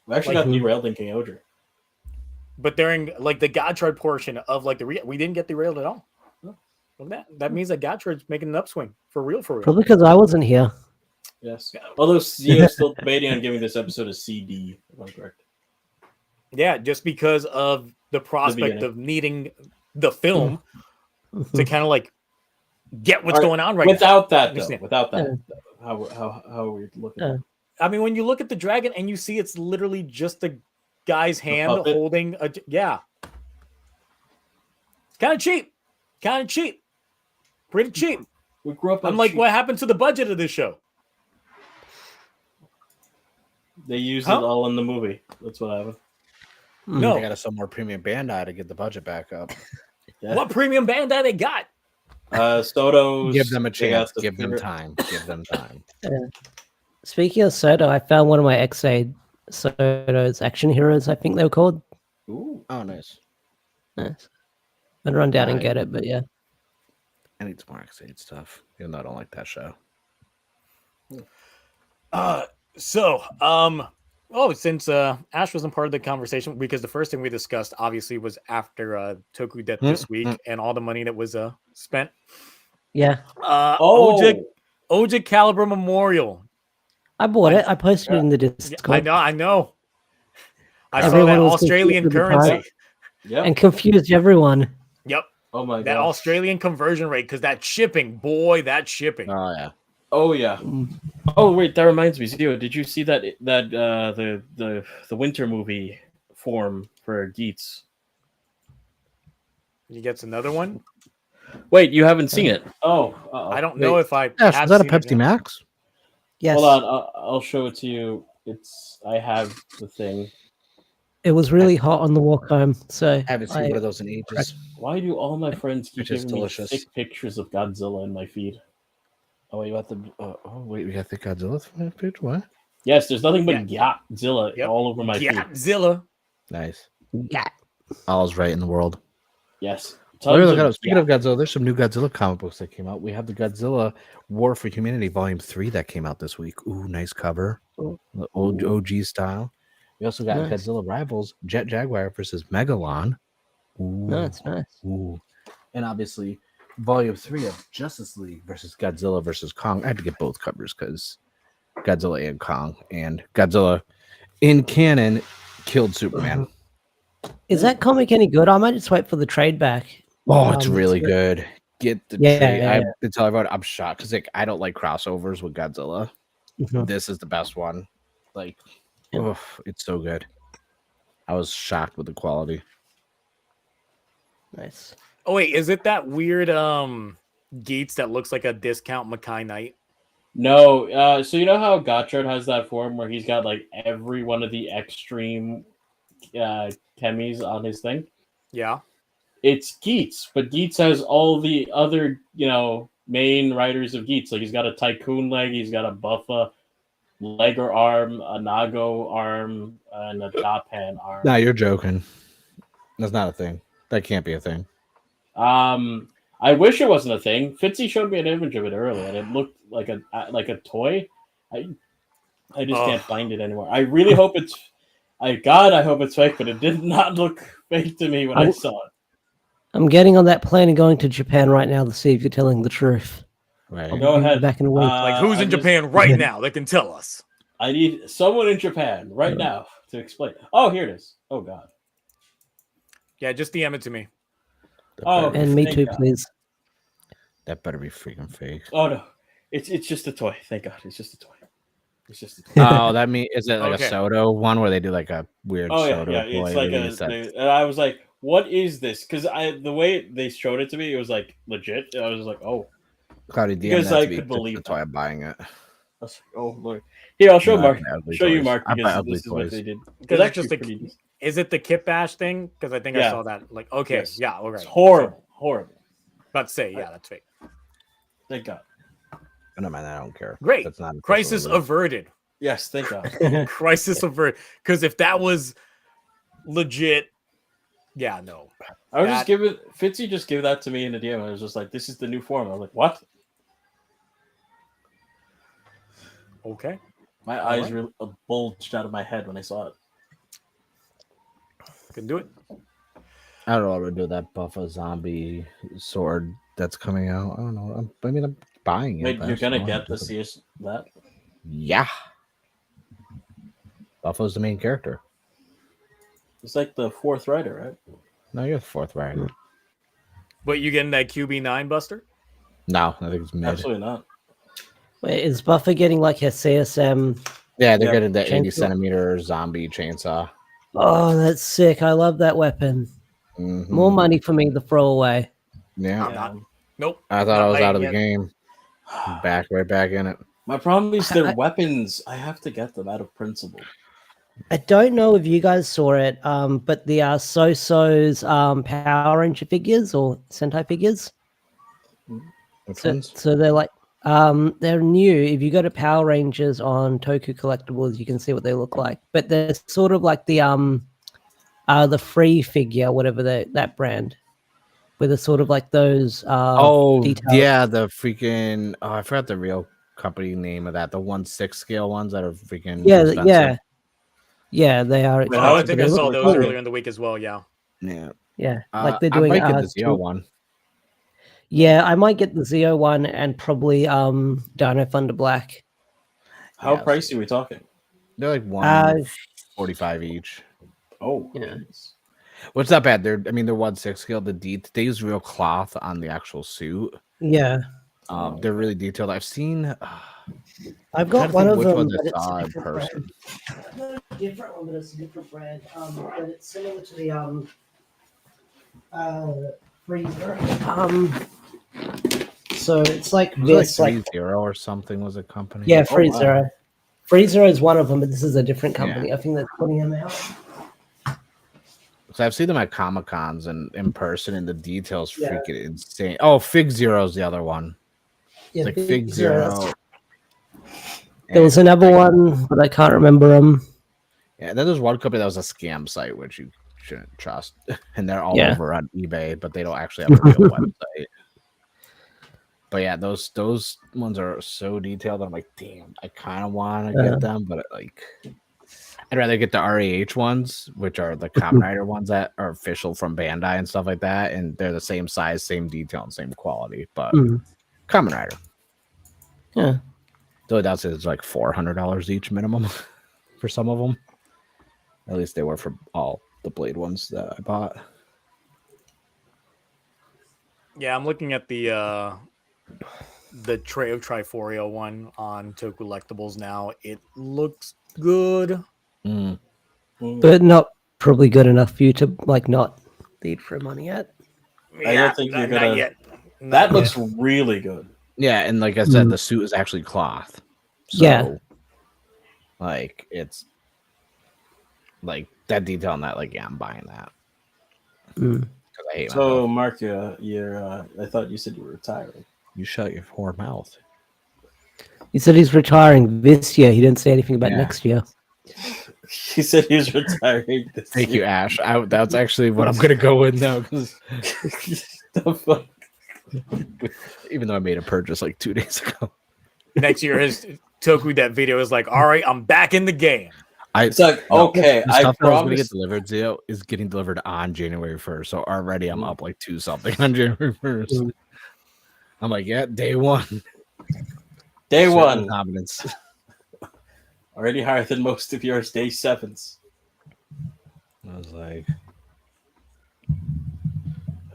We actually got derailed in King-Ohger. But during like the Gotchard portion of like we didn't get derailed at all. Look at that. That means that Gotchard's making an upswing for real. Probably because I wasn't here. Yes. Although Zio's still debating on giving this episode a CD, if I'm correct. Yeah, just because of the prospect of needing the film to kind of like get what's going on right without now. Without that, how are we looking? At it? I mean, when you look at the dragon and you see it's literally just a guy's hand holding a kind of cheap, pretty cheap. We grew up. I'm like, what happened to the budget of this show? They used it all in the movie. That's what happened. No, they got to sell more premium Bandai to get the budget back up. Yeah. What premium Bandai they got? Soto's. Give them a chance. Give them time. Give them time. Speaking of Soto, I found one of my XA Soto's action heroes. I think they were called. Ooh. Oh, nice. Nice. I'd run down and get it, but yeah. I need some more X8 stuff, even though I don't like that show. Since Ash wasn't part of the conversation, because the first thing we discussed obviously was after Toku Death this week and all the money that was spent. Yeah. Ohja Calibur Memorial. I bought it. I posted it in the Discord. I know. I saw that Australian currency. Yeah. And confused everyone. Yep. Oh my god. That Australian conversion rate, because that shipping, boy, that shipping. Oh yeah. Oh yeah. Oh wait, that reminds me, Zio. Did you see that the winter movie form for Geets? He gets another one. Wait, you haven't seen it? Oh, I don't know if I Ash, have is that a seen it Pepsi yet. Max? Yes. Hold on, I'll show it to you. I have the thing. It was really hot on the walk home, so I haven't seen one of those in ages. Why do all my friends keep Which is giving me delicious. thick pictures of Godzilla in my feed? Oh, wait, you have to. Wait, we got the Godzilla page. What? Yes, there's nothing but Godzilla Yep. all over my feed. Godzilla. Nice. yeah. All's right in the world. Yes. Oh, Tons look of at it. Speaking of Godzilla, there's some new Godzilla comic books that came out. We have the Godzilla War for Humanity Volume 3 that came out this week. Ooh, nice cover. Cool. The old OG style. We also got Nice. Godzilla Rivals, Jet Jaguar versus Megalon. Ooh. No, it's nice. Ooh. And obviously, Volume 3 of Justice League versus Godzilla versus Kong. I had to get both covers because Godzilla and Kong. And Godzilla in canon killed Superman. Is that comic any good? I might just wait for the trade back. Oh, it's really good. Get the trade. Yeah. I tell everyone I'm shocked because like I don't like crossovers with Godzilla. Mhm. This is the best one. Like, Yeah. it's so good. I was shocked with the quality. Nice. Oh wait, is it that weird Gates that looks like a discount Makai Knight? No, so you know how Gotchard has that form where he's got like every one of the extreme chemis on his thing? Yeah. It's Geats, but Geats has all the other, main writers of Geats. Like he's got a Tycoon leg, he's got a Buffa leg or arm, a Nago arm, and a Japan arm. Nah, you're joking. That's not a thing. That can't be a thing. I wish it wasn't a thing. Fitzy showed me an image of it earlier, and it looked like a toy. I just can't find it anymore. I really hope it's. I hope it's fake, but it did not look fake to me when I saw it. I'm getting on that plane and going to Japan right now to see if you're telling the truth. Right. I'll Go be ahead. Back in a week. Like who's in Japan right now that can tell us? I need someone in Japan right now to explain. Oh, here it is. Oh God. Yeah, just DM it to me. Oh, And me thank too, God. please. That better be freaking fake. Oh no, it's just a toy. Thank God, it's just a toy. It's just a toy. Oh, that means is it like Okay. a Soto one where they do like a weird Oh Soto yeah. toy? It's like Maybe it's that- and I was like, "What is this?" Because the way they showed it to me, it was like legit. I was like, "Oh," Cloudy DM because that I to me could just believe that's why that. I'm buying it. I was like, "Oh Lord." Here, I'll show No, Mark. I buy ugly Show you toys. Mark I buy because ugly this is what toys. they did. Because It's it's just actually pretty decent. is it the Kit Bash thing? Because I think I Yeah. saw that. Like, okay, Yes. yeah, all right. It's horrible, horrible. About to say, yeah, that's fake. Thank God. No man, I don't care. Great. That's not Crisis official. averted. Yes, thank God. Crisis averted. Because if that was legit, yeah, no. I was just Fitzy just give that to me in a DM. I was just like, "This is the new form." I was like, "What?" Okay. My All eyes right. really bulged out of my head when I saw it. Can do it. I don't know what to do with that Buffa zombie sword that's coming out. I don't know. I'm buying it. Wait, but I you're just gonna don't get know. to see that? Yeah. Buffa's the main character. It's like the fourth writer, right? No, you're the fourth writer. But you getting that QB9 buster? No, I think it's mid. Absolutely not. Wait, is Buffer getting like a CSM? Yeah, they're Yeah, getting the 80 chainsaw. centimeter zombie chainsaw. Oh, that's sick. I love that weapon. Mhm. More money for me to throw away. Yeah. I'm not. Nope. I thought not I was out of the buying it. game. Right back in it. My problem is their I- weapons. I have to get them out of principle. I don't know if you guys saw it, but the So-So's Power Ranger figures or Sentai figures. Which ones? So they're like they're new. If you go to Power Rangers on Toku Collectibles, you can see what they look like. But they're sort of like the free figure, whatever that brand, with a sort of like those details. yeah, the freaking I forgot the real company name of that. The 1/6 scale ones that are freaking expensive. Yeah, they are. Wait, Oh, I Expensive, think but I they saw look those cool. earlier in the week as well. Yeah. Yeah. Yeah, like they're I doing. might get the Zeo one. Yeah, I might get the Zeo one and probably Dino Thunder Black. How Yeah, pricey are we talking? They're like Uh, 145 each. Oh, Yeah. goodness. Which is not bad. They're 1/6 scale. They use real cloth on the actual suit. Yeah, They're really detailed. I've seen. I've got trying to one think of which them. ones I But it's saw a in different person. brand. I've got a different one, but it's a different brand. But it's similar to the freezer. So it's like Was it this, like like 3-0 or something was a company? yeah, Oh, Free wow. Zero. Free Zero is one of them, but this is a different Yeah. company. I think that's putting them out. So I've seen them at Comic Cons and in person, and the details Yeah. freaking insane. Oh, Fig Zero's the other one. Yeah, Like Big Fig Zero, Zero. that's- There was and, another like, one, but I can't remember them. Yeah, and then there's one company that was a scam site, which you shouldn't trust. And they're all Yeah. over on eBay, but they don't actually have a real website. But yeah, those ones are so detailed. I'm like, damn, I kind of want to get them, but like, I'd rather get the REH ones, which are the Kamen Rider ones that are official from Bandai and stuff like that, and they're the same size, same detail, and same quality. But Kamen Rider, Yeah. though that's it's like $400 each minimum for some of them. At least they were for all the Blade ones that I bought. Yeah, I'm looking at the Tray of Triforio one on Toku Collectibles now. It looks good. Mm. But not probably good enough for you to like not need for money yet. I don't think you're gonna. Not yet. That Not looks yet. really good. Yeah, and like I said, the suit is actually cloth. So, Yeah. like it's like that detail on that. Like, yeah, I'm buying that. Mm. 'Cause I hate So, myself. Mark, I thought you said you were retiring. You shut your whore mouth. He said he's retiring this year. He didn't say anything about Yeah. next year. He said he was retiring. This Thank you, year. Ash. That's actually what I'm gonna go with now. Because The fuck? even though I made a purchase like 2 days ago, Next year, his Toku that video is like, all right, I'm back in the game. It's like, okay, the I stuff that was gonna get promise. delivered, Zio, is getting delivered on January 1st. So already I'm up like 2 something on January 1st. I'm like, yeah, day one. Day Certain one. confidence. Already higher than most of yours. Day sevens. I was like,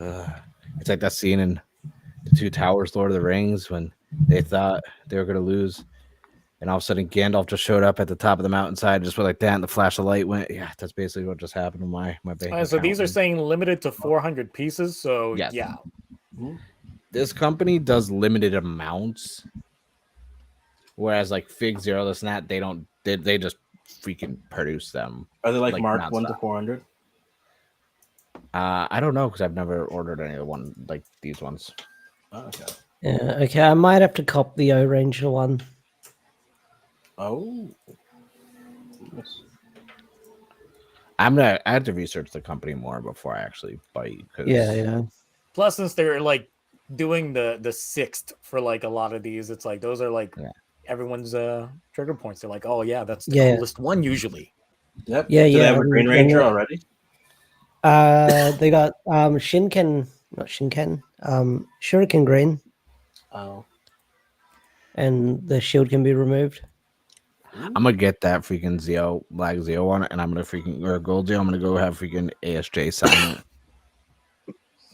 it's like that scene in the Two Towers, Lord of the Rings, when they thought they were gonna lose, and all of a sudden Gandalf just showed up at the top of the mountainside, just went like that, and the flash of light went. Yeah, that's basically what just happened to my bank. So these are saying limited to 400 pieces. So Yes. yeah, This company does limited amounts, whereas like Fig Zero, this and that, they don't. They just freaking produce them. Are they like Like, marked 1 to nonstop. 400? I don't know because I've never ordered any of the one like these ones. Oh, okay. Yeah, okay. I might have to cop the O-Ranger one. Oh. Yes. I have to research the company more before I actually bite. Yeah. plus since they're like doing the sixth for like a lot of these, it's like those are like everyone's trigger points. They're like, oh yeah, that's the coolest one usually. Yep. Yeah, Do they yeah, have a Green and- Ranger and- already? They got Shuriken Green, Oh. and the shield can be removed. I'm gonna get that freaking Lag Zio one, and I'm gonna freaking or Gold Zio. I'm gonna go have freaking ASJ sign it.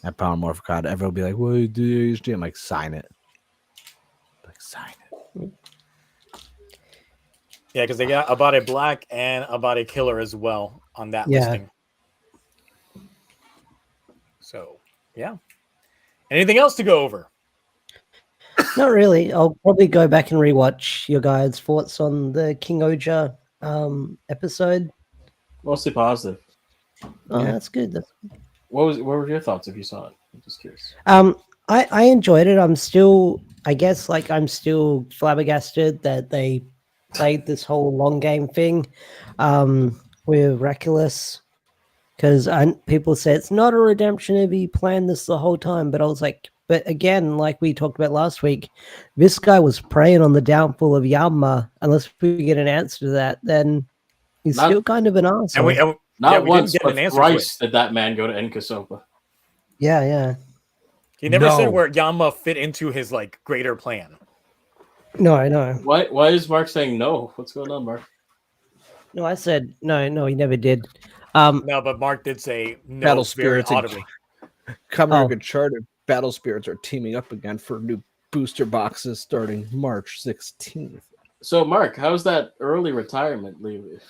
At Power Morphicon, everyone will be like, "What do you do ASJ?" I'm like, sign it. Like, sign it. Yeah, because they got about a black and about a killer as well on that Yeah. listing. So yeah. Anything else to go over? Not really. I'll probably go back and rewatch your guys' thoughts on the King-Ohger episode. Mostly positive. Oh, Yeah. that's good. What were your thoughts if you saw it? I'm just curious. I enjoyed it. I'm still flabbergasted that they played this whole long game thing with Reckless, because people say it's not a redemption if he planned this the whole time, but I was like, but again, like we talked about last week, this guy was preying on the downfall of Yama. Unless we get an answer to that, then he's still kind of an And asshole. we Not we once, didn't get but an answer to it. thrice did that man go to Enkasopa. Yeah. He never said No. where Yama fit into his like greater plan. No, I know. Why is Mark saying no? What's going on, Mark? No, I said no. He never did. No, but Mark did say no Battle very spirits and audibly. Kamen Oh. Gotchard Battle Spirits are teaming up again for new booster boxes starting March 16th. So, Mark, how's that early retirement leave?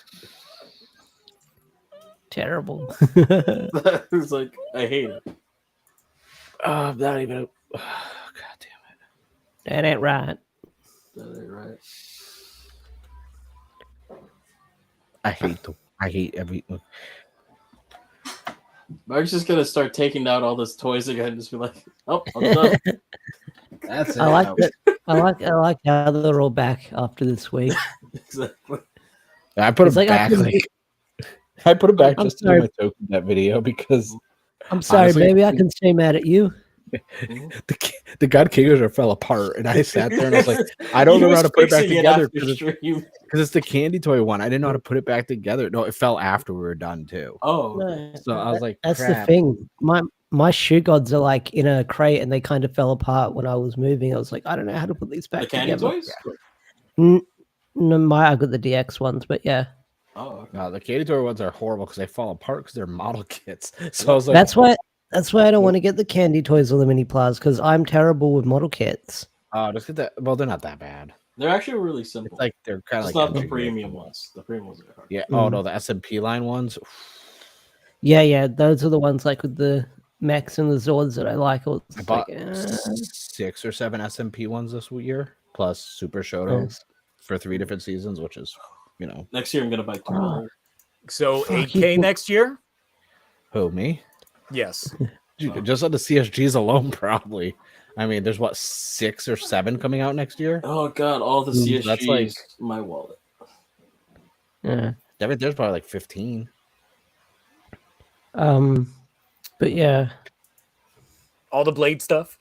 Terrible. It's like, I hate it. Not even. God damn it! That ain't right. That ain't right. I hate every. Mark's just gonna start taking down all those toys again and just be like, "Oh, I'm done." That's it. I like that. I like how they're all back after this week. Exactly. I put It's it like I back. can- Like I put it back I'm just to sorry. do my token that video because I'm sorry, honestly, baby. I can stay mad at you. the God King-Ohger fell apart, and I sat there and I was like, I don't He know was how to put it back fixing together after because stream. it's the candy toy one. I didn't know how to put it back together. No, it fell after we were done too. Oh, No, So I was like, that's crap. the thing. My shoe gods are like in a crate, and they kind of fell apart when I was moving. I was like, I don't know how to put these the back candy together. toys. No, I got the DX ones, but yeah, Oh, okay. No, the candy toy ones are horrible because they fall apart because they're model kits. So I was like, that's why I don't want to get the candy toys or the mini plas because I'm terrible with model kits. oh, just get that. Well, they're not that bad. They're actually really simple. It's like they're kind of Just like not the entry premium grade. ones. The premium ones are hard. Yeah. Oh no, the SMP line ones. Yeah, those are the ones like with the mechs and the Zords that I like. I It's bought like, 6 or 7 SMP ones this year, plus Super Shoto nice. for 3 different seasons, which is, you know, Next year, I'm gonna buy 2 Oh. more. So Fuck, 8K you- next year? who me? Yes. Dude, just on the CSGs alone, probably. I mean, there's what 6 or 7 coming out next year. Oh god, all the Mm, CSGs. that's like- my wallet. Yeah. There's probably like 15. But yeah, All the Blade stuff.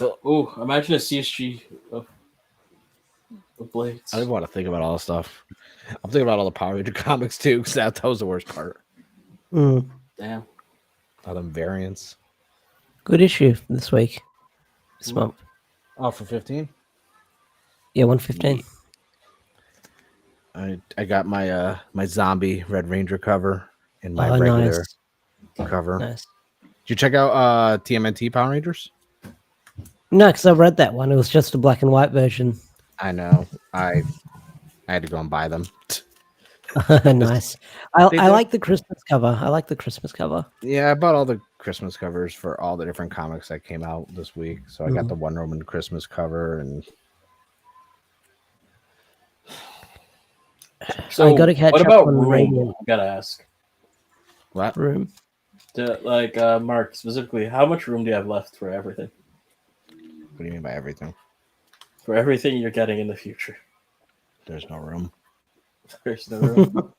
Oh, imagine a CSG of Blades. I don't even want to think about all this stuff. I'm thinking about all the Power Ranger comics too, because that was the worst part. mm, Damn. All them variants. good issue this week, this Mm. month. Oh, for 15. Yeah, 115. I got my my zombie Red Ranger cover and my Oh, regular nice, cover. nice. Did you check out TMNT Power Rangers? No, because I read that one. It was just a black and white version. I know. I had to go and buy them. Nice. I They like the Christmas cover. I like the Christmas cover. Yeah, I bought all the Christmas covers for all the different comics that came out this week. So I got Mhm. the Wonder Woman Christmas cover and So I gotta catch what up about on room? Radiant I gotta ask. what? Room. Mark, specifically, how much room do you have left for everything? What do you mean by everything? For everything you're getting in the future. There's no room. There's no room.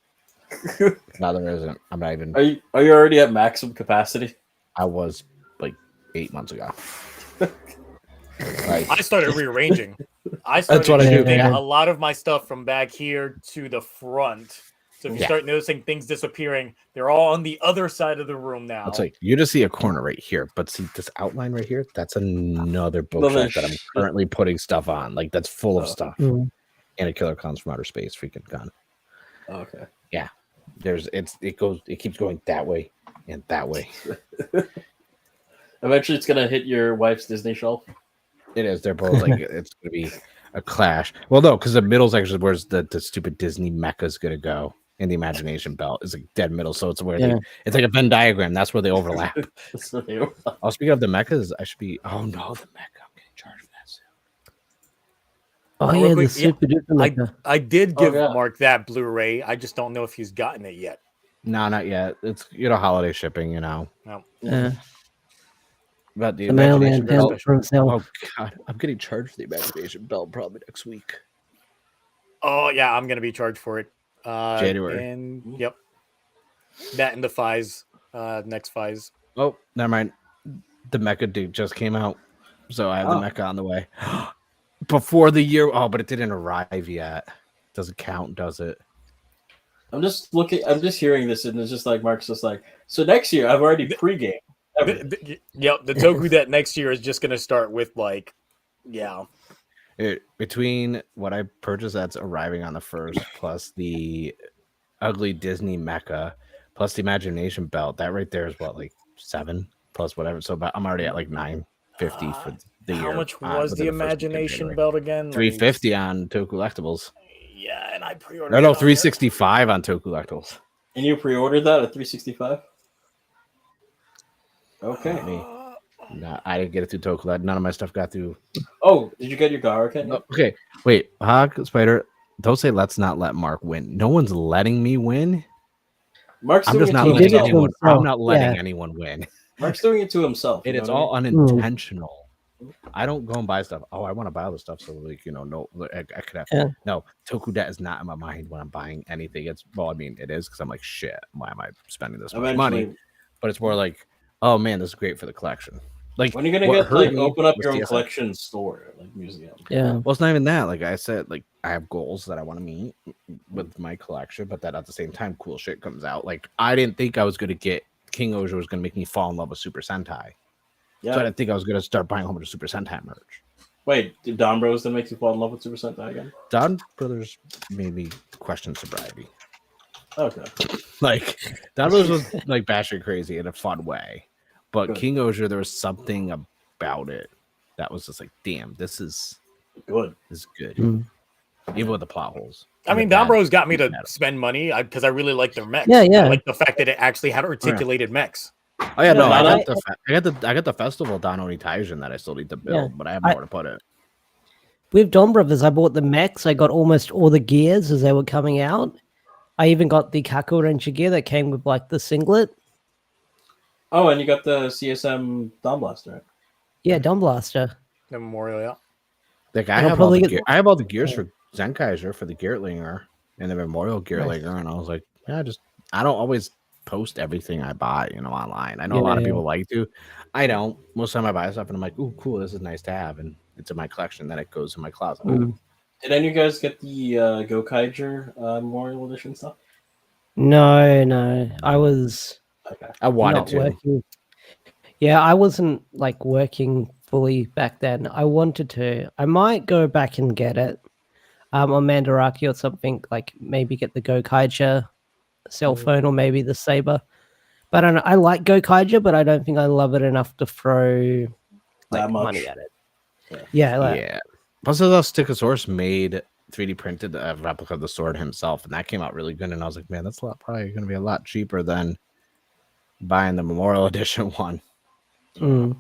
No, there isn't. I'm not even. Are you already at maximum capacity? I was like 8 months ago. Like, I started rearranging. I That's started what I do, moving man. a lot of my stuff from back here to the front. So if you Yeah. start noticing things disappearing, they're all on the other side of the room now. it's like you just see a corner right here, but see this outline right here? That's another bookshelf that I'm shit. currently putting stuff on. Like that's full of Oh. stuff. Mm. And a Killer Clowns from Outer Space freaking gun. Okay. It keeps going that way and that way. Eventually, it's gonna hit your wife's Disney shelf. It is. They're both like it's gonna be a clash. Well, no, because the middle's actually where's the stupid Disney mecha's gonna go, and the imagination belt is like dead middle. So it's where Yeah. it's like a Venn diagram. That's where they overlap. So they- Oh, speaking of the mechas, I should be. Oh no, the mecha! I'm getting charged for that soon. Oh, Real yeah, the quick, yeah, super duper mecha. I did Oh, give yeah. Mark that Blu-ray. I just don't know if he's gotten it yet. No, not yet. It's holiday shipping. Yeah. But the The mailman imagination found belt. it for himself. Oh god, I'm getting charged for the imagination belt probably next week. Oh yeah, I'm gonna be charged for it. January. And yep. That and the Fies, next Fies. Oh, never mind. The mecha dude just came out, so I have the Oh. mecha on the way before the year. Oh, but it didn't arrive yet. Doesn't count, does it? I'm just hearing this, and it's just like Mark's just like, so next year I've already pre-game. Yep, the Toku that next year is just gonna start with like, yeah. Between what I purchased that's arriving on the 1st, plus the ugly Disney mecha, plus the imagination belt, that right there is what, like 7 plus whatever. So I'm already at like 950 for the year. How much was the within first week of imagination January. belt again? Like, 350 on Toku Collectibles. Yeah, and I pre-ordered. No, it on there. 365 on Toku Collectibles. And you pre-ordered that at 365? Okay. Me. No, I didn't get it through Toku. None of my stuff got through. Oh, did you get your Gara kit? No, okay, wait. Hawk Spider. Don't say let's not let Mark win. No one's letting me win. Mark's I'm doing just it not to letting himself. anyone. I'm himself, not letting yeah. anyone win. Mark's doing it to himself. you And it's know what I all mean? unintentional. I don't go and buy stuff. Oh, I want to buy all this stuff. So like, no, I could have. Yeah. No, Tokudet is not in my mind when I'm buying anything. It's well, I mean, it is because I'm like, shit, why am I spending this much money? But it's more like, oh man, this is great for the collection. Like, when are you gonna what get hurt me open up was your own TSM. collection store, like museum? Yeah. Well, it's not even that. Like I said, like I have goals that I want to meet with my collection, but that at the same time, cool shit comes out. Like I didn't think I was gonna get King-Ohger was gonna make me fall in love with Super Sentai. Yeah. So I didn't think I was gonna start buying a whole bunch of Super Sentai merch. Wait, did Don Bros that make you fall in love with Super Sentai again? Don Brothers made me question sobriety. Okay. Like Don Brothers was like batshit crazy in a fun way, but Good. King-Ohger, there was something about it that was just like, damn, this is Good. good. Mm. Even with the plot holes. I mean, Don Bros got me to spend money because I really like their mechs. Yeah, yeah. I like the fact that it actually had articulated mechs. Oh yeah, no, Yeah, I got the festival Don Oni Taijin that I still need to build, but I have nowhere to put it. With Don Brothers, I bought the mechs. I got almost all the gears as they were coming out. I even got the Kaku Ranger gear that came with like the singlet. Oh, and you got the CSM Dawn Blaster. Right? Yeah, Dawn Blaster. The Memorial, yeah. Like I I'll have all probably the get- gear. I have all the gears for Zenkaiser for the Geartlinger and the Memorial Geartlinger, and I was like, yeah, I don't always post everything I buy, online. I know a lot of people like to. I don't. Most of the time I buy stuff and I'm like, ooh, cool, this is nice to have, and it's in my collection. Then it goes in my closet. Did any of you guys get the Gokaiger Memorial Edition stuff? No. I was Okay. I wanted not to. working. Yeah, I wasn't like working fully back then. I wanted to. I might go back and get it. On Mandaraki or something, like maybe get the Gokaiger cell phone or maybe the Saber. But I don't know. I like Gokaiger, but I don't think I love it enough to throw That much. money at it. Yeah. Plus, the Stichosaurus made 3D printed a replica of the sword himself, and that came out really good. And I was like, man, that's probably going to be a lot cheaper than buying the Memorial Edition one. Mm.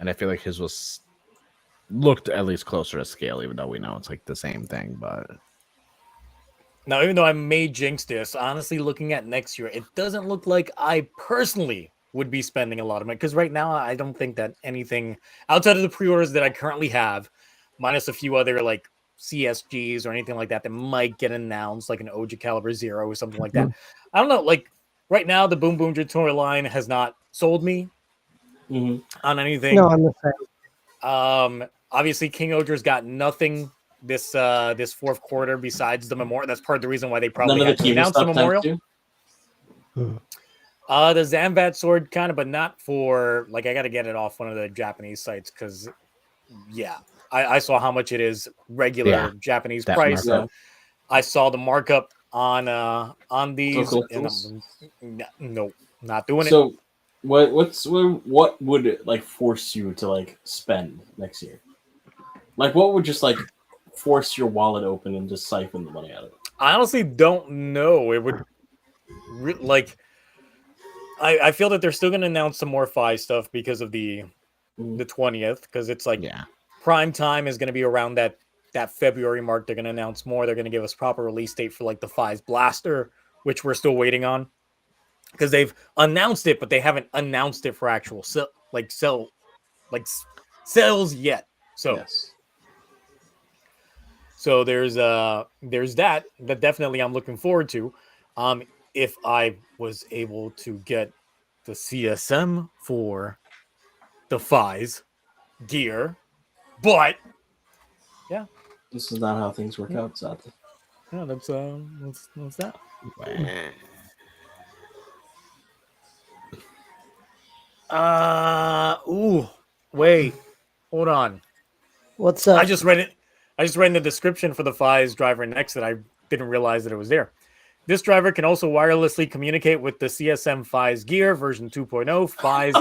And I feel like his looked at least closer to scale, even though we know it's like the same thing. But Now, even though I may jinx this, honestly, looking at next year, it doesn't look like I personally would be spending a lot of money. Because right now, I don't think that anything outside of the pre-orders that I currently have, minus a few other like CSGs or anything like that might get announced, like an Ohja Calibur 0 or something like that. I don't know. Like right now, the BoonBoomger toy line has not sold me on anything. No, I'm the same. Obviously, King-Ohger's got nothing this fourth quarter besides the Memorial. That's part of the reason why they probably had to announce the Memorial. The Zambat sword, kind of, but not for like I got to get it off one of the Japanese sites because, I saw how much it is regular Japanese price. I saw the markup on these. And no, not doing it. So, what would it like force you to like spend next year? Like, what would just like force your wallet open and just siphon the money out of it? I honestly don't know. It would I feel that they're still going to announce some more Fi stuff because of the 20th, because it's like prime time is going to be around that February mark. They're going to announce more. They're going to give us proper release date for like the Fi's Blaster, which we're still waiting on because they've announced it, but they haven't announced it for actual sales yet. So. So there's that definitely I'm looking forward to. If I was able to get the CSM for the Fi's gear, but this is not how things work out, sadly. Yeah, that's that. Wait, hold on. What's up? I just read in the description for the Fi's driver next that I didn't realize that it was there. This driver can also wirelessly communicate with the CSM Fi's gear version 2.0, Fi's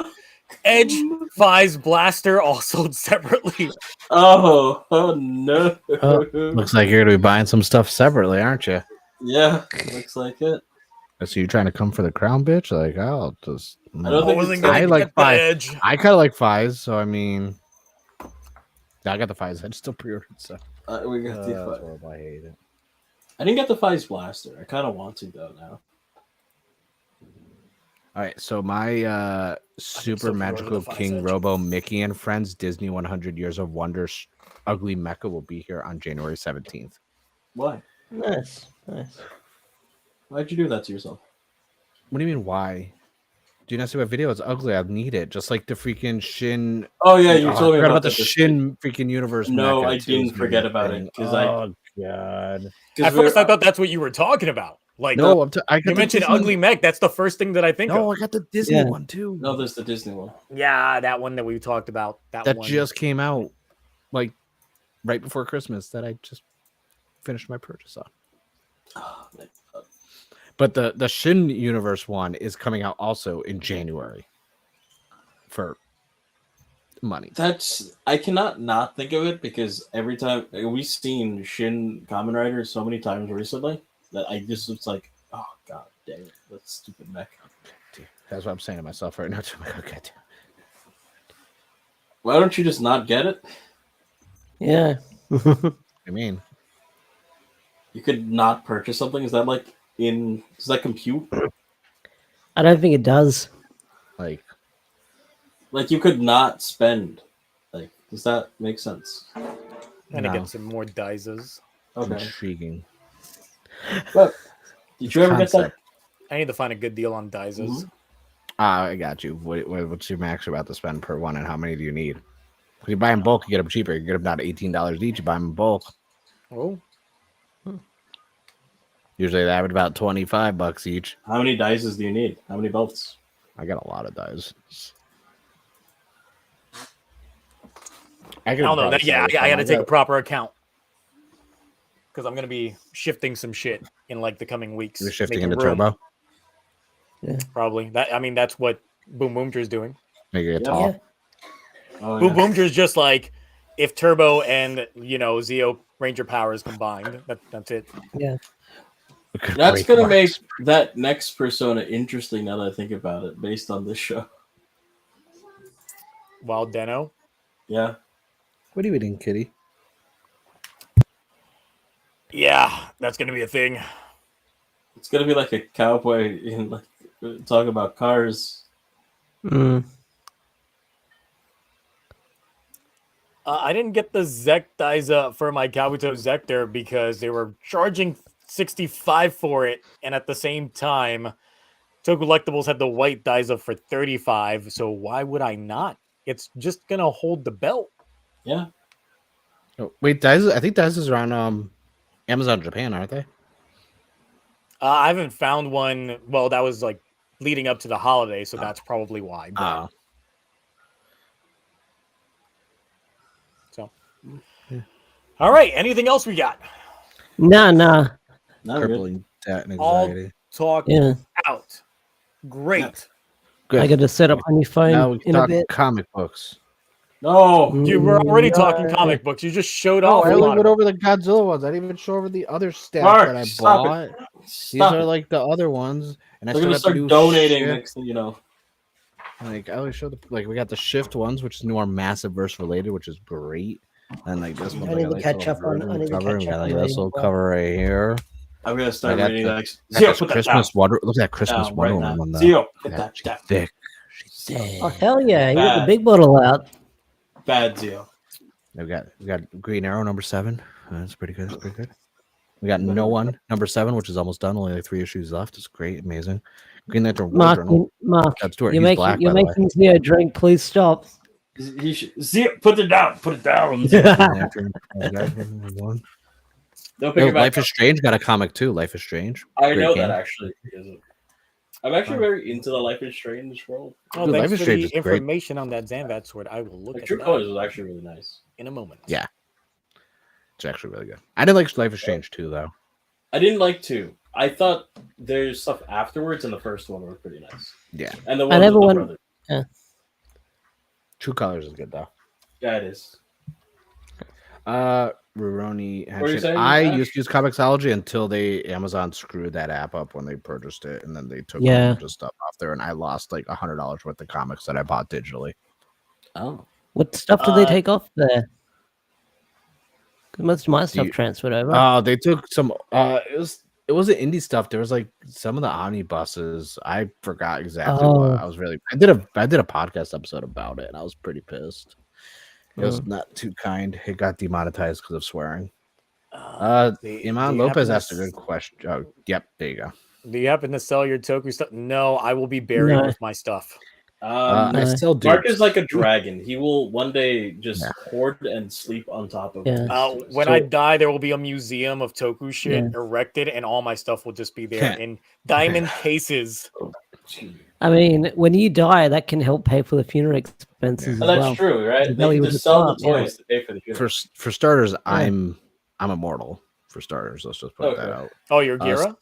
Edge, Fi's Blaster, all sold separately. Oh no! Looks like you're gonna be buying some stuff separately, aren't you? Yeah, looks like it. So you trying to come for the crown, bitch? Like, I'll just. I don't think wasn't it's gonna I get like the five. edge. I kind of like fives, so I mean, I got the fives. I just still pre-ordered stuff. we got the That's five. horrible. I hate it. I didn't get the Fives Blaster. I kind of want to though now. All right, so my still super pre-order magical the Fives King Edge. Robo Mickey and Friends Disney 100 Years of Wonder Ugly Mecha will be here on January 17th. Why? Nice. Why'd you do that to yourself? What do you mean, why? Do you not see my video? It's ugly. I need it. Just like the freaking Shin. Oh yeah, you I told me forgot about the that this Shin freaking universe. No, mecha I too is didn't forget gonna be a about it, thing. 'cause I- Oh god. At first, I thought that's what you were talking about. Like, No, I got you the mentioned Disney- Ugly Mech. That's the first thing that I think No, of. I got the Disney Yeah. one too. No, there's the Disney one. Yeah, that one that we talked about. That one. just came out like right before Christmas that I just finished my purchase on. Oh, my God. But the Shin universe one is coming out also in January for money. That's I cannot not think of it because every time we've seen Shin Kamen Rider so many times recently that I just was like, oh god dang it, that stupid mech. Dude, that's what I'm saying to myself right now. Okay. Why don't you just not get it? Yeah. I mean, You could not purchase something. Is that compute? I don't think it does. like Like you could not spend. Like, does that make sense? And to No. get some more Dizes. Okay. intriguing. But did you ever get that? Concept. I need to find a good deal on Dizes. Mhm. I got you. What's your max about to spend per one, and how many do you need? If you buy in bulk, you get them cheaper. You get them down to $18 each. You buy them in bulk. Oh, Usually they average about $25 each. How many dices do you need? How many belts? I got a lot of dice. I don't know. Yeah, I got to take a proper account because I'm gonna be shifting some shit in like the coming weeks. You're shifting making into room, turbo. Probably. That's what BoonBoomger is doing. Make it Yeah. tall. Yeah. Oh, yeah. BoonBoomger is just like if Turbo and Zeo Ranger powers combined. That's it. Yeah. That's gonna make that next persona interesting now that I think about it, based on this show. Wild Deno. Yeah. What are you eating, kitty? Yeah, that's gonna be a thing. It's gonna be like a cowboy in like talk about cars. Mm. I didn't get the Zek Diza for my Kabuto Zector because they were charging $65 for it, and at the same time, Tokulectables had the white Diza for $35. So why would I not? It's just gonna hold the belt. Yeah. Oh, wait, Dice. I think Dice is around Amazon Japan, aren't they? I haven't found one. Well, that was like leading up to the holiday, so that's probably why. But, so, all right. Anything else we got? Nah. Not good. Crippling debt and All anxiety. talk Yeah. out. Great. Good. I got to set up my new phone Now we can in a talk bit. comic books. No. You were already talking Yeah. comic books. You just showed Oh, off. I a only lot went of over the Godzilla ones. I didn't even show over the other stats Mark, that I stop bought. it. These Stop are it. like the other ones, and I They're still gonna got the start new donating shift. next thing you know. Like I always show we got the shift ones, which is more massive verse related, which is great. And like this one, I need to catch up on- I need to cover. catch We got up like on this reading little more. cover right here. I'm gonna start I got reading the- next. Got Zio, this put that down. Christmas Wonder. Look at that Christmas Down, Wonder right Woman now. one though. Zio, put Yeah, that she's down. thick. She's thick. Oh hell yeah! You got Bad. the big bottle out. Bad Zio. We got Green Arrow number 7. That's pretty good. That's pretty good. We got No One number 7, which is almost done. Only like 3 issues left. It's great, amazing. Green Lantern War Mark, Journal. Mark, That's Stuart. you're He's making black, you're by the way. making Zio drink. Please stop. Zio, put it down. Put it down. Green Lantern, one. Don't pick Oh, it back Life up. is Strange got a comic too. Life is Strange. I Great know game. that actually. I'm actually very into the Life is Strange world. Well, Dude, thanks Life is for Strange the is great. information on that Zanvat sword. I will look Like at True that Colors was actually really nice. in a moment. Yeah. It's actually really good. I didn't like Life is Strange too, though. I didn't like 2. I thought there's stuff afterwards in the first one were pretty nice. Yeah. And the I one never with the went- brother. True Colors is good though. Yeah, it is. Ruroni. What were you saying, I Josh? used to use Comixology until Amazon screwed that app up when they purchased it, and then they took a Yeah. bunch of stuff off there, and I lost like $100 worth of comics that I bought digitally. Oh, What stuff did they Uh, take off there? 'Cause most of my stuff you- transferred over. They took some. It wasn't indie stuff. There was like some of the omnibuses. I forgot exactly what. Oh. I was really. I did a podcast episode about it, and I was pretty pissed. It was not too kind. It got demonetized because of swearing. Iman Lopez asked a good question. Oh, yep, there you go. Do you happen to sell your Toku stuff? No, I will be buried No. with my stuff. I still do. Mark is like a dragon. He will one day just Yeah. hoard and sleep on top of Yeah. it. When I die, there will be a museum of Toku shit Yeah. erected, and all my stuff will just be there in diamond cases. I mean, when you die, that can help pay for the funeral expenses And as that's well. true, right? The They value can of just the sell the plant, yeah. toys to pay for the funeral. For starters, I'm immortal. For starters, let's just put that Okay. out. Oh, you're Gira?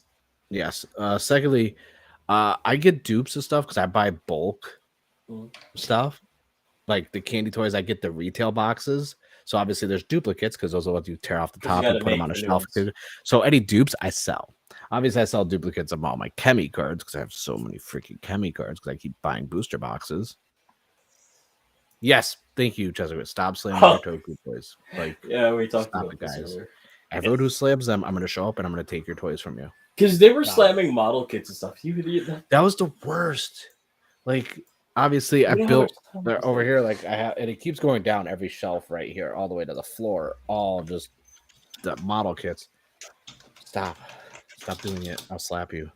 Yes. Secondly, I get dupes and stuff because I buy bulk stuff. Like the candy toys, I get the retail boxes. So obviously there's duplicates because those are what you tear off the 'Cause you top and gotta put them make on a the new shelf. ones. So any dupes I sell. Obviously I sell duplicates of all my Chemi cards because I have so many freaking Chemi cards because I keep buying booster boxes. Yes, thank you, Jesuit. Stop slamming your Toku toys. Like, Yeah, we talked Stop about it, this guys. earlier. everyone who slams them, I'm gonna show up and I'm gonna take your toys from you. Because they were Nah. slamming model kits and stuff. You idiot. That was the worst. Like, obviously, I You know built how much time they're is over there? here. Like, I have, and it keeps going down every shelf right here, all the way to the floor. All just the model kits. Stop doing it. I'll slap you.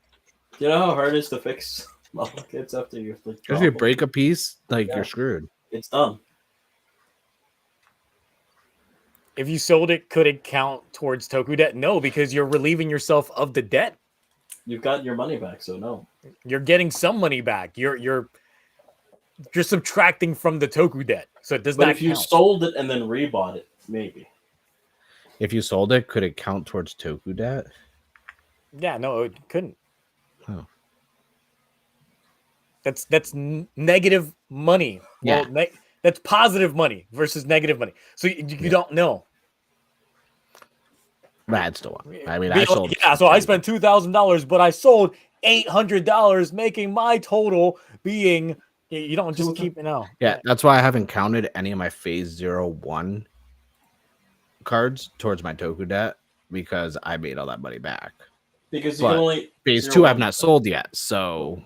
You know how hard it is to fix model kits after you like, If drop you them? break a piece, like Yeah. you're screwed. It's done. If you sold it, could it count towards Toku debt? No, because you're relieving yourself of the debt. You've got your money back, so no. You're getting some money back. You're subtracting from the Toku debt, so it does But not if you count. sold it and then rebought it, maybe. If you sold it, could it count towards Toku debt? Yeah, no, it couldn't. Oh. That's negative money. Yeah. Well, that's positive money versus negative money. So you don't know. But I'd still want. I mean, Be I like, sold. yeah, so I spent $2,000, but I sold $800, making my total being. You don't just keep Yeah, that's why I haven't counted any of my Phase 01 cards towards my Toku debt because I made all that money back. Because you But can only Phase 2 I've not sold yet, so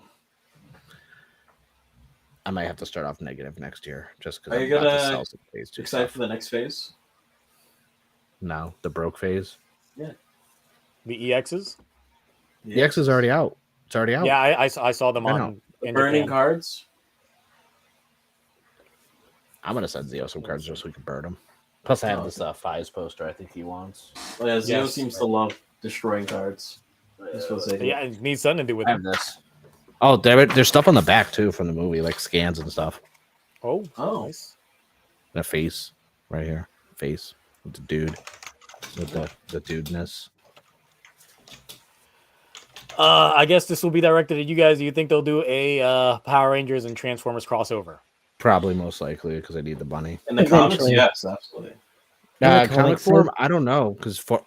I might have to start off negative next year just because Are I'm you about to gonna sell some Phase 2 excited stuff. for the next phase. No, the broke phase. the EXs. The X is already out. It's already out. Yeah, I saw them I on know. The in burning Japan. cards. I'm gonna send Zio some cards just so we can burn them. Plus, I have Oh, this Fives poster. I think he wants. Oh, yeah, Zio Yes. seems to love destroying cards. That's what they do. Yeah, it needs something to do with I it. have this. Oh, there's stuff on the back too from the movie, like scans and stuff. Oh, Oh. nice. The face right here, face with the dude, with the dudeness. I guess this will be directed at you guys. Do you think they'll do a Power Rangers and Transformers crossover? Probably most likely because I need the bunny. In the comics, Eventually. yes, absolutely. In the Comic comics, form, I don't know because for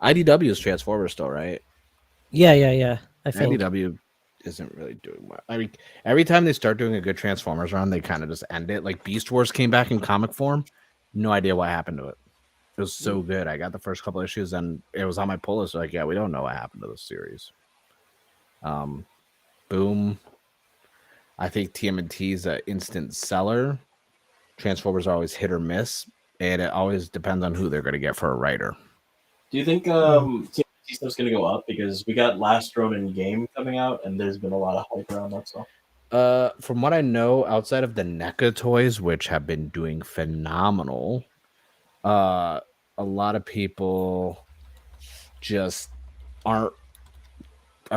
IDW is Transformers still, right? Yeah. I think. IDW isn't really doing much. I mean, every time they start doing a good Transformers run, they kind of just end it. Like Beast Wars came back in comic form. No idea what happened to it. It was so good. I got the first couple issues and it was on my pull list. Like, yeah, we don't know what happened to this series. Boom. I think TMNT's an instant seller. Transformers are always hit or miss, and it always depends on who they're going to get for a writer. Do you think TMT stuff's going to go up? Because we got Last Ronin game coming out, and there's been a lot of hype around that stuff. From what I know, outside of the NECA toys, which have been doing phenomenal, a lot of people just are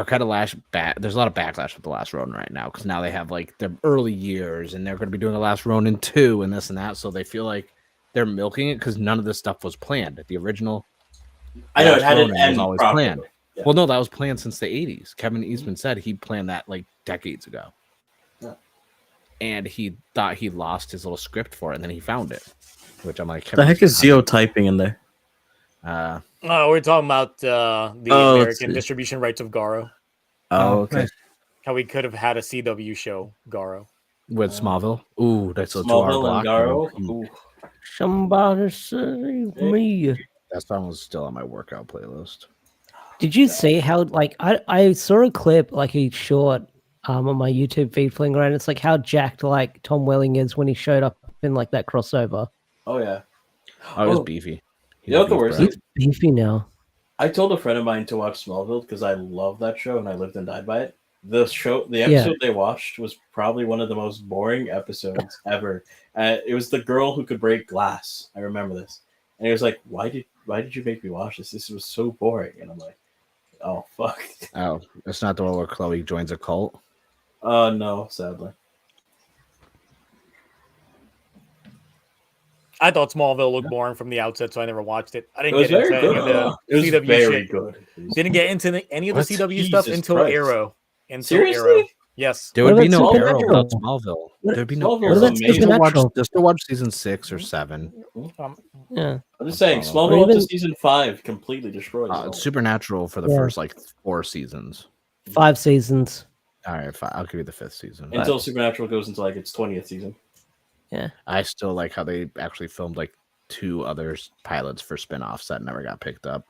kind of there's a lot of backlash with the Last Ronin right now because now they have like the early years and they're going to be doing a Last Ronin 2 and this and that, so they feel like they're milking it because none of this stuff was planned. The original I know it Last had an Ronin end was always properly. planned. Yeah. Well, no, that was planned since the 80s. Kevin Eastman said he planned that like decades ago. Yeah. And he thought he lost his little script for it, and then he found it. which I'm like, The heck is Zio typing in there? Oh, we're talking about the American distribution rights of Garo. Oh, okay. nice. How we could have had a CW show, Garo. With Smallville. Ooh, that's a 2-hour Smallville and block. Garo. Ooh. Somebody save me. That song was still on my workout playlist. Did you see how like I saw a clip like a short on my YouTube feed fling around? It's like how jacked like Tom Welling is when he showed up in like that crossover. Oh yeah. Oh, it was beefy. You know what the worst He's beefy now. I told a friend of mine to watch Smallville because I love that show and I lived and died by it. The episode they watched was probably one of the most boring episodes ever. It was the girl who could break glass. I remember this, and he was like, why did you make me watch this? This was so boring." And I'm like, "Oh fuck." Oh, it's not the one where Chloe joins a cult. No, sadly. I thought Smallville looked boring from the outset, so I never watched it. I It didn't was get into very any of good. the It was CW very shit. good. Didn't get into any of the What? CW stuff Jesus until Christ. Arrow. Seriously? Yes. There What would be about no Arrow Supernatural? without Smallville. What- There'd be no Smallville Arrow. is amazing. Just to watch season 6 or 7. Yeah. I'm just saying, Or Smallville up to even- season 5 completely destroys it. Supernatural for the Yeah. first like 4 seasons. 5 seasons. All right, fine. I'll give you the 5th season. Until Supernatural goes into like its 20th season. Yeah. I still like how they actually filmed like 2 other pilots for spin-offs that never got picked up.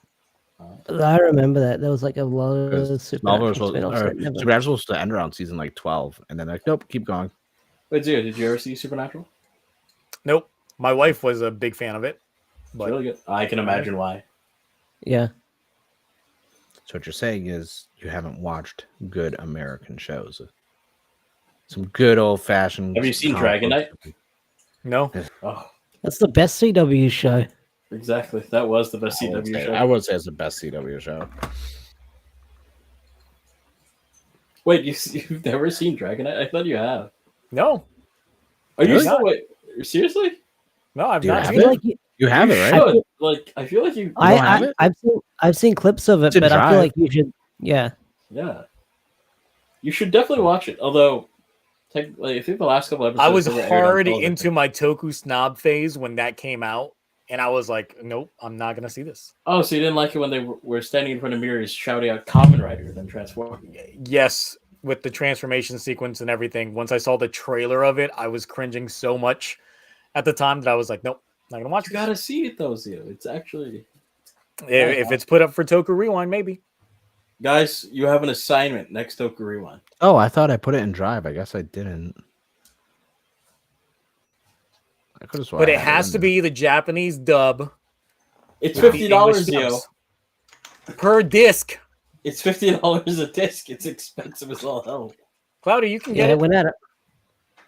I remember that. There was like a lot of Smallville Supernatural was supposed, spin-offs that never- Supernatural was supposed to end around season like 12, and then like, nope, keep going. Wait, Zio, did you ever see Supernatural? Nope. My wife was a big fan of it. It's But really good. I can imagine why. Yeah. So what you're saying is you haven't watched good American shows. Some good old-fashioned. Have you seen Dragon Knight? no. Oh, That's the best CW show. exactly. That was the best CW show. I would say it's the best CW show. Wait, you've never seen Dragon Knight? I thought you have. No. Are you Really? still wait? Seriously? No, I've Do you not have seen I feel it. like you, You have it, right? I- Should. Like, I feel like you. don't have it? I've seen clips of it, It's in but I Drive. feel like you should. Yeah. Yeah. You should definitely watch it. Although, technically, I think the last couple episodes. I was they were aired on hard television. into my Toku snob phase when that came out, and I was like, nope, I'm not gonna see this. Oh, so you didn't like it when they were standing in front of mirrors shouting out Kamen Rider, then transforming. Yes, with the transformation sequence and everything. Once I saw the trailer of it, I was cringing so much at the time that I was like, nope, not gonna watch You this. gotta see it though, Zio. It's actually. If it's put up for Toku Rewind, maybe. Guys, you have an assignment next Toku Rewind. Oh, I thought I put it in Drive. I guess I didn't. I could have. But it has to be the Japanese dub. It's with the $50, English Zio. subs. Per disc. It's $50 a disc. It's expensive as all hell. Cloudy, you can Yeah, get it it. went out.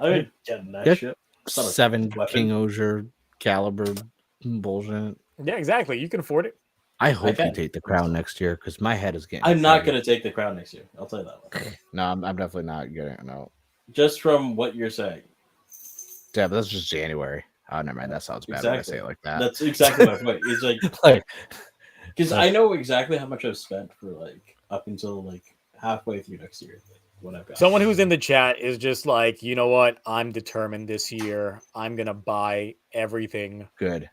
I ain't getting that Yeah. shit. It's not a 7 weapon. King-Ohger Calibur bullshit. Yeah, exactly. You can afford it. I hope you can. take the crown next year because my head is getting. I'm not heavy. gonna take the crown next year. I'll tell you that one. No, I'm definitely not getting it. No. Just from what you're saying. Yeah, but that's just January. Oh, never mind. That sounds bad when I say it like that. That's exactly my point. It's like Like, because I know exactly how much I've spent for like up until like halfway through next year. Like, what I've got. Someone who's in the chat is just like, you know what? I'm determined this year. I'm gonna buy everything. good.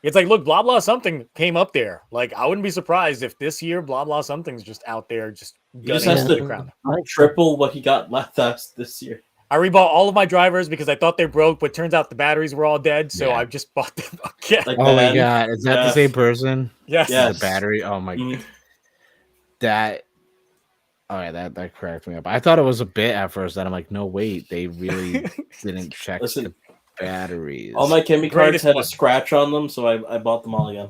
It's like, look, blah blah something came up there. Like, I wouldn't be surprised if this year blah blah something's just out there, just just gunning has into to- the ground. triple what he got last this year. I rebought all of my drivers because I thought they broke, but turns out the batteries were all dead. So Yeah. I just bought them again. Like, Oh my man, god, is that the yes. same person? Yes. Yeah. The battery. Oh my. Mhm. That. Oh yeah, that cracked me up. I thought it was a bit at first. Then I'm like, no, wait, they really didn't check Listen, the batteries. all my Chemi cards Greatest had one. a scratch on them, so I bought them all again.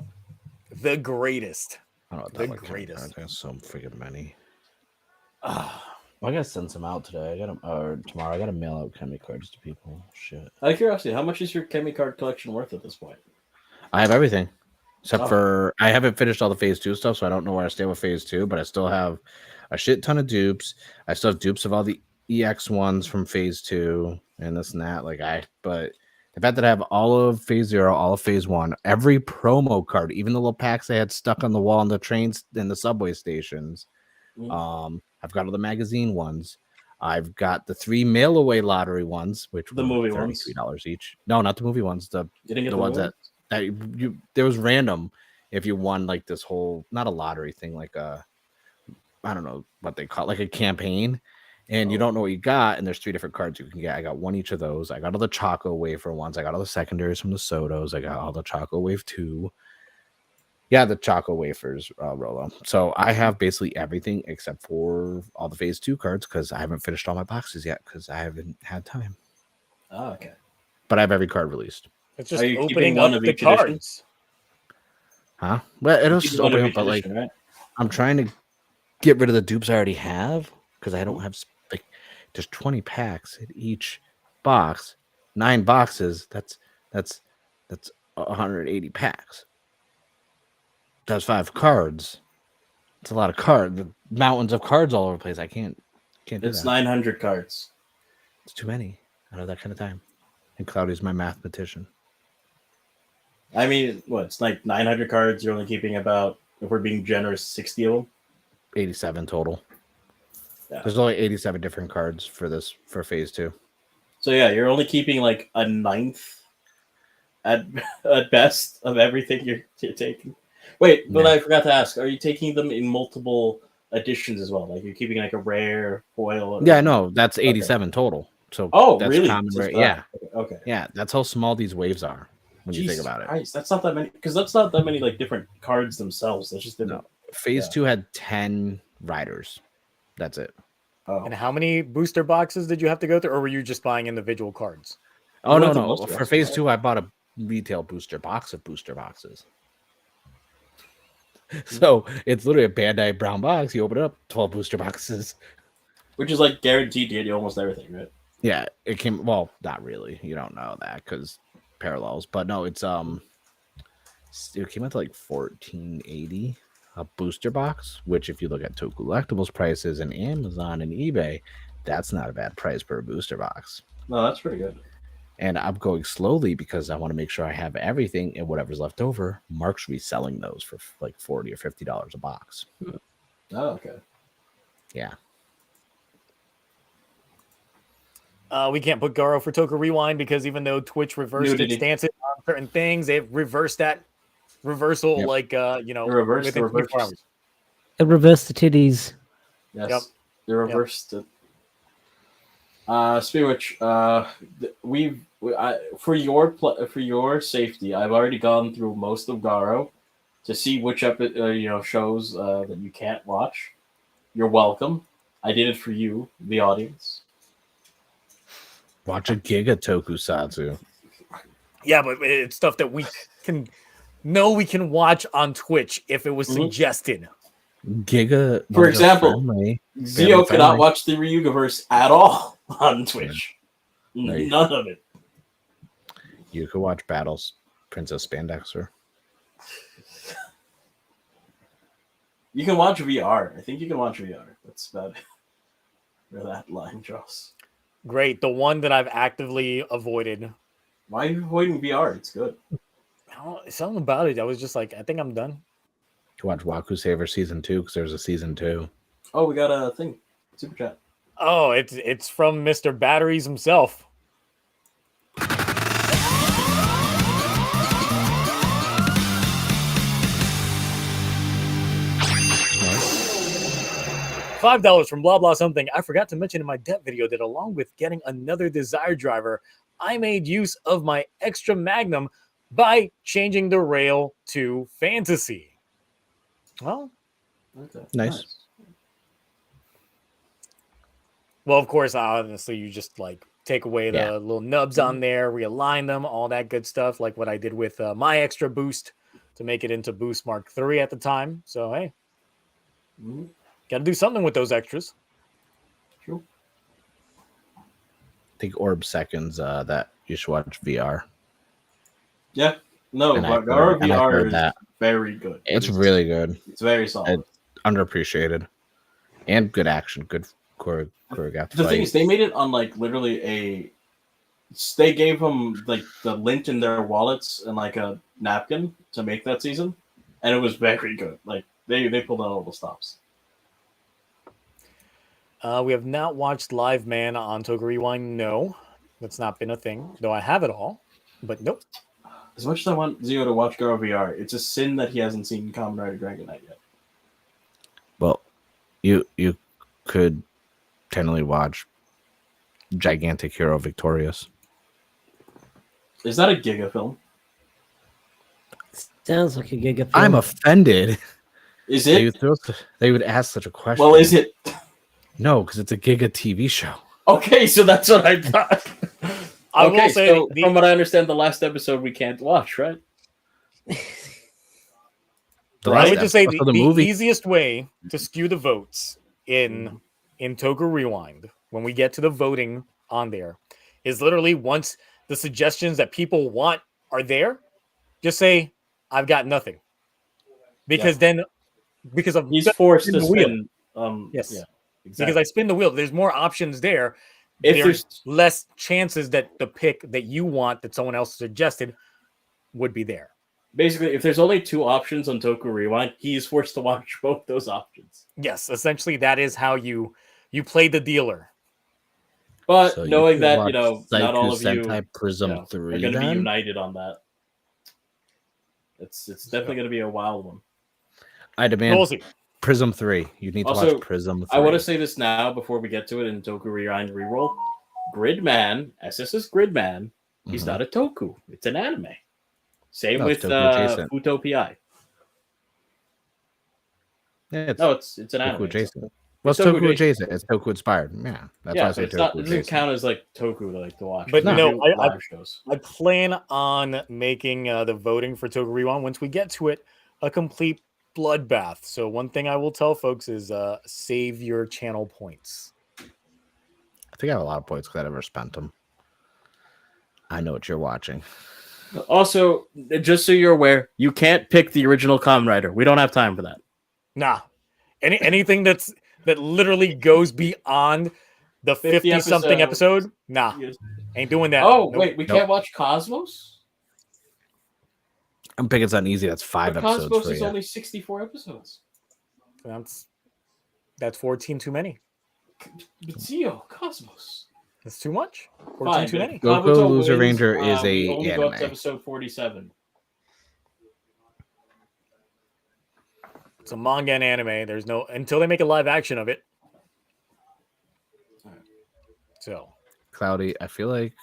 The greatest. I don't know what the that like greatest. cards. There's so freaking many. I gotta send some out today. I gotta or tomorrow. I gotta mail out Chemi cards to people. Shit. Out of curiosity, how much is your Chemi card collection worth at this point? I have everything. Except Oh. for I haven't finished all the phase 2 stuff, so I don't know where I stand with phase 2, but I still have a shit ton of dupes. I still have dupes of all the EX ones from phase 2 and this and that. But the fact that I have all of phase 0, all of phase 1, every promo card, even the little packs they had stuck on the wall on the trains and the subway stations. Mm. I've got all the magazine ones. I've got the 3 mail away lottery ones, which The were movie ones. $33 each. No, not the movie ones. You didn't get The ones that you there was random if you won like this whole, not a lottery thing, like a, I don't know what they call it, like a campaign, and you don't know what you got, and there's 3 different cards you can get. I got 1 each of those. I got all the Choco Wafer ones. I got all the secondaries from the Sotos. I got all the Choco Wave 2. Yeah, the Choco Wafers, Rolo. So I have basically everything except for all the Phase 2 cards because I haven't finished all my boxes yet because I haven't had time. Oh, okay. But I have every card released. It's just Are you opening keeping one up of the each edition? cards. Huh? Well, it'll Keep just one of open up, each but like, edition, right? I'm trying to get rid of the dupes I already have because I don't have, like, there's 20 packs in each box, 9 boxes. That's 180 packs. That's 5 cards. It's a lot of cards. Mountains of cards all over the place. I can't do It's that. 900 cards. It's too many. I don't have that kind of time. And Cloudy's my mathematician. I mean, what? It's like 900 cards. You're only keeping about, if we're being generous, 60 of them. 87 total. Yeah. There's only 87 different cards for Phase 2. So yeah, you're only keeping like a ninth at best of everything you're taking. Wait, but Yeah. I forgot to ask: are you taking them in multiple editions as well? Like you're keeping like a rare foil? Yeah, no, that's 87 total. So Oh, that's really? common, Just rare. that. Yeah, Okay. yeah, that's how small these waves are when you think Jesus about it. Christ, that's not that many. Because that's not that many like different cards themselves. That's just different. Phase Yeah. 2 had 10 riders. That's it. Oh, And how many booster boxes did you have to go through, or were you just buying individual cards? Oh, You no, went to no. most of For us, Phase right? 2, I bought a retail booster box of booster boxes. So it's literally a Bandai brown box. You open it up, 12 booster boxes. which is like guaranteed to get you almost everything, right? Yeah, it came. Well, not really. You don't know that because parallels. But no, it came out to like 1480 a booster box. Which, if you look at Toku Collectibles prices and Amazon and eBay, that's not a bad price per booster box. No, that's pretty good. And I'm going slowly because I want to make sure I have everything, and whatever's left over, Mark's reselling those for like $40 or $50 a box. Oh, okay. Yeah. We can't put Garo for Toku Rewind because even though Twitch reversed Nudity. its stances on certain things, it reversed that reversal Yep. like They reversed within the 24 reverse. hours. It reversed the titties. Yes. Yep. They reversed it. Speaking of which, for your safety, I've already gone through most of Garo to see which shows that you can't watch. You're welcome. I did it for you, the audience. Watch a Giga Tokusatsu. Yeah, but it's stuff that we can watch on Twitch if it was Mhm. suggested. Giga. For example, Family Zio cannot friendly. watch the Ryugaverse at all on Twitch. No, None of it. You could watch Battles Princess Spandexer. You can watch VR. I think you can watch VR. That's about it. Where that line draws. Great. The one that I've actively avoided. Why are you avoiding VR? It's good. Something about it. I was just like, I think I'm done. You watch Waku Saver season 2 because there's a season 2. Oh, we got a thing. Super chat. Oh, it's from Mr. Batteries himself. $5 from blah blah something. I forgot to mention in my debt video that along with getting another Desire driver, I made use of my extra Magnum by changing the rail to Fantasy. Well, Okay. Nice. Well, of course, honestly, you just like take away the little nubs on there, realign them, all that good stuff, like what I did with my extra boost to make it into Boost Mark III at the time. So, hey, got to do something with those extras. True. I think Orb Seconds that you should watch VR. Yeah. No, And I but our heard- and I VR heard is that. very good. It's really good. It's very solid. Underappreciated. And good action. Good choreographed The thing fight. is, they made it on like literally they gave them like the lint in their wallets and like a napkin to make that season, and it was very good. Like they pulled out all the stops. We have not watched Live Man on Toku Rewind. No, that's not been a thing. Though I have it all, but nope. As much as I want Zio to watch Girl VR, it's a sin that he hasn't seen Kamen Rider Dragon Knight yet. Well, you could technically watch Gigantic Hero Victorious. Is that a Giga film? Sounds like a giga film. I'm offended. Is it? They would ask such a question. Well, is it? No, because it's a Giga TV show. Okay, so that's what I thought. I Okay, will say, so from what I understand, the last episode we can't watch, right? I would just say the movie. easiest way to skew the votes in Toku Rewind when we get to the voting on there is literally once the suggestions that people want are there, just say I've got nothing, because then He's forced to the wheel. spin. Yes. Yeah, Because I spin the wheel. There's more options there. If There's less chances that the pick that you want that someone else suggested would be there. basically, if there's only two options on Toku Rewind, he's forced to watch both those options. Yes, essentially that is how you play the dealer. But So knowing could that, watch not all Psycho of you Sentai Prism are 3 going to be then? united on that. It's definitely going to be a wild one. I demand We'll see. Prism 3. You need to Also, watch Prism 3. I want to say this now before we get to it in Toku Rewind reroll. Gridman, SS's Gridman, he's Mhm. not a Toku. It's an anime. Same No, with it's Toku adjacent. Futo PI. Yeah, it's No, it's an anime. Toku adjacent. Well, it's Toku Toku adjacent. It's Toku inspired. Yeah, that's why I Yeah, say but it's not, Toku it doesn't adjacent. count as like Toku to watch. But They no, do I live shows. I plan on making the voting for Toku Rewind once we get to it a complete bloodbath. So one thing I will tell folks is save your channel points. I think I have a lot of points because I never spent them. I know what you're watching. Also, just so you're aware, you can't pick the original Kamen Rider. We don't have time for that. Nah, anything that literally goes beyond the 50 something episode. Nah, ain't doing that. Oh, Nope. wait, we can't watch Cosmos? I'm picking something easy. That's 5 But episodes Cosmos for is you. only 64 episodes. That's 14 too many. But Zio, Cosmos. That's too much. 14 Fine, too but many. if Kabuto Goku Loser wins, Ranger is we a only go up to anime. episode 47. It's a manga and anime. There's no until they make a live action of it. So Cloudy, I feel like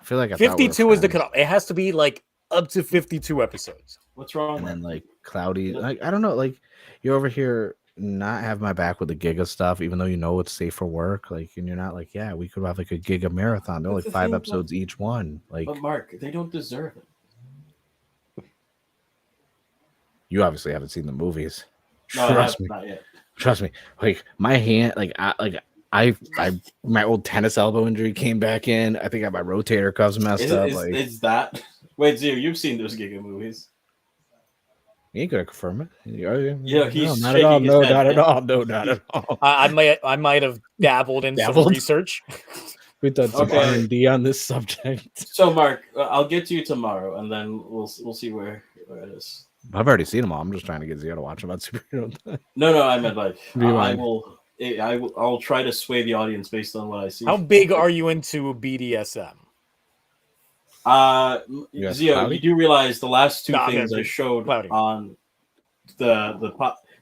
I thought we were 52 is the friends. cutoff. It has to be like up to 52 episodes. What's wrong? And Mark? then like Cloudy, like I don't know, like you're over here not have my back with the Giga stuff, even though you know it's safe for work. Like, and you're not like, yeah, we could have like a Giga marathon. They're But like the 5 thing, episodes each one. Like But Mark, they don't deserve it. you obviously haven't seen the movies. No, Trust me. not yet. Trust me. Like my hand, I my old tennis elbow injury came back in. I think I got my rotator cuffs messed up. Like Is that? Wait, Zio, you've seen those Giga movies? you ain't gonna confirm it. Yeah, he's no, not at all. shaking his No, head. not at all. No, not at all. I might have dabbled in some research. We've done some Okay. R&D on this subject. So, Mark, I'll get to you tomorrow, and then we'll see where it is. I've already seen them all. I'm just trying to get Zio to watch them on superhero. No, I meant like Rewind. I'll try to sway the audience based on what I see. How big are you into BDSM? Yes, Zio, Cloudy? you do realize the last two Nah, things yeah, I showed Cloudy. on the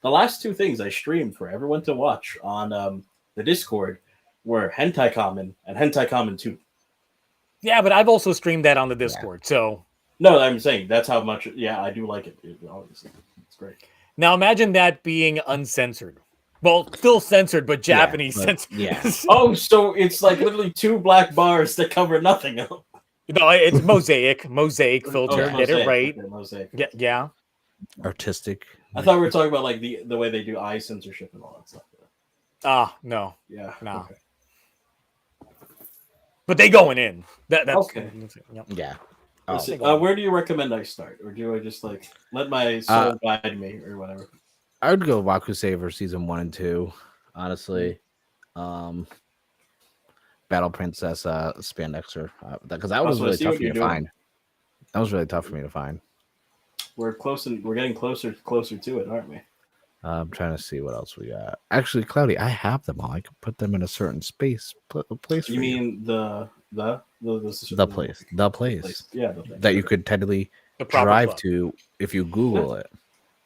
last two things I streamed for everyone to watch on the Discord were Hentai Kamen and Hentai Kamen 2. Yeah, but I've also streamed that on the Discord. So No, I'm saying that's how much. Yeah, I do like it. Obviously, it's great. now imagine that being uncensored. Well, still censored, but Japanese but- censored. yeah. Oh, so it's like literally two black bars that cover nothing else. No, it's mosaic filter. Oh, Get it mosaic. right. Okay, mosaic. Yeah. Artistic. I thought we were talking about like the way they do eye censorship and all that stuff. Ah, no. Yeah. No. Okay. But they going in. That's Okay. Yep. Yeah. Listen, Oh. where do you recommend I start, or do I just like let my soul guide me, or whatever? I would go Waku Saver season 1 and 2, honestly. Battle Princess Spandexer, because that was Also, I really see tough what for me you're to doing. find. That was really tough for me to find. We're close, and we're getting closer to it, aren't we? I'm trying to see what else we got. Actually, Cloudy, I have them all. I could put them in a certain place. Place You for mean the the place, Yeah, the thing. that you could technically The proper drive club. to if you Google it.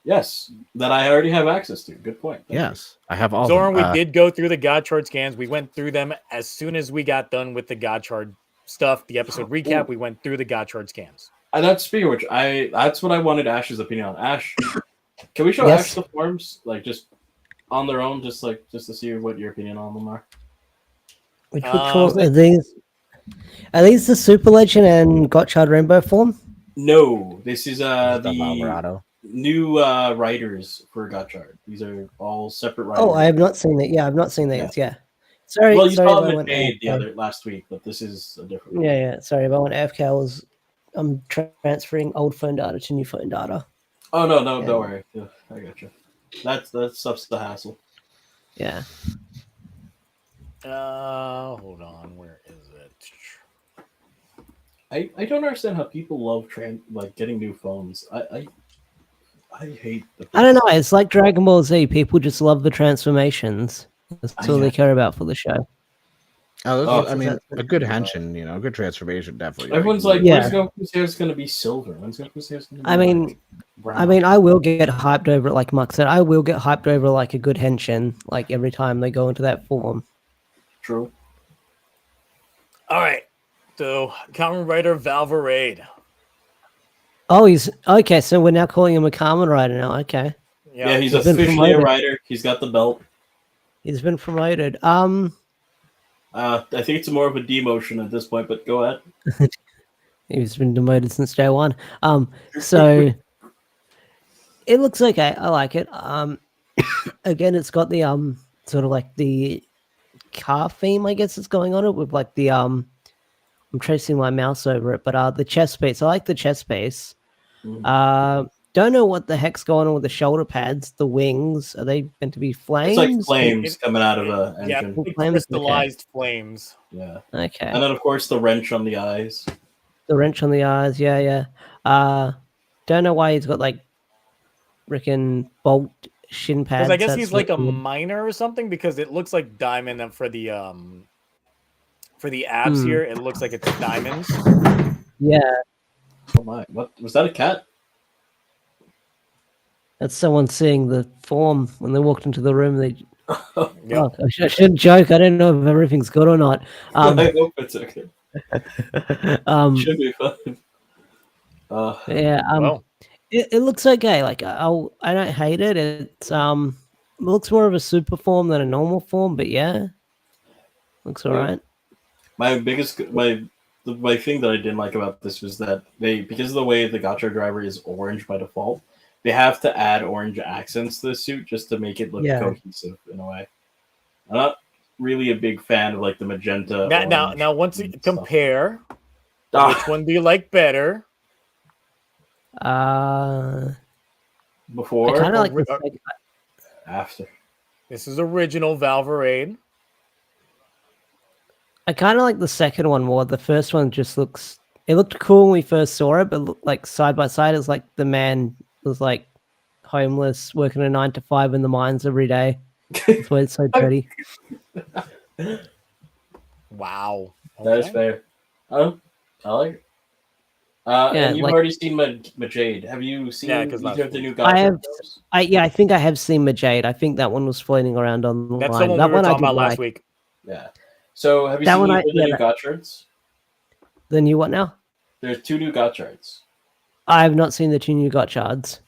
Yes, that I already have access to. Good point. Thank you. Yes, I have all. Zoran, of we them. did go through the Gotchard scans. We went through them as soon as we got done with the Gotchard stuff, the episode recap. Ooh. We went through the Gotchard scans. And that's speaking of which, that's what I wanted Ash's opinion on. Ash, can we show Yes. Ash the forms, like just on their own, just to see what your opinion on them are? Which one are these? Are these the Super Legend and Gotchard Rainbow form? No, this is the the Valvarad. new writers for Gotchard. These are all separate writers. Oh, I have not seen it. Yeah, I've not seen these. Yeah. Sorry, Well, you sorry saw if I them went at the AFK. last week, but this is a different one. Yeah. Sorry if I went AFK. I'm transferring old phone data to new phone data. Oh no, Yeah. don't worry. Yeah, I got you. That stuff's the hassle. Yeah. Hold on. Where is it? I don't understand how people love getting new phones. I hate the. I don't know. It's like Dragon Ball Z. People just love the transformations. That's all Yeah. they care about for the show. Oh, I mean, that's- a good henshin, a good transformation, definitely. Everyone's like, Yeah. "When's Goku's hair's gonna be silver? When's Goku's hair's gonna be?" I mean, like, brown?" I will get hyped over it. Like Mark said, I will get hyped over like a good henshin. Like every time they go into that form. True. All right. So, Kamen Rider Valvarad. Oh, he's okay. So we're now calling him a Kamen Rider now. Okay, Yeah, he's He's been officially a promoted. writer. He's got the belt. he's been promoted. I think it's more of a demotion at this point, but go ahead. He's been demoted since day one. So it looks okay. I like it. Again, it's got the sort of like the car theme, I guess, is going on it with like the I'm tracing my mouse over it, but the chest piece. I like the chest piece. Don't know what the heck's going on with the shoulder pads, the wings. Are they meant to be flames? It's like flames coming out of an Yeah, engine. big Flames, crystallized flames. Yeah. Okay. And then of course the wrench on the eyes. The wrench on the eyes. Yeah. Don't know why he's got like freaking bolt shin pads. Because I guess That's he's like a weird. miner or something. Because it looks like diamond, and for the abs here, it looks like it's diamonds. Yeah, Oh my! What was that? A cat? that's someone seeing the form when they walked into the room. They Yep. Oh, I shouldn't joke. I don't know if everything's good or not. I hope it's okay. Should be fun. Yeah. Well, It looks okay. Like I don't hate it. It's it looks more of a super form than a normal form, but yeah, looks alright. My thing that I didn't like about this was that because of the way the Gotchard driver is orange by default, they have to add orange accents to the suit just to make it look Yeah. cohesive in a way. I'm not really a big fan of like the magenta. now, once you and stuff. compare, Ah, which one do you like better? I before kind of like or- the second- after. This is original Valvarad. I kind of like the second one more. The first one just it looked cool when we first saw it, but like side by side, it's like the man was like homeless, working a 9 to 5 in the mines every day. That's why it's so dirty. Wow. That is Okay. fair. I like it. Yeah, and you've like- already seen Majade. Have you seen Yeah, 'cause last either of the new week. Gotchard I have- shows? I think I have seen Majade. I think that one was floating around online. That's the one that we were one I talking did about last like. week. Yeah. So have you That seen one either I- of the yeah, new Gotchards? The new what now? There's 2 new Gotchards. I have not seen the two new Gotchards.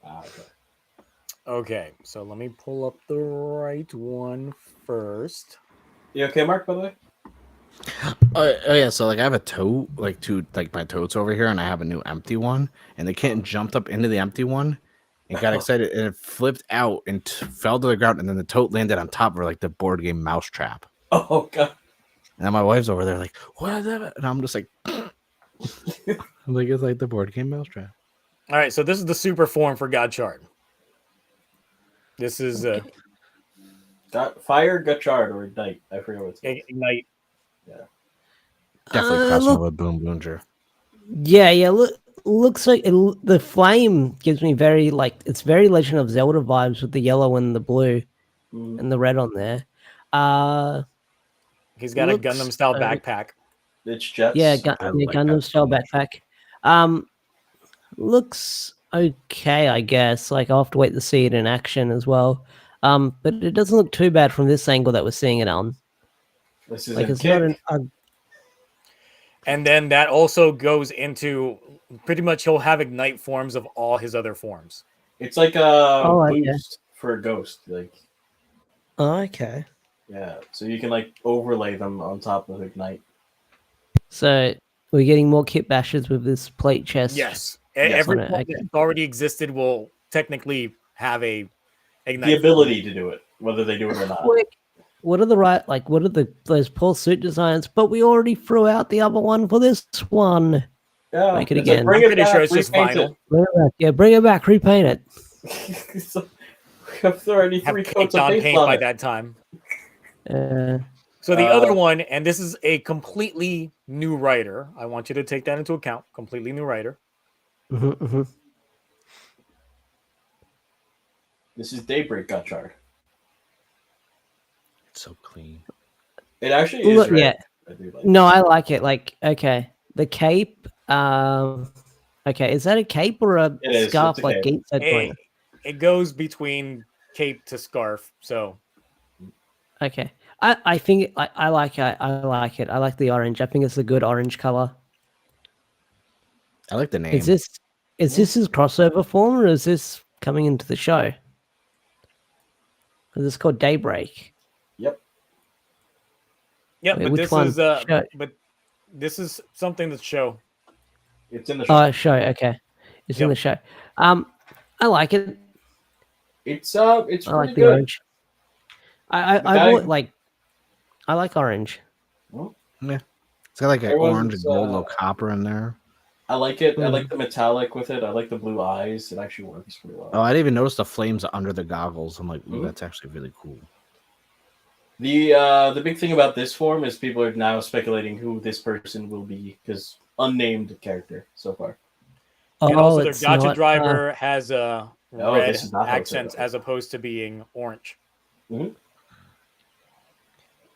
Okay. Okay, so let me pull up the right one first. You okay, Mark, by the way? Oh yeah, so like I have a tote, like two, like my totes over here, and I have a new empty one, and the kitten jumped up into the empty one and got excited, and it flipped out and fell to the ground, and then the tote landed on top of her like the board game Mousetrap. Oh, God. And then my wife's over there like, what is that? And I'm just like, I'm like, it's like the board game Mousetrap. All right, so this is the super form for Gotchard. This is Fire Gotchard or Ignite. I forget what it's called. Ignite. Definitely Uh, crossing look- over with BoonBoomger. Yeah. looks like the flame gives me very it's very Legend of Zelda vibes with the yellow and the blue and the red on there. He's got a Looks, Gundam style backpack. It's Jets. Yeah, I like Gundam that style so much. backpack. Looks okay, I guess. Like I'll have to wait to see it in action as well. But it doesn't look too bad from this angle that we're seeing it on. This is Like a it's not kick. And then that also goes into pretty much he'll have ignite forms of all his other forms. It's like a okay. boost for a ghost. Like, Okay. yeah, so you can like overlay them on top of ignite. So we're getting more kit bashes with this plate chest. Yes. Yes, Every on it, form okay. that's already existed will technically have a ignite The ability to do it, whether they do it or not. Quick. What are those poor suit designs? But we already threw out the other one for this one. Yeah, Make it it's like, again. bring I'm it pretty back, sure it's just repaint vinyl. Bring it back. Yeah, bring it back. Repaint it. it. So, we have already Have three caked coats of on paint paint on by it. that time. So the other one, and this is a completely new writer. I want you to take that into account. Completely new writer. This is Daybreak Gotchard. It's so clean. It actually is. Look, red. yeah. I do like No, I like it. Like, okay, the cape. Okay, is that a cape or a It is, scarf? it's a Like cape. Geet said. It goes between cape to scarf. So Okay, I think I like it. I like it. I like the orange. I think it's a good orange color. I like the name. Is this his crossover form or is this coming into the show? Because it's called Daybreak. Yep. yeah, Wait, but which this one? is Show. but this is something that's show. It's in the show. Oh, show. Okay, it's in Yep. the show. I like it. It's I pretty like the good. orange. I bag- bought, like, I like orange. Yeah. It's got like an Everyone's, orange and gold little copper in there. I like it. I like the metallic with it. I like the blue eyes. It actually works pretty well. Oh, I didn't even notice the flames under the goggles. I'm like, ooh, Mhm. that's actually really cool. The big thing about this form is people are now speculating who this person will be because unnamed character so far. And Oh, also their it's Gotcha not, driver has red this is not how it's accents set up. as opposed to being orange.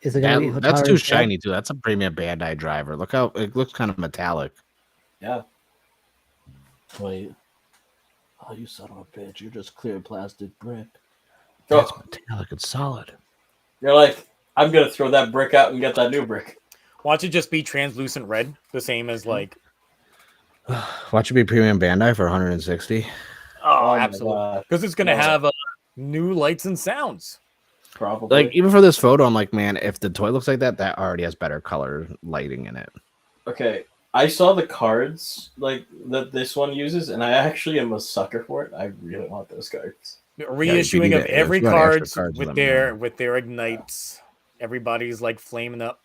Is it going to be That's Hotaru's too dad? shiny too. That's a premium Bandai driver. Look how it looks kind of metallic. Yeah. Wait. Oh, you son of a bitch. You're just clear plastic brick. That's Oh, metallic and solid. you're like, I'm gonna throw that brick out and get that new brick. Why don't you just be translucent red, the same as like Watch it be premium Bandai for 160. my absolutely, God. because it's gonna Yeah. have new lights and sounds. Probably. Like even for this photo, I'm like, man, if the toy looks like that, that already has better color lighting in it. Okay, I saw the cards like that this one uses, and I actually am a sucker for it. I really want those cards. Reissuing need of it. every It's about extra cards cards with with their ignites. Everybody's like flaming up.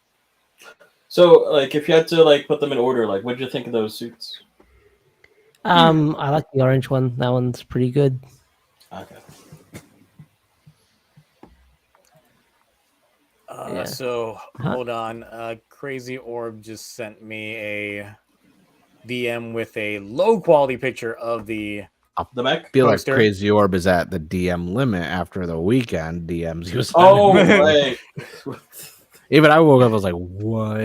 So, like, if you had to like put them in order, like, what'd you think of those suits? I like the orange one. That one's pretty good. Okay. Yeah. So hold on. Crazy Orb just sent me a DM with a low quality picture of the The mech. I feel like Poster. Crazy Orb is at the DM limit after the weekend DMs. He was Oh, right. even I woke up, I was like, what?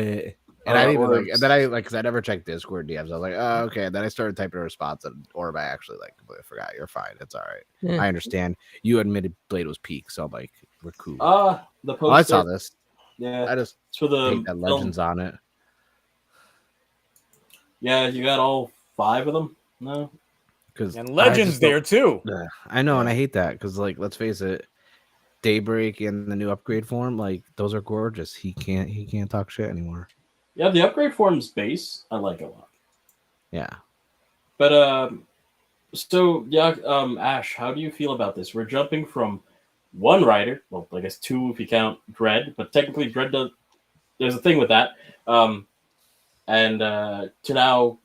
And I Oh, didn't even like, Orbs. and then I like, cause I never checked Discord DMs. I was like, oh, okay. And then I started typing a response, and Orb, I actually like completely forgot. You're fine. It's all right. Yeah. I understand. You admitted Blade was peak, so I'm like, we're cool. The poster. Oh, I saw this. Yeah, I just it's for the hate that film. Legends on it. Yeah, you got all 5 of them. No. Because and Legends there too. I know, and I hate that because, like, let's face it, Daybreak and the new upgrade form, like, those are gorgeous. He can't talk shit anymore. Yeah, the upgrade form's base. I like a lot. Yeah. But so yeah, Ash, how do you feel about this? We're jumping from one rider, well, I guess 2 if you count Dread, but technically Dread does. There's a thing with that, and to now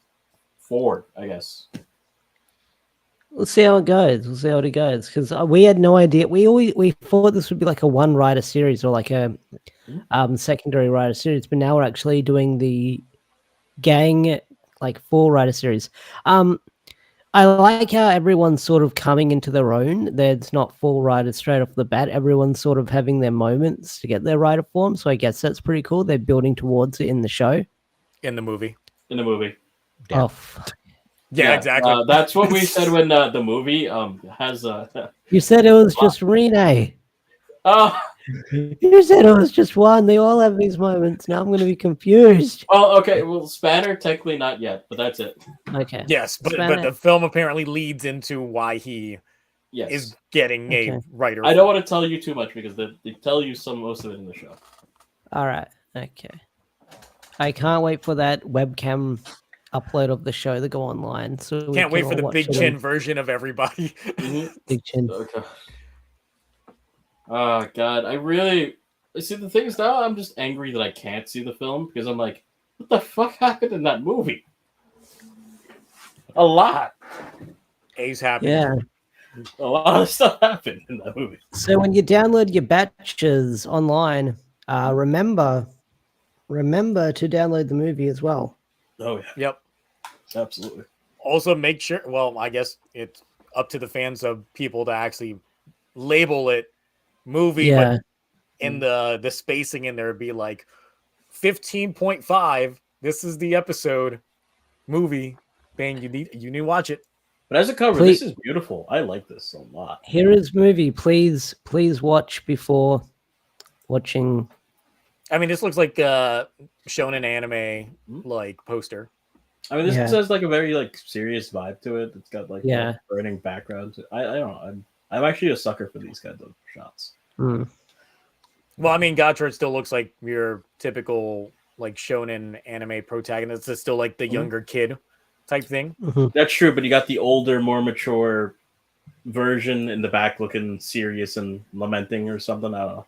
4, I guess. Let's see how it goes. We'll see how it goes because we had no idea. We thought this would be like a one rider series or like a secondary rider series, but now we're actually doing the gang like full writer series. I like how everyone's sort of coming into their own. There's not full writers straight off the bat. Everyone's sort of having their moments to get their writer form. So I guess that's pretty cool. They're building towards it in the show. In the movie. In the movie. Yeah. Oh, Yeah, exactly. That's what we said when the movie has you said it was just Rene. oh You said it was just one. They all have these moments. Now I'm going to be confused. well okay, well Spanner technically not yet, but that's it. Okay. Yes, but Spanner. the film apparently leads into why he Yes. is getting a Okay. writer. I don't want to tell you too much because they tell you most of it in the show. All right. Okay. I can't wait for that webcam upload of the show to go online. So we Can't wait can for all the watch big it chin on version of everybody. Big chin. Okay. Oh god, I really see the thing is now I'm just angry that I can't see the film because I'm like, what the fuck happened in that movie? A lot. A's happy. Yeah. A lot of stuff happened in that movie. So when you download your batches online, remember to download the movie as well. Oh yeah, Yep. absolutely. Also, make sure. Well, I guess it's up to the fans of people to actually label it movie, Yeah. but in the spacing in there be like 15.5. This is the episode movie. Bang, you need to watch it. But as a cover, Please- this is beautiful. I like this a lot. Here is movie. Please watch before watching. I mean, this looks like a shonen anime like poster. I mean, this Yeah. has like a very like serious vibe to it. It's got like Yeah. a burning background. I don't know. I'm actually a sucker for these kinds of shots. Hmm. Well, I mean, Gotchard still looks like your typical like shonen anime protagonist. It's still like the younger kid type thing. Mhm. That's true, but you got the older, more mature version in the back looking serious and lamenting or something. I don't know.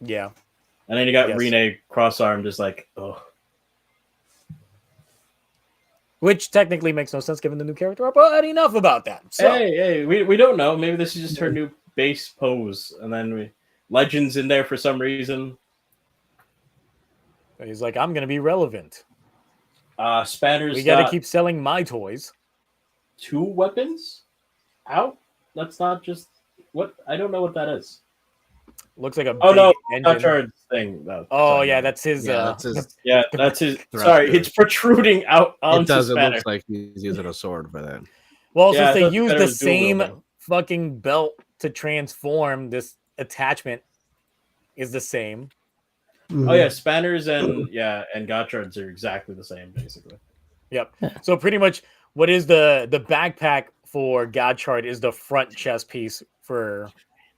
Yeah. And then you got Yes. Rene cross-armed, just like, oh. Which technically makes no sense given the new character, but enough about that. So, Hey, we don't know. Maybe this is just her new base pose, and then Legends in there for some reason. he's like, I'm going to be relevant. Spanner's We got to got keep selling my toys. 2 weapons out. That's not just what I don't know what that is. Looks like a Oh big no, engine. Gotchard's thing. No, Oh, sorry. yeah, that's his. Yeah, that's his. yeah, that's his. Thruster. Sorry, it's protruding out It onto does. It Spanner. looks like he's using a sword for that. Well, Yeah, I since they thought used Spanner the was dual same wielding. fucking belt to transform, this attachment is the same. Oh yeah, Spanners and Gotchard's are exactly the same, basically. Yep. So pretty much what is the backpack for Gotchard is the front chest piece for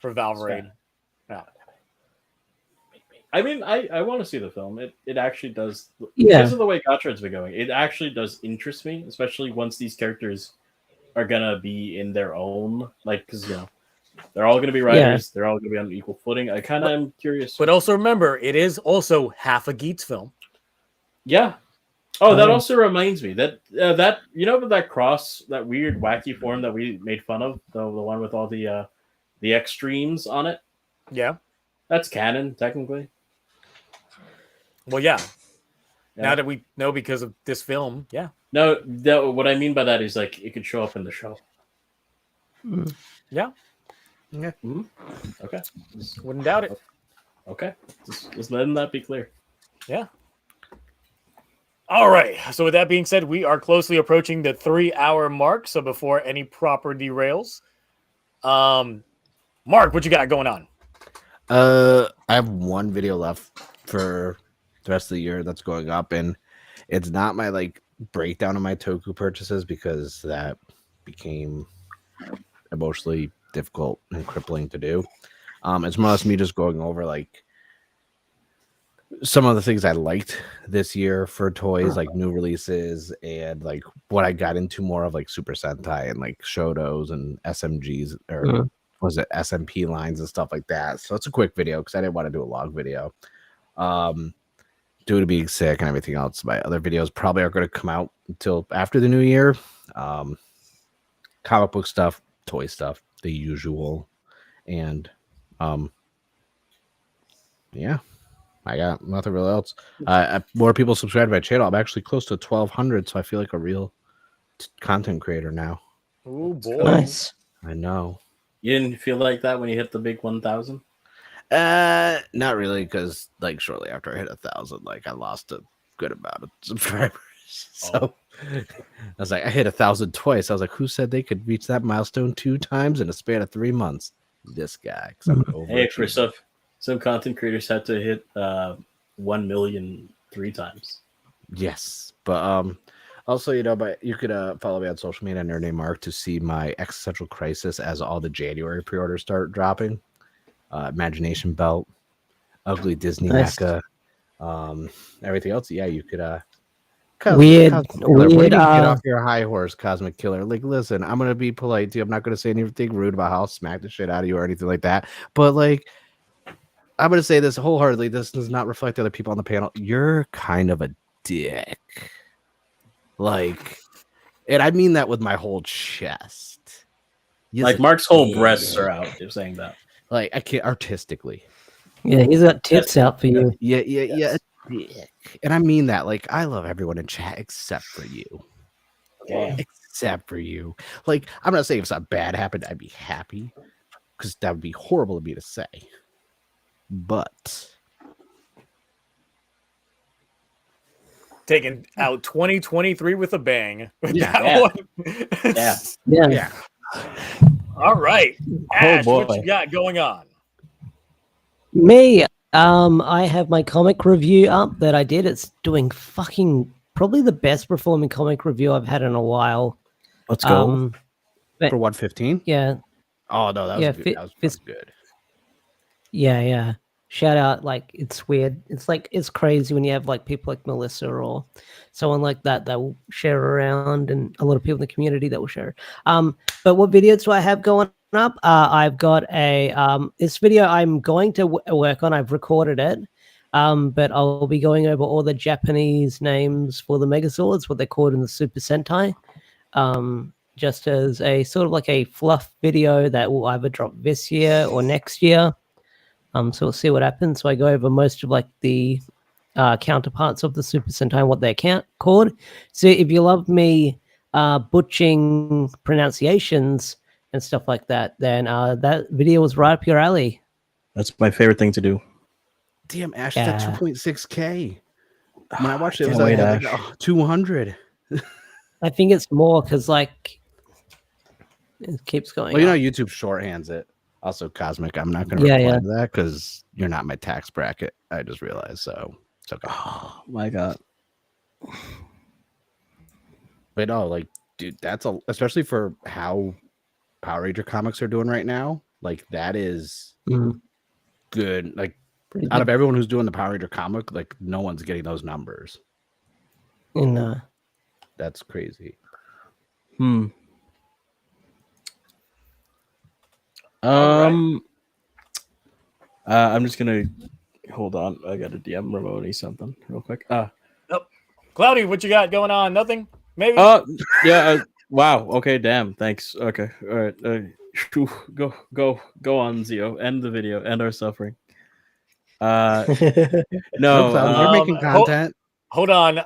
Valvarad. Yeah. I mean, I want to see the film. It actually does. Yeah. Because of the way Gotchard's been going, it actually does interest me, especially once these characters are gonna be in their own, like, because they're all gonna be writers. They're all gonna be on equal footing. I kind of am curious. But also remember, it is also half a Geats film. Yeah. Oh, that Oh. also reminds me that that cross, that weird wacky form that we made fun of, the one with all the extremes on it. Yeah. That's canon, technically. Well, yeah. Yeah. Now that we know because of this film, yeah. No, what I mean by that is like it could show up in the show. Yeah. Mhm. Okay. Wouldn't doubt it. Okay. Just letting that be clear. Yeah. All right. So with that being said, we are closely approaching the 3-hour mark. So before any proper derails, Mark, what you got going on? I have one video left for the rest of the year that's going up, and it's not my like breakdown of my Toku purchases because that became emotionally difficult and crippling to do. It's more or less me just going over like some of the things I liked this year for toys, like new releases, and like what I got into more of like Super Sentai and like Shotos and SMGs or was it SMP lines and stuff like that. So it's a quick video because I didn't want to do a long video. Due to being sick and everything else, my other videos probably aren't going to come out until after the new year. Comic book stuff, toy stuff, the usual, and yeah. I got nothing really else. More people subscribe to my channel. I'm actually close to 1,200, so I feel like a real content creator now. Oh boy. Nice. I know. You didn't feel like that when you hit the big 1,000? Not really, because like shortly after I hit 1,000, like I lost a good amount of subscribers. So I was like, I hit 1,000 twice. I was like, who said they could reach that milestone 2 times in a span of 3 months? This guy. Hey, for some content creators had to hit 1 million 3 times. Yes, but also, you know, but you could follow me on social media, Nerd Name Mark, to see my existential crisis as all the January pre-orders start dropping. Imagination Belt, Ugly Disney Nice. Mecha, everything else. Yeah, you could Weird. Cosmic Killer. What do you mean, get uh, off your high horse, Cosmic Killer? Like, listen, I'm gonna be polite to you. I'm not gonna say anything rude about how I'll smack the shit out of you or anything like that. But like, I'm gonna say this wholeheartedly. This does not reflect other people on the panel. You're kind of a dick. Like, and I mean that with my whole chest. Yes, Like Mark's whole breasts are out. You're saying that. like I can't artistically. Yeah, he's got tits out for you. Yeah, Yes. dick. And I mean that. Like, I love everyone in chat except for you. Damn. Except for you. Like, I'm not saying if something bad happened, I'd be happy, because that would be horrible of me to say. But Taking out 2023 with a bang. With Yeah. that Yeah. one. Yeah. Yeah. All right. Ash, what boy. you got going on? Me, I have my comic review up that I did. It's doing fucking probably the best performing comic review I've had in a while. Let's go. for 115? Yeah, Oh no, that was Yeah, good. That was fist- fucking good. yeah. Shout out, like, it's weird. It's like, it's crazy when you have like people like Melissa or someone like that will share around, and a lot of people in the community that will share. But what videos do I have going up? I've got a this video I'm going to work on. I've recorded it, but I'll be going over all the Japanese names for the Megazords, what they're called in the Super Sentai, just as a sort of like a fluff video that will either drop this year or next year. So we'll see what happens. So I go over most of like the counterparts of the Super Sentai and what they're called. So if you love me butchering pronunciations and stuff like that, then that video was right up your alley. That's my favorite thing to do. Damn, Ash, Yeah. it's at 2.6K. When I watched it, it was Can't like, wait, like, Ash. 200. I think it's more because like it keeps going. Well, you know, up. YouTube shorthands it. Also, Cosmic, I'm not going to Yeah, reply yeah. to that because you're not my tax bracket. I just realized, so it's okay. Oh my god. But no, like, dude, that's especially for how Power Ranger comics are doing right now. Like, that is Mhm. good. Like, Pretty out of good. everyone who's doing the Power Ranger comic, like, no one's getting those numbers. And, That's crazy. I'm just gonna hold on. I gotta DM Ramoni something real quick. Cloudy, what you got going on? Nothing? Maybe? Yeah. Wow. Okay. Damn. Thanks. Okay. All right. Go on, Zio. End the video. End our suffering. No, No. Cloud, you're making content. Hold on.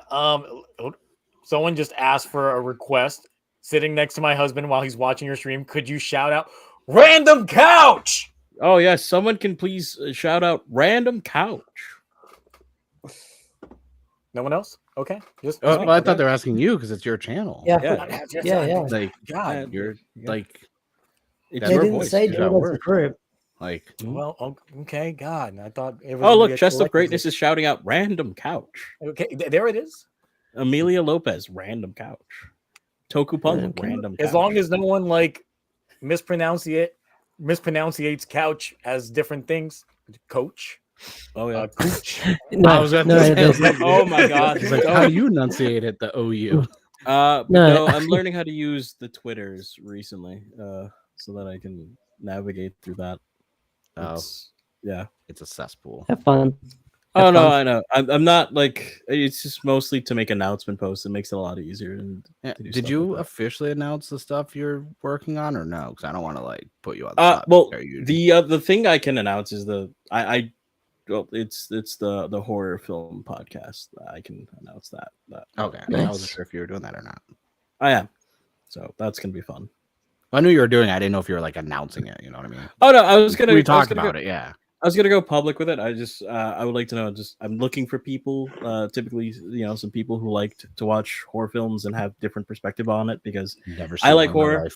Someone just asked for a request. Sitting next to my husband while he's watching your stream, could you shout out Random Couch? Oh yes. Someone can please shout out Random Couch. No one else? Okay. Just Well, I thought they were asking you because it's your channel. yeah, Yeah. yeah. Like, God. you're like, It's That's They your your didn't voice. say Does do that it as a work? group. like, Well, okay, God. I thought. Oh look, Chest of Greatness is shouting out Random Couch. Okay, there it is. Amelia Lopez, Random Couch. Toku Punk, Random Couch. Random Couch. As long as no one like mispronunciates couch as different things. Coach. Oh yeah. Cooch. No, I was gonna no, say, there's- like, Oh my god. He's like, how do you enunciate it? The OU. No. No, I'm learning how to use the Twitters recently, so that I can navigate through that. Oh, Yeah. it's a cesspool. have fun. Oh Have no, fun. I know. I'm not like. It's just mostly to make announcement posts. It makes it a lot easier. And Yeah, to do did stuff you like that. officially announce the stuff you're working on, or no? Because I don't want to like put you on. The spot. Well, Are you- the thing I can announce is I Well, it's the horror film podcast. I can announce that. Okay, I Nice. wasn't sure if you were doing that or not. I am. So that's gonna be fun. I knew you were doing it. I didn't know if you were like announcing it. You know what I mean? Oh no, I was gonna. We talked about it. Yeah. I was gonna go public with it. I would like to know. I'm looking for people. Typically, some people who like to watch horror films and have different perspective on it because Never. I like one in my horror. life.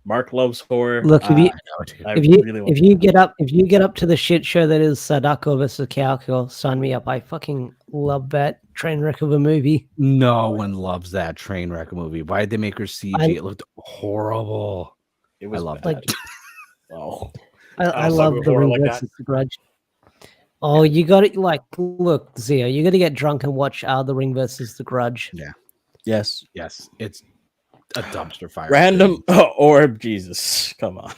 Mark loves horror. Look, if you I if you really want if you get up to the shit show that is Sadako versus Calco, sign me up. I fucking love that train wreck of a movie. No one loves that train wreck movie. Why did they make her CG? It looked horrible. it was I love bad. that. Oh, I also love go the horror Ring like that. versus the Grudge. Oh, you got it. Like, look, Zia, you got to get drunk and watch the Ring versus the Grudge. yes. Yes, it's a dumpster fire. Random orb. Jesus, come on.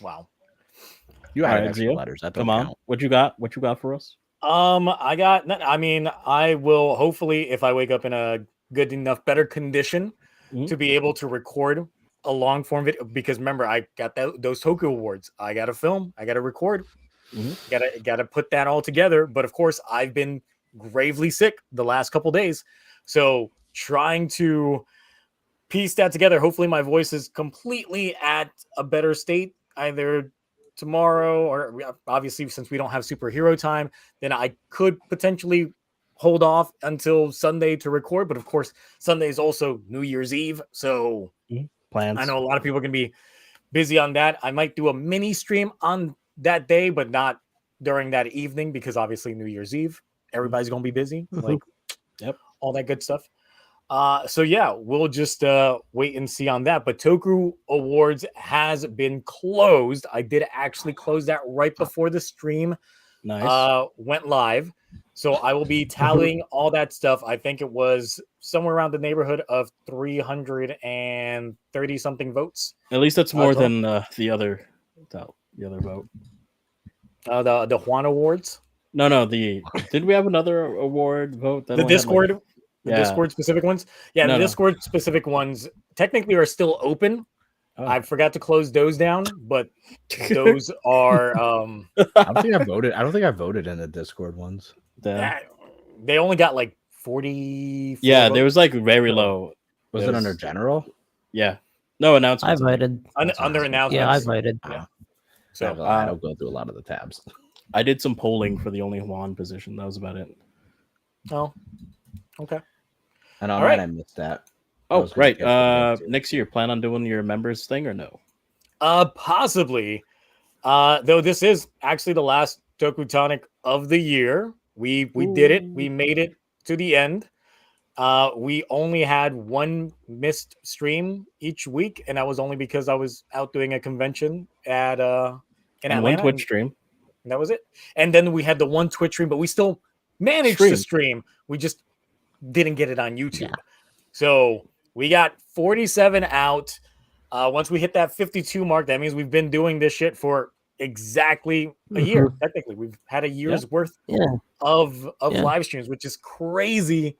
Wow. You All added right, extra Zio, letters. That Come don't on. count. What you got? What you got for us? I will hopefully, if I wake up in a good enough, better condition Mhm. to be able to record a long form video. Because remember, I got those Toku awards. I got to film. I got to record. Gotta put that all together. But of course, I've been gravely sick the last couple days, so trying to piece that together. Hopefully, my voice is completely at a better state either tomorrow or obviously since we don't have superhero time, then I could potentially hold off until Sunday to record. But of course, Sunday is also New Year's Eve, so Plans. I know a lot of people are gonna be busy on that. I might do a mini stream on that day, but not during that evening because obviously New Year's Eve, everybody's gonna be busy, like all that good stuff. So yeah, we'll just wait and see on that. But Toku Awards has been closed. I did actually close that right before the stream Nice. went live. So I will be tallying all that stuff. I think it was somewhere around the neighborhood of 330 something votes. At least that's more I'll than the other vote. The Juan Awards, No. Did we have another award vote? That the only had, Discord, like- the Yeah. Discord specific ones. Yeah, No, the no. Discord specific ones technically are still open. Oh. I forgot to close those down, but those are I don't think I voted. I don't think I voted in the Discord ones. Yeah. they only got like 40. Yeah, there was like very low. Was It it was- under general? Yeah. No I announcements. voted. under announcements. Yeah, I voted. So I don't go through a lot of the tabs. I did some polling for the only Juan position. That was about it. oh, okay. And All all right, right. I missed that. I Oh, was gonna right. get to that too. Next year, plan on doing your members thing or no? Possibly. Though this is actually the last TokuTonic of the year. We did it. We made it to the end. We only had one missed stream each week, and that was only because I was out doing a convention at in And Atlanta. one Twitch and stream. that was it. And then we had the one Twitch stream, but we still managed to stream. We just didn't get it on YouTube. So we got 47 out. Once we hit that 52 mark, that means we've been doing this shit for exactly a year. Technically, we've had a year's worth of live streams, which is crazy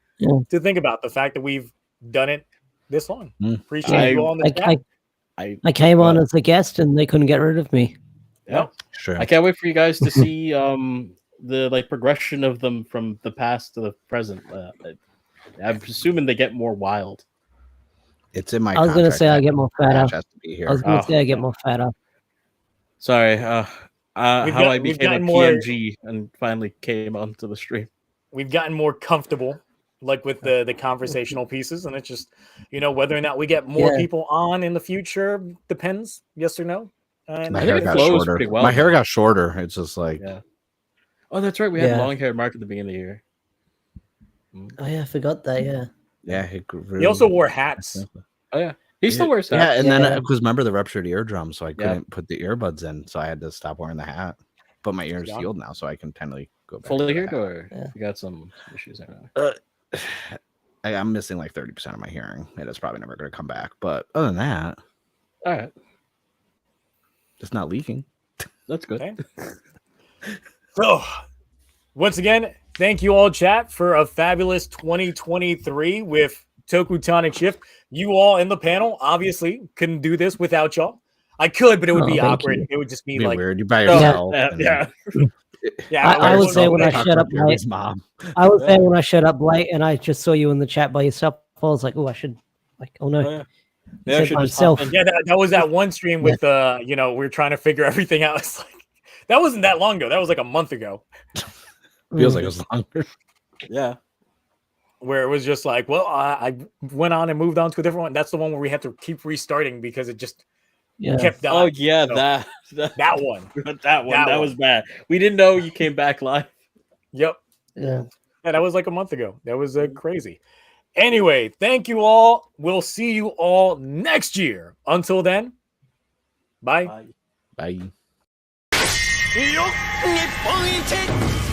to think about. The fact that we've done it this long. Appreciate you all in the chat. I came on as a guest and they couldn't get rid of me. Yeah. Sure. I can't wait for you guys to see the like progression of them from the past to the present. I'm assuming they get more wild. It's in my. I was going to contract say I that get more Ash fatter. has to be here. I was going to say I get more fatter. Sorry, how I we've became a gotten more- PNG and finally came onto the stream. We've gotten more comfortable, like with the conversational pieces, and it's just, whether or not we get more people on in the future depends. Yes or no? And My I hair think it got flows shorter. pretty well My hair now. got shorter. It's just like Yeah. Oh, that's right. We had Yeah. long hair Mark at the beginning of the year. Oh yeah, I forgot that. Yeah. He grew. he also wore hats. Oh yeah, he still wears Yeah, hats. and then Yeah. because remember the ruptured eardrum, so I couldn't put the earbuds in, so I had to stop wearing the hat. But my ear's Yeah. healed now, so I can technically go back. Fully to the heard, hat. or you got some issues there now? I'm missing like 30% of my hearing, and it's probably never going to come back. But other than that, All right, it's not leaking. that's good. Okay. So, once again, thank you all, chat, for a fabulous 2023 with TokuTonic Shift. You all in the panel obviously couldn't do this without y'all. I could, but it would Oh, be thank awkward. you. It would just be It'd be like, weird. You by Oh, yourself. yeah, and yeah. Yeah, I was there when I Talk showed to up late. Jeremy's mom. I was there when I showed up late, and I just saw you in the chat by yourself. I was like, oh, I should, like, oh no. Oh, yeah. He Maybe I said should by just hop himself. in. Yeah, that was that one stream with you know, we were trying to figure everything out. It's like that wasn't that long ago. That was like a month ago, Feels like it was longer. Yeah. where it was just like, well, I went on and moved on to a different one. That's the one where we had to keep restarting because it just Yeah. kept dying. Oh yeah, So, that that one. that one. was bad. We didn't know you came back live. Yep. Yeah. Yeah, that was like a month ago. That was crazy. Anyway, thank you all. We'll see you all next year. Until then, bye. Bye. Bye. よっ日本一